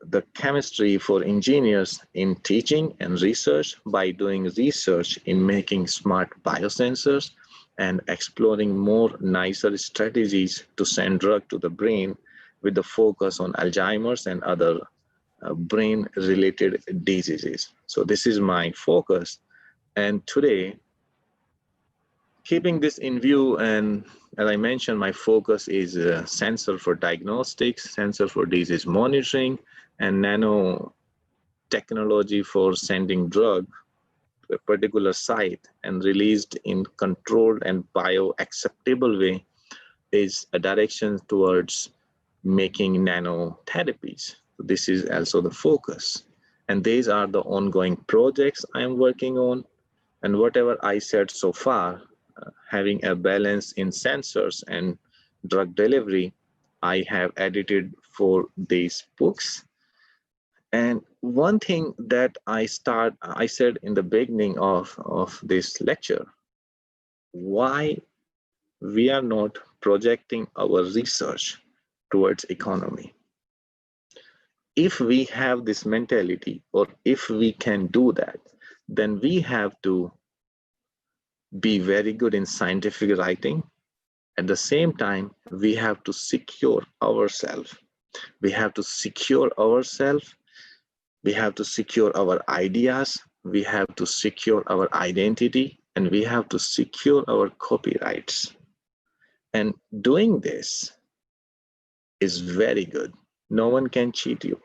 the chemistry for engineers in teaching and research by doing research in making smart biosensors and exploring more nicer strategies to send drug to the brain with the focus on Alzheimer's and other brain related diseases. So this is my focus. And today keeping this in view, and as I mentioned, my focus is sensor for diagnostics, sensor for disease monitoring, and nano technology for sending drug to a particular site and released in controlled and bioacceptable way is a direction towards making nanotherapies. This is also the focus. And these are the ongoing projects I am working on. And whatever I said so far, having a balance in sensors and drug delivery, I have edited for these books. And one thing that I said in the beginning of this lecture, why we are not projecting our research towards economy. If we have this mentality, or if we can do that, then we have to be very good in scientific writing. At the same time, we have to secure ourselves. We have to secure ourselves. We have to secure our ideas. We have to secure our identity, and we have to secure our copyrights. And doing this is very good. No one can cheat you.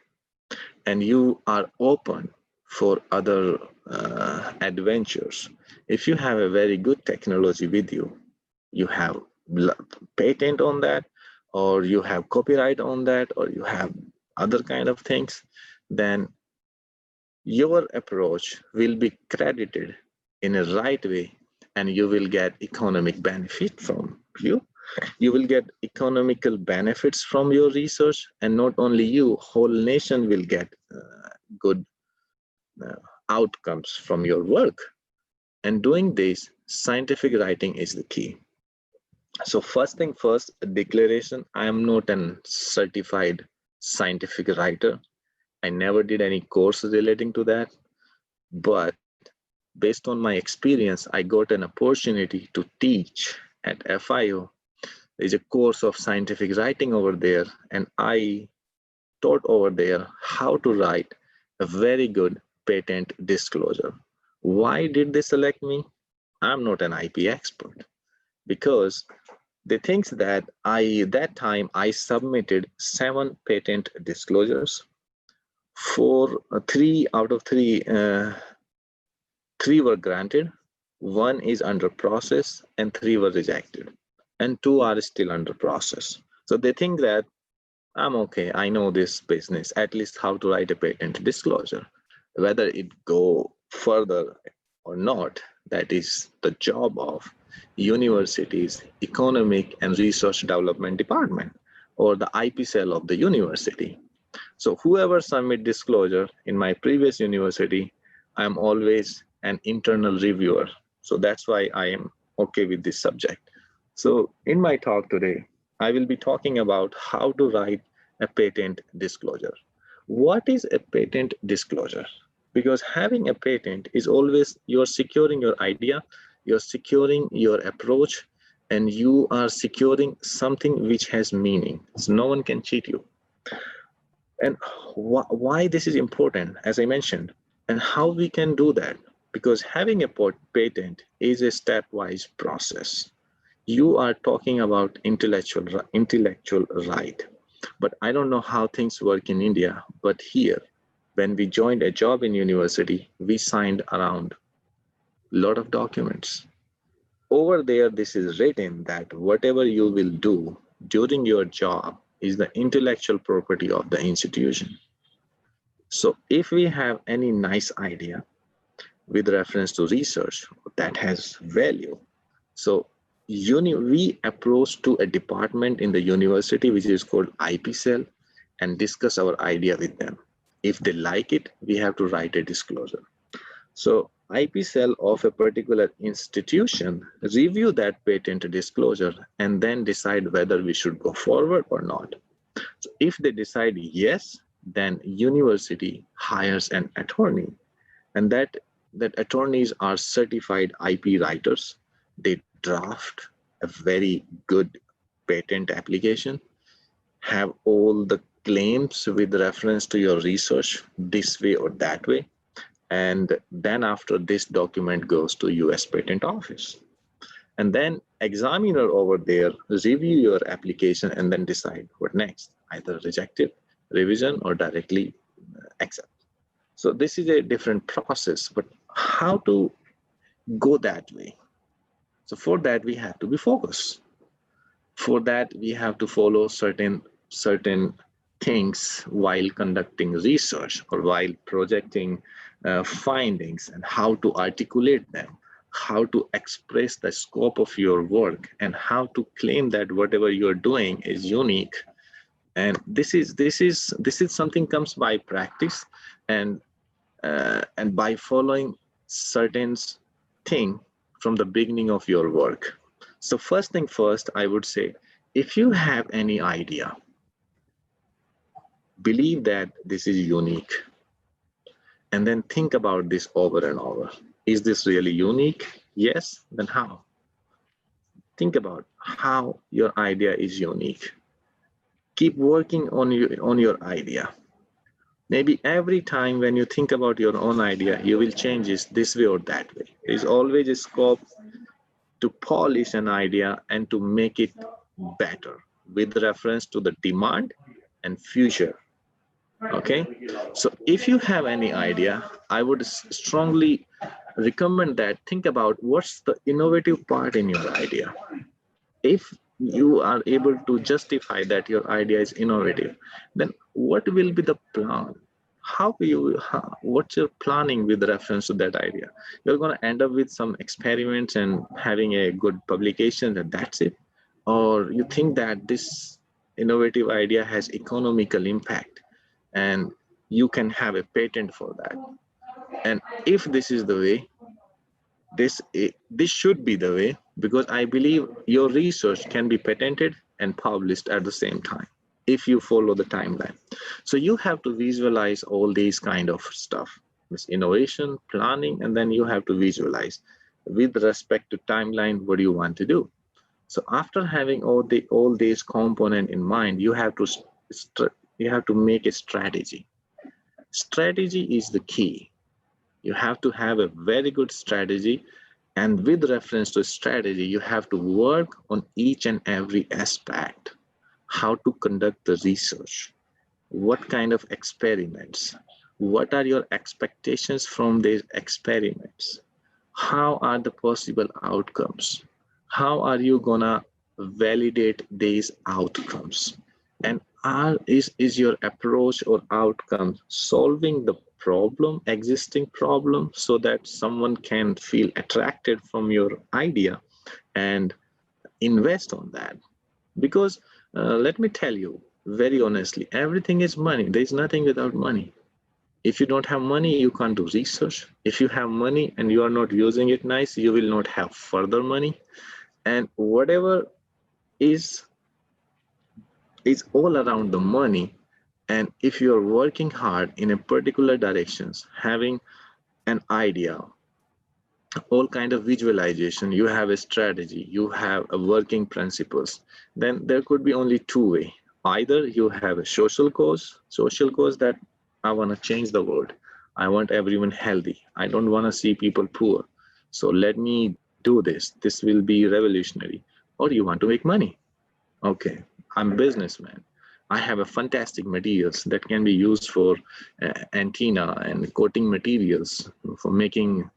And you are open for other adventures. If you have a very good technology with you, you have patent on that, or you have copyright on that, or you have other kind of things, then your approach will be credited in a right way, and you will get economic benefit from you. You will get economical benefits from your research, and not only you, whole nation will get good outcomes from your work. And doing this, scientific writing is the key. So first thing first, a declaration. I am not a certified scientific writer. I never did any course relating to that. But based on my experience, I got an opportunity to teach at FIO. There's a course of scientific writing over there, and I taught over there how to write a very good patent disclosure. Why did they select me? I'm not an IP expert, because they think that that time I submitted 7 patent disclosures. 3 out of 3 were granted, 1 is under process, and 3 were rejected, and 2 are still under process. So they think that I'm okay, I know this business, at least how to write a patent disclosure. Whether it go further or not, that is the job of university's economic and research development department, or the IP cell of the university. So whoever submit disclosure in my previous university, I'm always an internal reviewer. So that's why I am okay with this subject. So in my talk today, I will be talking about how to write a patent disclosure. What is a patent disclosure? Because having a patent is always, you're securing your idea, you're securing your approach, and you are securing something which has meaning. So no one can cheat you. And why this is important, as I mentioned, and how we can do that, because having a patent is a stepwise process. You are talking about intellectual right, but I don't know how things work in India, but here, when we joined a job in university, we signed around a lot of documents. Over there, this is written that whatever you will do during your job is the intellectual property of the institution. So if we have any nice idea with reference to research that has value, so we approach to a department in the university which is called IP cell and discuss our idea with them. If they like it, we have to write a disclosure. So IP cell of a particular institution review that patent disclosure and then decide whether we should go forward or not. So if they decide yes, then university hires an attorney, and that attorneys are certified IP writers. They draft a very good patent application, have all the claims with reference to your research this way or that way. And then after this document goes to US Patent Office. And then examiner over there review your application and then decide what next, either reject it, revision, or directly accept. So this is a different process, but how to go that way? So for that, we have to be focused. For that, we have to follow certain things while conducting research or while projecting findings, and how to articulate them, how to express the scope of your work, and how to claim that whatever you're doing is unique. And this is something comes by practice, and by following certain thing from the beginning of your work. So first thing first, I would say, if you have any idea, believe that this is unique, and then think about this over and over. Is this really unique? Yes, then how? Think about how your idea is unique. Keep working on your idea. Maybe every time when you think about your own idea, you will change it this way or that way. There is always a scope to polish an idea and to make it better with reference to the demand and future. Okay, so if you have any idea, I would strongly recommend that think about what's the innovative part in your idea. If you are able to justify that your idea is innovative, then what will be the plan? What's your planning with reference to that idea? You're going to end up with some experiments and having a good publication, and that's it? Or you think that this innovative idea has economical impact and you can have a patent for that? And if this is the way, this should be the way, because I believe your research can be patented and published at the same time if you follow the timeline. So you have to visualize all these kind of stuff, this innovation, planning, and then you have to visualize with respect to timeline what you want to do. So after having all these components in mind, you have to make a strategy. Strategy is the key. You have to have a very good strategy, and with reference to strategy, you have to work on each and every aspect. How to conduct the research, what kind of experiments, what are your expectations from these experiments, how are the possible outcomes, how are you gonna validate these outcomes, and is your approach or outcome solving the existing problem, so that someone can feel attracted from your idea and invest on that? Because let me tell you very honestly, everything is money. There is nothing without money. If you don't have money, you can't do research. If you have money and you are not using it nice, you will not have further money. And whatever is all around the money. And if you are working hard in a particular directions, having an idea, all kind of visualization, you have a strategy, you have a working principles, then there could be only two ways. Either you have a social cause that I want to change the world. I want everyone healthy. I don't want to see people poor. So let me do this. This will be revolutionary. Or you want to make money. Okay, I'm a businessman. I have a fantastic materials that can be used for antenna and coating materials for making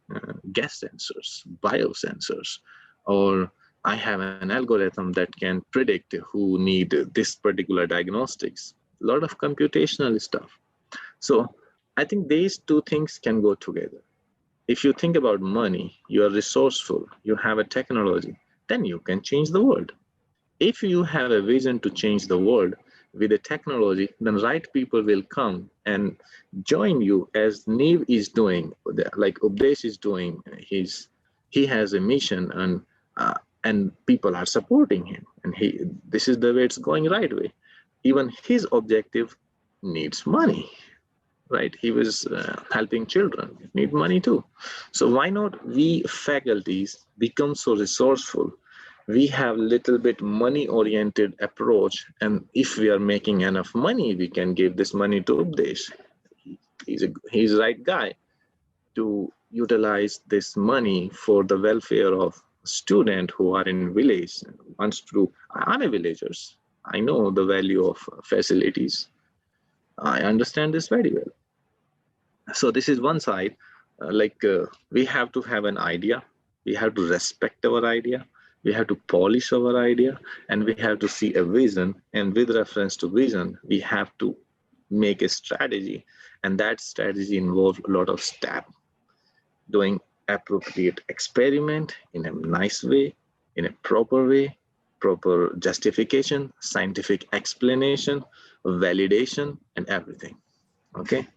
gas sensors, biosensors, or I have an algorithm that can predict who need this particular diagnostics. A lot of computational stuff. So I think these two things can go together. If you think about money, you are resourceful, you have a technology, then you can change the world. If you have a vision to change the world with a technology, then right people will come and join you, as Neve is doing, like Updesh is doing. He has a mission, and people are supporting him, and this is the way it's going right way. Even his objective needs money, right? He was helping children, need money too. So why not we faculties become so resourceful? We have little bit money oriented approach, and if we are making enough money, we can give this money to Updesh. He's the right guy to utilize this money for the welfare of student who are in village wants to do, I'm a villager. I know the value of facilities. I understand this very well. So this is one side, we have to have an idea. We have to respect our idea. We have to polish our idea, and we have to see a vision. And with reference to vision, we have to make a strategy, and that strategy involves a lot of steps. Doing appropriate experiment in a nice way, in a proper way, proper justification, scientific explanation, validation, and everything. Okay.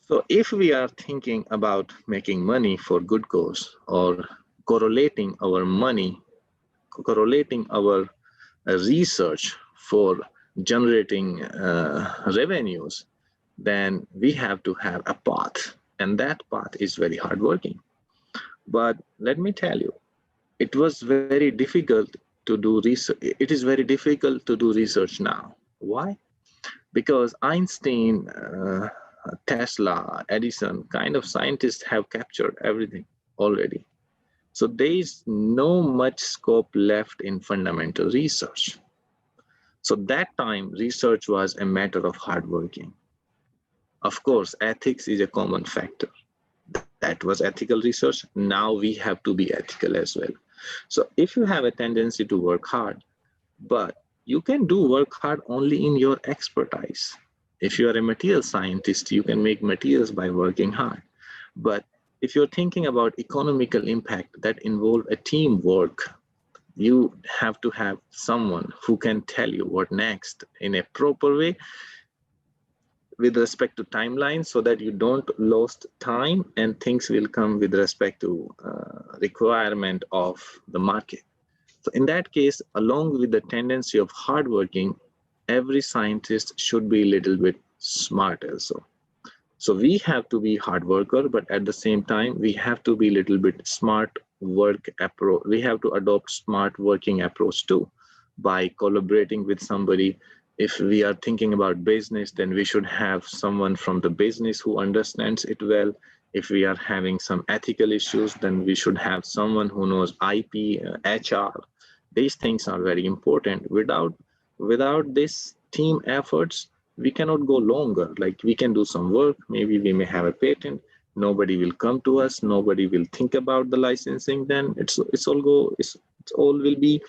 So if we are thinking about making money for good cause, or correlating our money, correlating our research for generating revenues, then we have to have a path, and that path is very hardworking. But let me tell you, it was very difficult to do research. It is very difficult to do research now. Why? Because Einstein, Tesla, Edison, kind of scientists have captured everything already. So there is no much scope left in fundamental research. So that time, research was a matter of hardworking. Of course, ethics is a common factor. That was ethical research. Now we have to be ethical as well. So if you have a tendency to work hard, but you can do work hard only in your expertise. If you are a material scientist, you can make materials by working hard. But if you're thinking about economical impact that involve a teamwork, you have to have someone who can tell you what next in a proper way with respect to timelines, so that you don't lose time and things will come with respect to requirement of the market. So in that case, along with the tendency of hardworking, every scientist should be a little bit smart also. So we have to be hard worker, but at the same time, we have to be a little bit smart work approach. We have to adopt smart working approach too, by collaborating with somebody. If we are thinking about business, then we should have someone from the business who understands it well. If we are having some ethical issues, then we should have someone who knows IP, HR. These things are very important. Without this team efforts, we cannot go longer. Like, we can do some work, maybe we may have a patent, nobody will come to us, nobody will think about the licensing, then it's all will be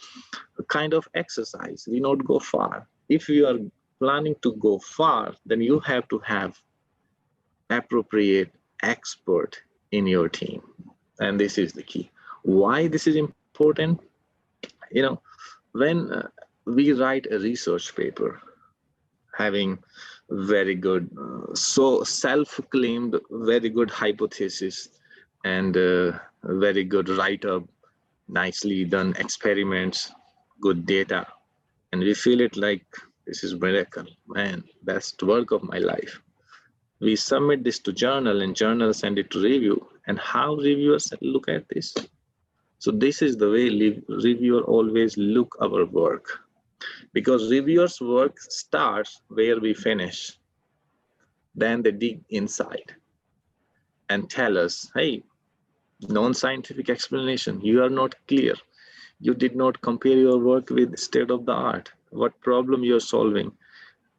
a kind of exercise. We not go far. If you are planning to go far, then you have to have appropriate expert in your team. And this is the key. Why this is important? When we write a research paper, having very good, so self-claimed, very good hypothesis, and very good write-up, nicely done experiments, good data, and we feel it like this is miracle, man, best work of my life. We submit this to journal, and journal send it to review, and how reviewers look at this. So this is the way reviewer always look our work, because reviewers' work starts where we finish. Then they dig inside and tell us, hey, non-scientific explanation, you are not clear. You did not compare your work with state of the art. What problem you're solving?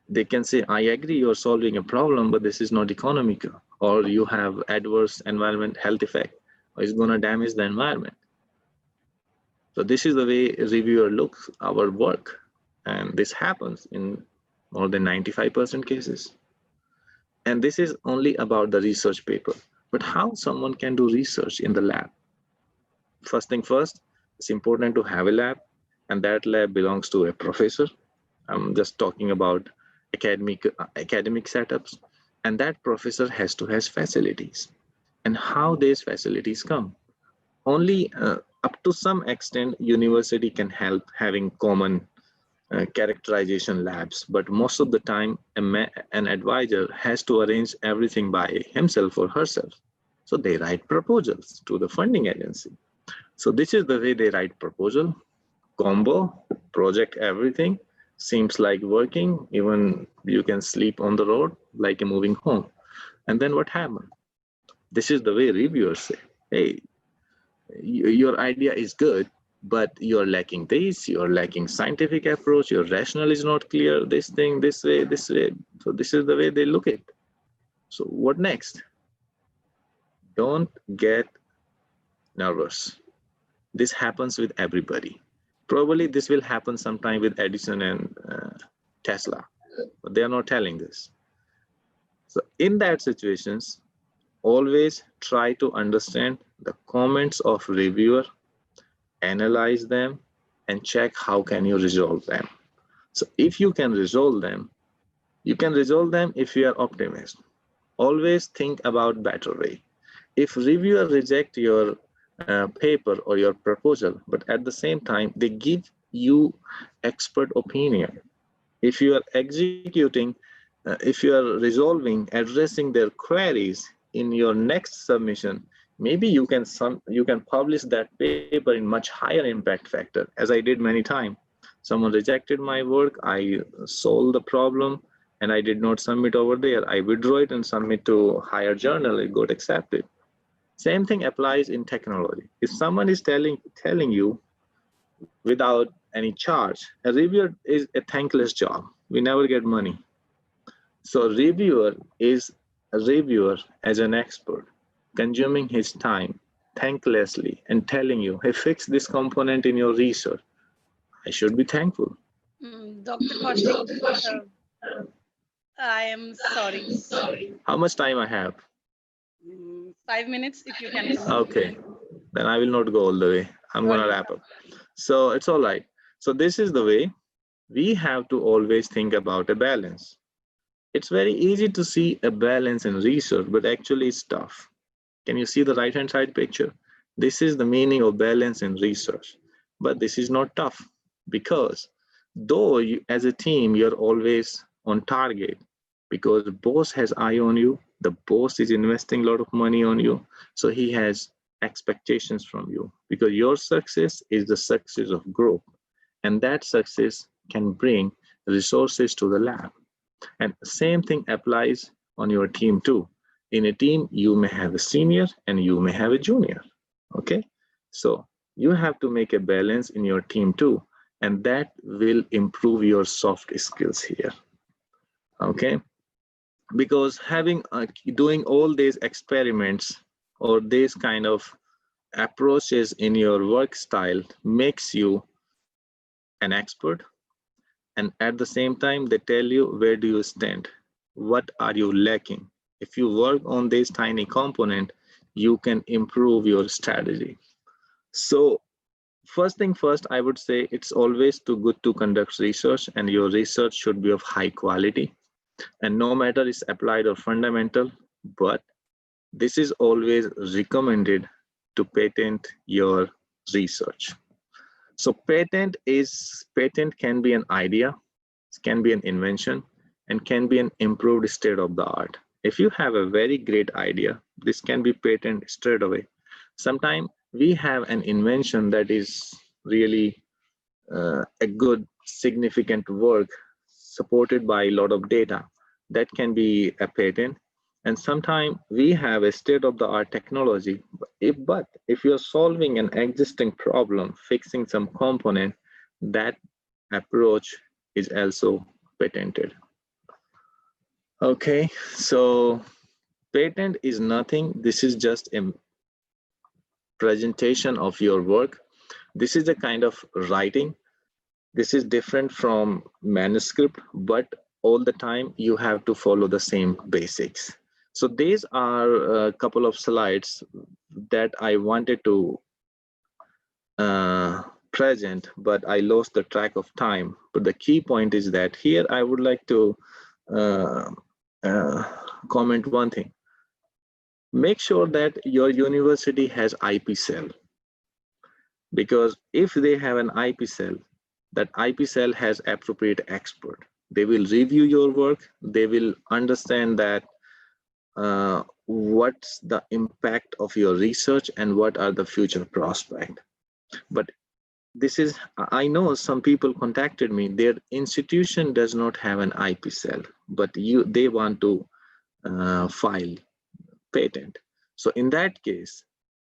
They can say, I agree you're solving a problem, but this is not economical, or you have adverse environment health effect, or it's going to damage the environment. So this is the way a reviewer looks our work. And this happens in more than 95% cases. And this is only about the research paper. But how someone can do research in the lab? First thing first, it's important to have a lab, and that lab belongs to a professor. I'm just talking about academic setups. And that professor has to have facilities. And how these facilities come? Only up to some extent, university can help having common characterization labs, but most of the time an advisor has to arrange everything by himself or herself. So they write proposals to the funding agency. So this is the way they write proposal, combo, project, everything seems like working. Even you can sleep on the road like a moving home. And then what happened? This is the way reviewers say, hey, your idea is good, but you're lacking this, you're lacking scientific approach, your rationale is not clear, this thing, this way, this way. So this is the way they look at it. So what next? Don't get nervous. This happens with everybody. Probably this will happen sometime with Edison and Tesla, but they are not telling this. So in that situations, always try to understand the comments of reviewer, analyze them, and check how can you resolve them. So if you can resolve them, you can resolve them if you are optimist. Always think about better way. If reviewer reject your paper or your proposal, but at the same time, they give you expert opinion. If you are executing, if you are resolving, addressing their queries in your next submission, maybe you can publish that paper in much higher impact factor, as I did many times. Someone rejected my work, I solved the problem, and I did not submit over there. I withdraw it and submit to higher journal, it got accepted. Same thing applies in technology. If someone is telling you without any charge, a reviewer is a thankless job. We never get money. So reviewer is a reviewer as an expert, consuming his time thanklessly and telling you, hey, fix this component in your research. I should be thankful. Dr. Kaushik, I am sorry. How much time I have? 5 minutes, if you can. Okay, then I will not go all the way. I'm gonna wrap up. So it's all right. So this is the way we have to always think about a balance. It's very easy to see a balance in research, but actually it's tough. Can you see the right-hand side picture? This is the meaning of balance in research, but this is not tough because though you, as a team, you're always on target because the boss has eye on you, the boss is investing a lot of money on you, so he has expectations from you because your success is the success of group, and that success can bring resources to the lab. And same thing applies on your team too. In a team, you may have a senior and you may have a junior, okay? So you have to make a balance in your team too, and that will improve your soft skills here, okay? Because having doing all these experiments or these kind of approaches in your work style makes you an expert, and at the same time they tell you where do you stand, what are you lacking. If you work on this tiny component, you can improve your strategy. So first thing first, I would say it's always too good to conduct research, and your research should be of high quality, and no matter it's applied or fundamental, but this is always recommended to patent your research. So patent can be an idea, can be an invention, and can be an improved state of the art. If you have a very great idea, this can be patented straight away. Sometimes we have an invention that is really a good, significant work supported by a lot of data. That can be a patent. And sometimes we have a state-of-the-art technology. But if you're solving an existing problem, fixing some component, that approach is also patented. Okay, so patent is nothing. This is just a presentation of your work. This is a kind of writing. This is different from manuscript, but all the time you have to follow the same basics. So these are a couple of slides that I wanted to present, but I lost the track of time. But the key point is that here I would like to comment one thing. Make sure that your university has IP cell, because if they have an IP cell, that IP cell has appropriate expert. They will review your work. They will understand that what's the impact of your research and what are the future prospects. But this is, I know some people contacted me, their institution does not have an IP cell, but they want to file patent. So in that case,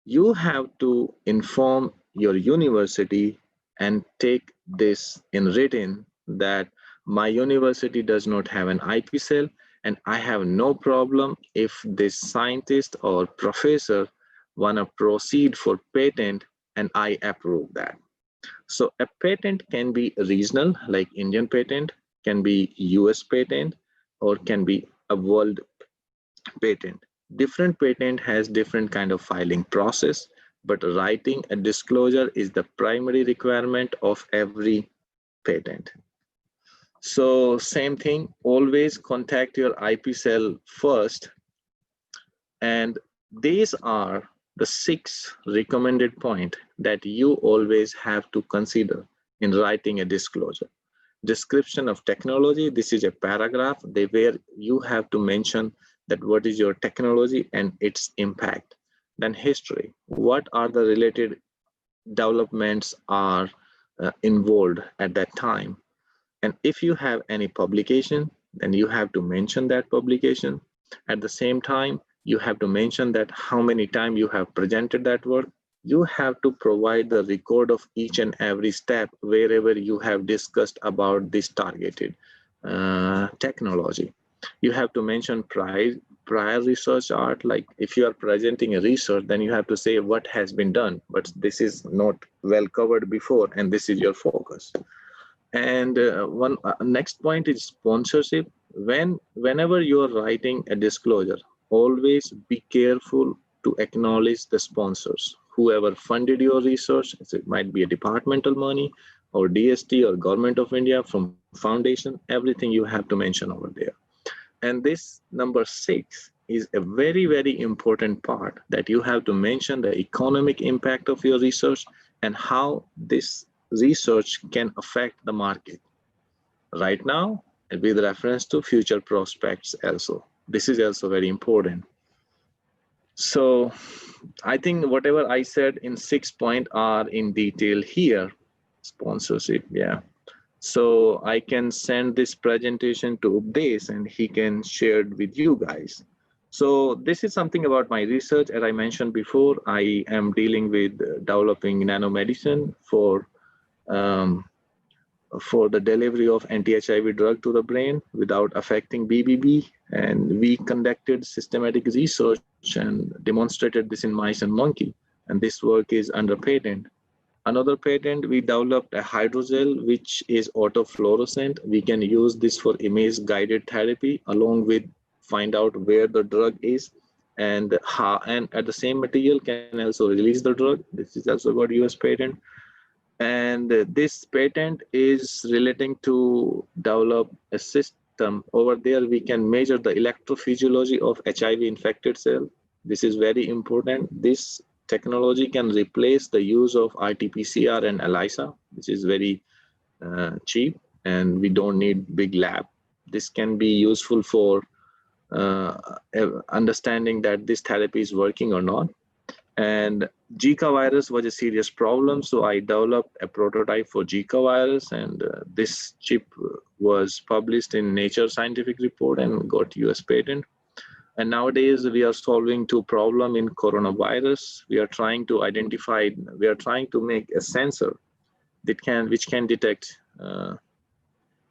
you have to inform your university and take this in written that my university does not have an IP cell, and I have no problem if this scientist or professor wanna proceed for patent and I approve that. So a patent can be regional, like Indian patent, can be US patent, or can be a world patent. Different patent has different kind of filing process, but writing a disclosure is the primary requirement of every patent. So same thing, always contact your IP cell first, and these are the 6 recommended points that you always have to consider in writing a disclosure. Description of technology, this is a paragraph where you have to mention that what is your technology and its impact. Then history, what are the related developments are involved at that time. And if you have any publication, then you have to mention that publication. At the same time, you have to mention that how many times you have presented that work. You have to provide the record of each and every step wherever you have discussed about this targeted technology. You have to mention prior research art, like if you are presenting a research, then you have to say what has been done, but this is not well covered before, and this is your focus. And one next point is sponsorship. Whenever you are writing a disclosure, always be careful to acknowledge the sponsors, whoever funded your research. It might be a departmental money or DST or government of India from foundation, everything you have to mention over there. And this number 6 is a very, very important part, that you have to mention the economic impact of your research and how this research can affect the market right now and with reference to future prospects also. This is also very important. So I think whatever I said in 6 points are in detail here. Sponsorship, yeah. So I can send this presentation to Updesh and he can share it with you guys. So this is something about my research. As I mentioned before, I am dealing with developing nanomedicine for the delivery of anti-HIV drug to the brain without affecting BBB. And we conducted systematic research and demonstrated this in mice and monkey. And this work is under patent. Another patent, we developed a hydrogel, which is autofluorescent. We can use this for image guided therapy along with find out where the drug is and how, and at the same material can also release the drug. This is also got US patent. And this patent is relating to develop a system. Over there, we can measure the electrophysiology of HIV infected cell. This is very important. This technology can replace the use of RT-PCR and ELISA, which is very cheap, and we don't need big lab. This can be useful for understanding that this therapy is working or not. And Zika virus was a serious problem, so I developed a prototype for Zika virus, and this chip was published in Nature Scientific Report and got US patent. And nowadays we are solving 2 problems in coronavirus. We are trying to identify, we are trying to make a sensor that which can detect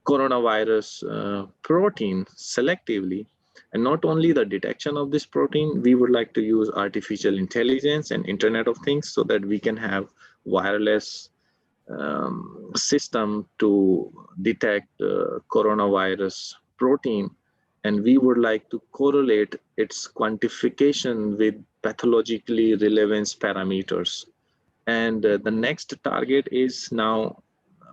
coronavirus protein selectively. And not only the detection of this protein, we would like to use artificial intelligence and Internet of Things so that we can have wireless system to detect coronavirus protein. And we would like to correlate its quantification with pathologically relevant parameters. And the next target is now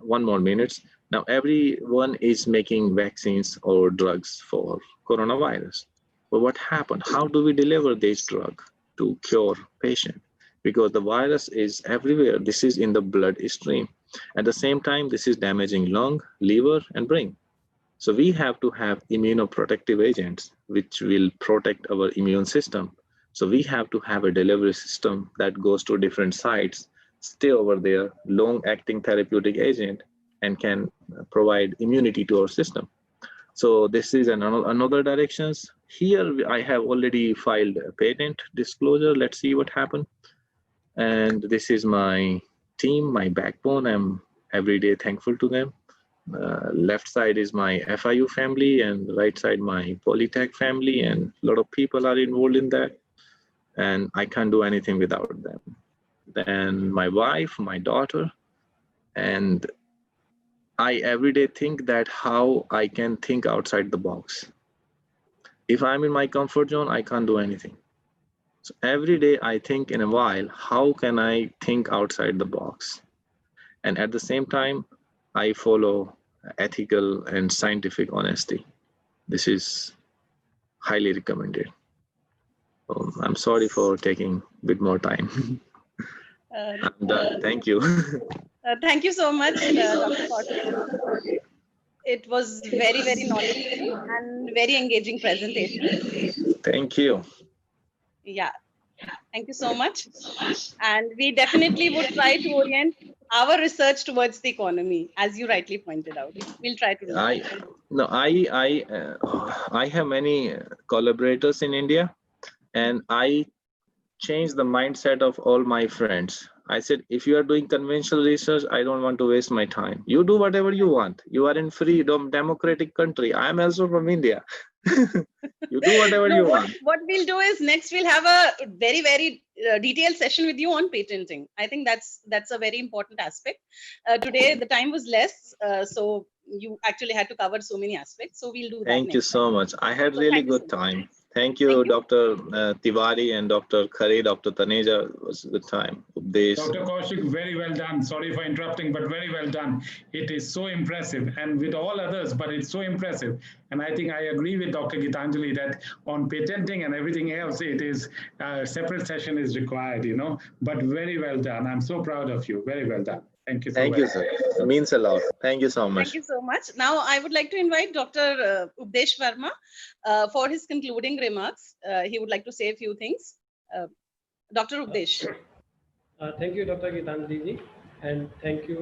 1 more minute. Now everyone is making vaccines or drugs for coronavirus. But what happened? How do we deliver this drug to cure patient? Because the virus is everywhere. This is in the bloodstream. At the same time, this is damaging lung, liver, and brain. So we have to have immunoprotective agents which will protect our immune system. So we have to have a delivery system that goes to different sites, stay over there, long-acting therapeutic agent, and can provide immunity to our system. So this is another directions. Here I have already filed a patent disclosure. Let's see what happened. And this is my team, my backbone. I'm every day thankful to them. Left side is my FIU family, and right side my Polytech family, and a lot of people are involved in that. And I can't do anything without them. Then my wife, my daughter, and I every day think that how I can think outside the box. If I'm in my comfort zone, I can't do anything. So every day I think in a while, how can I think outside the box? And at the same time, I follow ethical and scientific honesty. This is highly recommended. I'm sorry for taking a bit more time. I'm done. Thank you. Thank you so much, Dr. Kaushik. It was very, very knowledgeable and very engaging presentation. Thank you. Yeah, thank you so much. And we definitely would try to orient our research towards the economy, as you rightly pointed out. We'll try to do that. I have many collaborators in India, and I changed the mindset of all my friends. I said, if you are doing conventional research, I don't want to waste my time. You do whatever you want. You are in freedom, democratic country. I am also from India. You do whatever you want. What we'll do is next we'll have a very, very detailed session with you on patenting. I think that's a very important aspect. Today the time was less, so you actually had to cover so many aspects. So we'll do that. Thank you so much. I had really good time. Thank you, Dr. Tiwari and Dr. Khare, Dr. Taneja. It was a good time. Dr. Kaushik, very well done. Sorry for interrupting, but very well done. It is so impressive, and with all others, but it's so impressive. And I think I agree with Dr. Gitanjali that on patenting and everything else, it is a separate session is required, you know, but very well done. I'm so proud of you. Very well done. Thank you so much. Thank you, sir. It means a lot. Thank you so much. Thank you so much. Now, I would like to invite Dr. Updesh Verma for his concluding remarks. He would like to say a few things. Dr. Updesh. Thank you, Dr. Gitanjali ji, and thank you,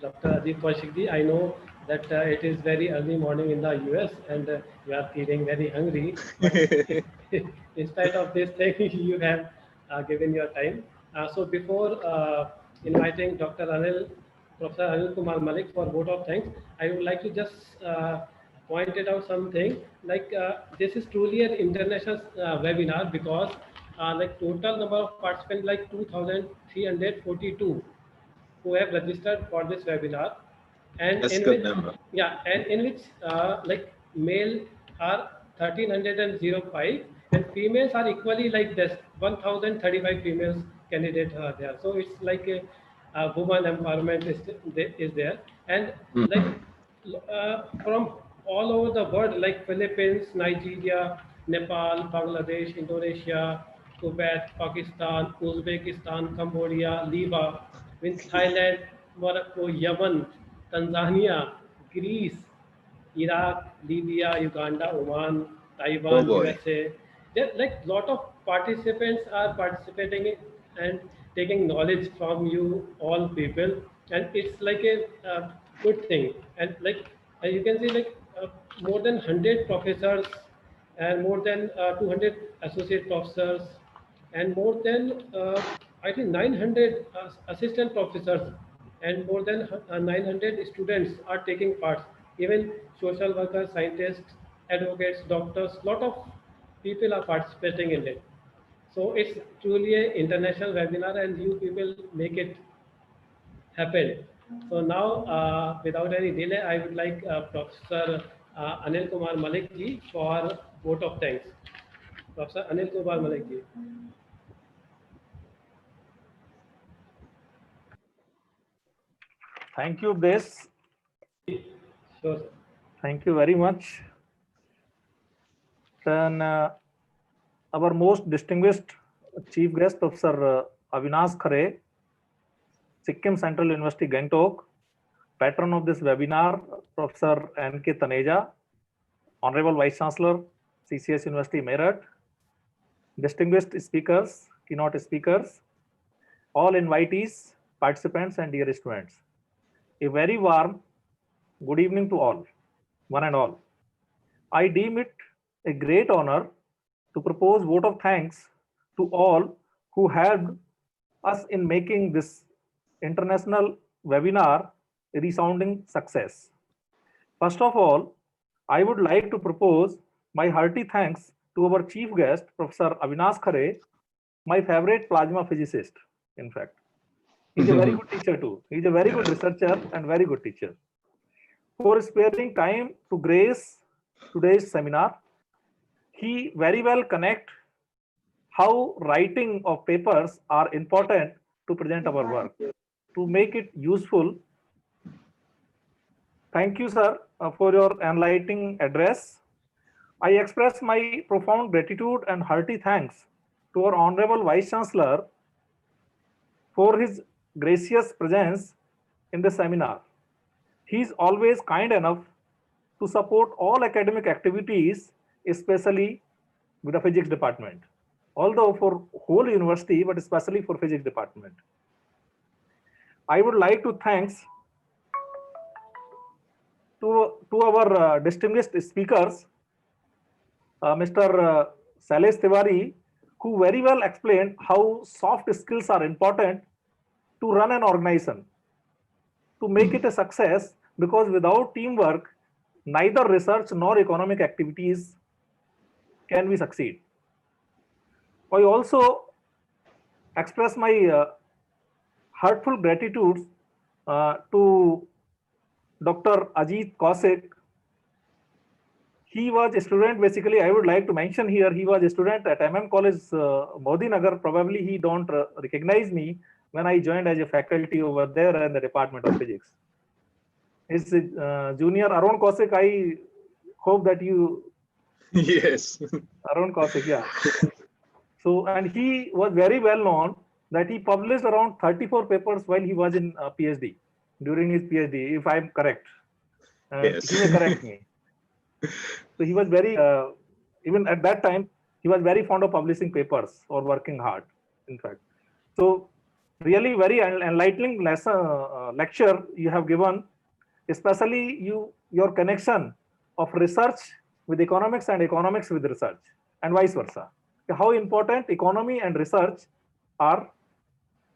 Dr. Ajit Kaushik ji. I know that it is very early morning in the US and you are feeling very hungry. But in spite of this thing, you have given your time. So before inviting Dr. Professor Anil Kumar Malik for vote of thanks, I would like to just point it out something like this is truly an international webinar because like total number of participants like 2,342 who have registered for this webinar, and that's in good which number. and in which like male are 1,305 and females are equally like this 1,035 females candidates are there. So it's like a woman empowerment is there, and like from all over the world like Philippines, Nigeria, Nepal, Bangladesh, Indonesia, Kuwait, Pakistan, Uzbekistan, Cambodia, Liba, Thailand, Morocco, Yemen, Tanzania, Greece, Iraq, Libya, Uganda, Oman, Taiwan, USA. There like lot of participants are participating in and taking knowledge from you all people, and it's like a good thing. And like you can see like more than 100 professors and more than 200 associate professors and more than I think 900 assistant professors and more than 900 students are taking part. Even social workers, scientists, advocates, doctors, lot of people are participating in it. So it's truly an international webinar and you people make it happen. So now, without any delay, I would like Professor Anil Kumar Malik ji for vote of thanks. Professor Anil Kumar Malik ji. Thank you, Des. Sure, sir. Thank you very much. Then our most distinguished chief guest, Professor Avinash Khare, Sikkim Central University, Gangtok, patron of this webinar, Professor N.K. Taneja, Honorable Vice Chancellor, CCS University, Meerut, distinguished speakers, keynote speakers, all invitees, participants, and dear students. A very warm good evening to all, one and all. I deem it a great honor to propose vote of thanks to all who helped us in making this international webinar a resounding success. First of all, I would like to propose my hearty thanks to our chief guest, Professor Avinash Khare, my favorite plasma physicist, in fact. He's a very good teacher too. He's a very good researcher and very good teacher. For sparing time to grace today's seminar, he very well connect how writing of papers are important to present our work, to make it useful. Thank you, sir, for your enlightening address. I express my profound gratitude and hearty thanks to our Honorable Vice Chancellor for his gracious presence in the seminar. He is always kind enough to support all academic activities, especially with the physics department. Although for whole university, but especially for physics department. I would like to thanks to our distinguished speakers, Mr. Sailesh Tiwari, who very well explained how soft skills are important to run an organization, to make it a success, because without teamwork, neither research nor economic activities can we succeed. I also express my heartful gratitude to Dr. Ajit Kaushik. He was a student, basically, I would like to mention here, he was a student at College, Modi Nagar. Probably he don't recognize me when I joined as a faculty over there in the Department of Physics. His junior Arun Kaushik, I hope that you... Yes. Arun Kaushik, yeah. So, and he was very well known that he published around 34 papers while he was in PhD, during his PhD, if I'm correct. Yes. He may correct me. So he was very, even at that time, he was very fond of publishing papers or working hard, in fact. So really very enlightening lesson, lecture you have given, especially your connection of research with economics and economics with research, and vice versa. How important economy and research are,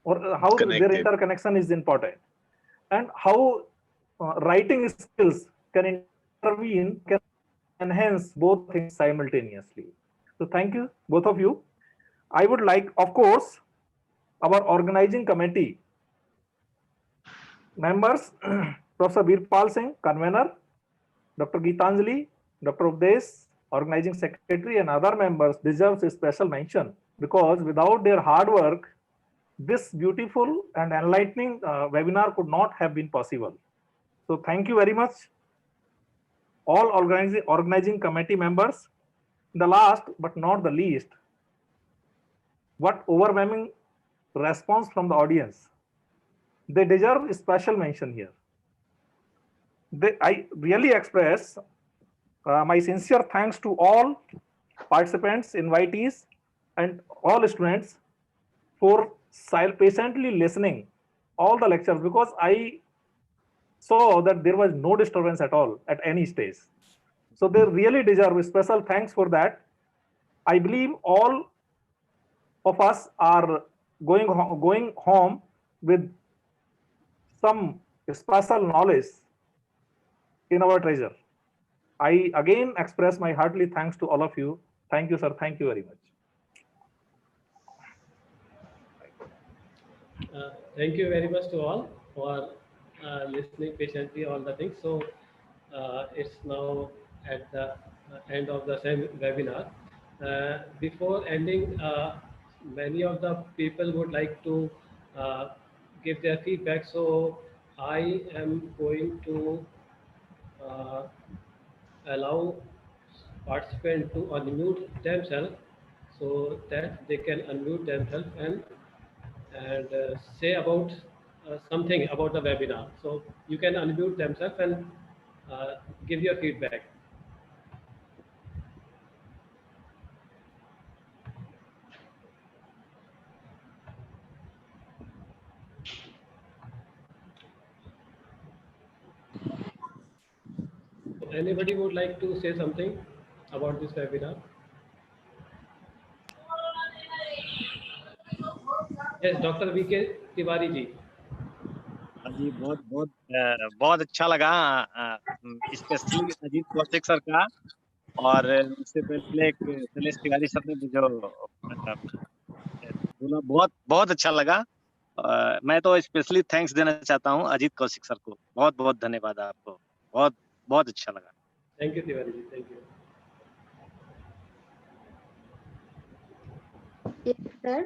or how their interconnection is important, and how writing skills can intervene, can enhance both things simultaneously. So thank you, both of you. I would like, of course, our organizing committee members, Professor Birpal Singh, convener, Dr. Geetanjali, Dr. Updesh, organizing secretary, and other members deserves a special mention, because without their hard work, this beautiful and enlightening webinar could not have been possible. So thank you very much, all organizing committee members. The last but not the least, what overwhelming response from the audience. They deserve a special mention here. I really express my sincere thanks to all participants, invitees, and all students for patiently listening all the lectures, because I saw that there was no disturbance at all at any stage. So they really deserve a special thanks for that. I believe all of us are going home with some special knowledge in our treasure. I again express my heartily thanks to all of you. Thank you, sir. Thank you very much. Thank you very much to all for listening patiently all the things. So it's now at the end of the same webinar. Before ending, many of the people would like to give their feedback. So I am going to allow participants to unmute themselves so that they can unmute themselves and say about something about the webinar. So you can unmute themselves and give your feedback. So anybody would like to say something about this webinar? Yes, Dr. V.K. Tiwari ji. जी बहुत अच्छा लगा, specially Ajit Kaushik sir का, और उससे पहले एक Shailesh Tiwari sir ने जो बोला, बहुत बहुत अच्छा लगा। मैं तो स्पेशली थैंक्स देना चाहता हूँ अजीत कौशिक सर को। बहुत बहुत धन्यवाद आपको, बहुत बहुत अच्छा लगा। Thank you Tiwari ji, thank you. Yes, sir.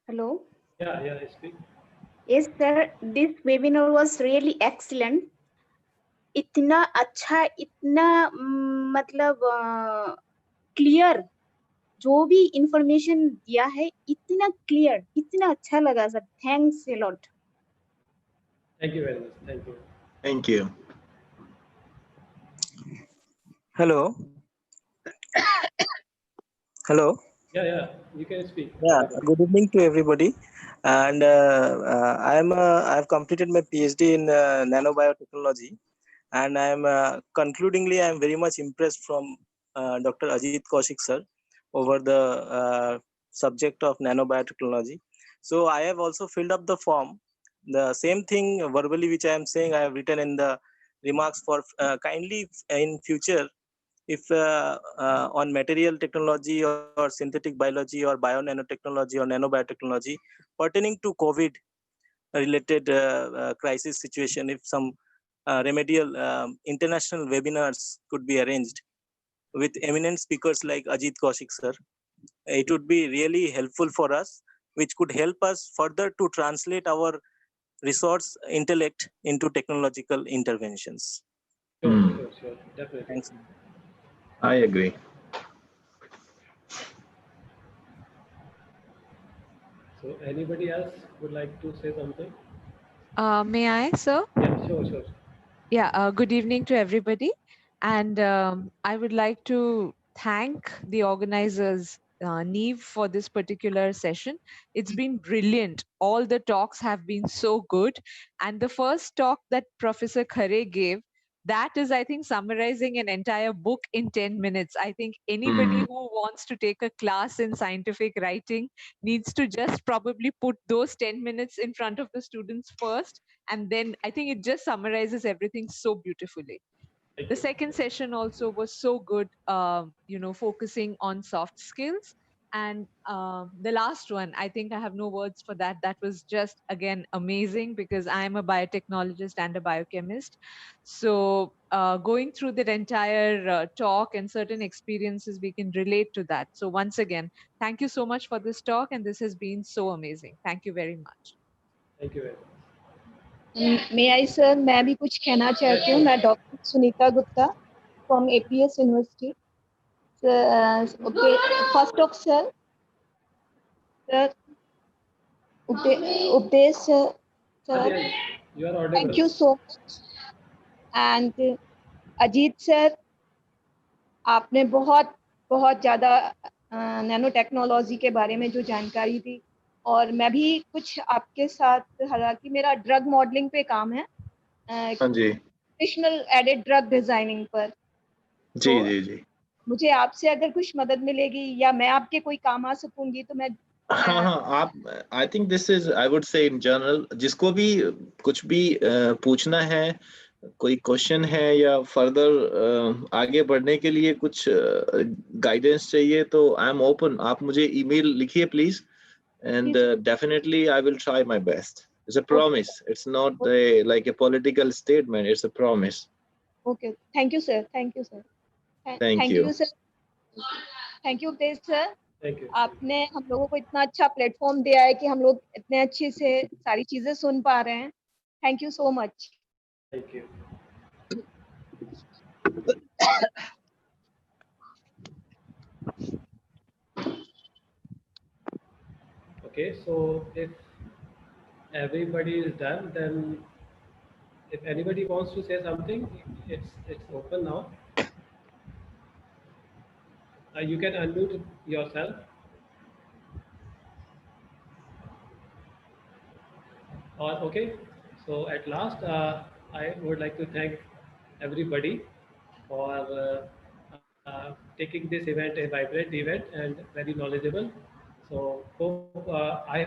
Hello. Yeah, speak. Yes, sir. This webinar was really excellent. इतना अच्छा, इतना मतलब क्लियर, जो भी इंफॉर्मेशन दिया है इतना क्लियर, इतना अच्छा लगा sir. Thanks a lot. Thank you very much. Thank you. Thank you. Hello. Hello. Yeah, you can speak. Yeah, good evening to everybody. And I have completed my PhD in nanobiotechnology, and I am concludingly I am very much impressed from Dr. Ajit Kaushik sir over the subject of nanobiotechnology. So I have also filled up the form. The same thing verbally which I am saying, I have written in the remarks for kindly in future, if on material technology or synthetic biology or bio-nanotechnology or nanobiotechnology pertaining to COVID related crisis situation, if some remedial international webinars could be arranged with eminent speakers like Ajit Kaushik sir, it would be really helpful for us, which could help us further to translate our resource intellect into technological interventions. Sure, definitely. Thanks. I agree. So anybody else would like to say something? May I, sir? Yeah, sure. Yeah, good evening to everybody. And I would like to thank the organizers, Neve, for this particular session. It's been brilliant. All the talks have been so good. And the first talk that Professor Khare gave, that is, I think, summarizing an entire book in 10 minutes. I think anybody who wants to take a class in scientific writing needs to just probably put those 10 minutes in front of the students first. And then I think it just summarizes everything so beautifully. The second session also was so good, focusing on soft skills. And the last one, I think I have no words for that. That was just, again, amazing, because I am a biotechnologist and a biochemist. So going through that entire talk and certain experiences, we can relate to that. So once again, thank you so much for this talk. And this has been so amazing. Thank you very much. Thank you very much. May I sir, मैं भी कुछ कहना चाहती हूँ। मैं doctor Sunita Gupta from APS university. First of sir Updesh sir, thank you so much. And Ajit sir, आपने बहुत ज़्यादा नैनो टेक्नोलॉजी के बारे में जो जानकारी दी, और मैं भी कुछ आपके साथ, हालांकि मेरा ड्रग मॉडलिंग पे काम है, एडिशनल एडेड ड्रग डिजाइनिंग पर। जी। मुझे आपसे अगर कुछ मदद मिलेगी या मैं आपके कोई काम आ सकूंगी तो मैं हाँ, आप, I think this is, I would say in general, जिसको भी कुछ भी पूछना है, कोई क्वेश्चन है या फर्दर आगे बढ़ने के लिए कुछ गाइडेंस चाहिए, तो आई एम ओपन। आप मुझे ईमेल लिखिए please, and definitely I will try my best. It's a promise. It's not like a political statement. It's a promise. Okay. Thank you, sir. Thank you, sir. Thank you, sir. Thank you, Tej sir. Thank you. आपने हम लोगों को इतना अच्छा platform दिया है कि हम लोग इतने अच्छे से सारी चीजें सुन पा रहे हैं। Thank you so much. Thank you. Okay, so if everybody is done, then if anybody wants to say something, it's open now. You can unmute yourself. Okay, so at last, I would like to thank everybody for taking this event a vibrant event and very knowledgeable. So hope I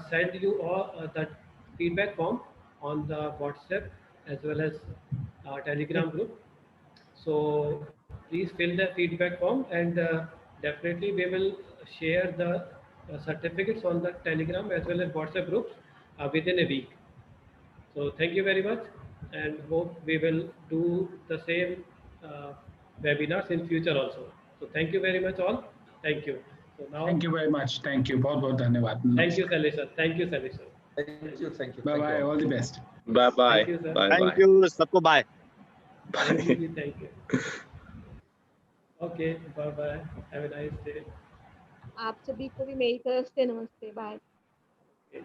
sent you all that feedback form on the WhatsApp as well as Telegram group. So please fill the feedback form, and definitely we will share the certificates on the Telegram as well as WhatsApp groups within a week. So thank you very much, and hope we will do the same webinars in future also. So thank you very much all. Thank you. So now. Thank you very much. Thank you. बहुत बहुत धन्यवाद. Thank you, Sally sir. Thank you, Sally sir. Thank you. Thank you. Bye bye. All the best. Bye bye. Thank you, sir. Bye Thank bye. you. सबको bye. Thank you, ji, thank you. Okay, bye bye. Have a nice day. आप सभी को भी मेरी तरफ से नमस्ते, bye. Okay.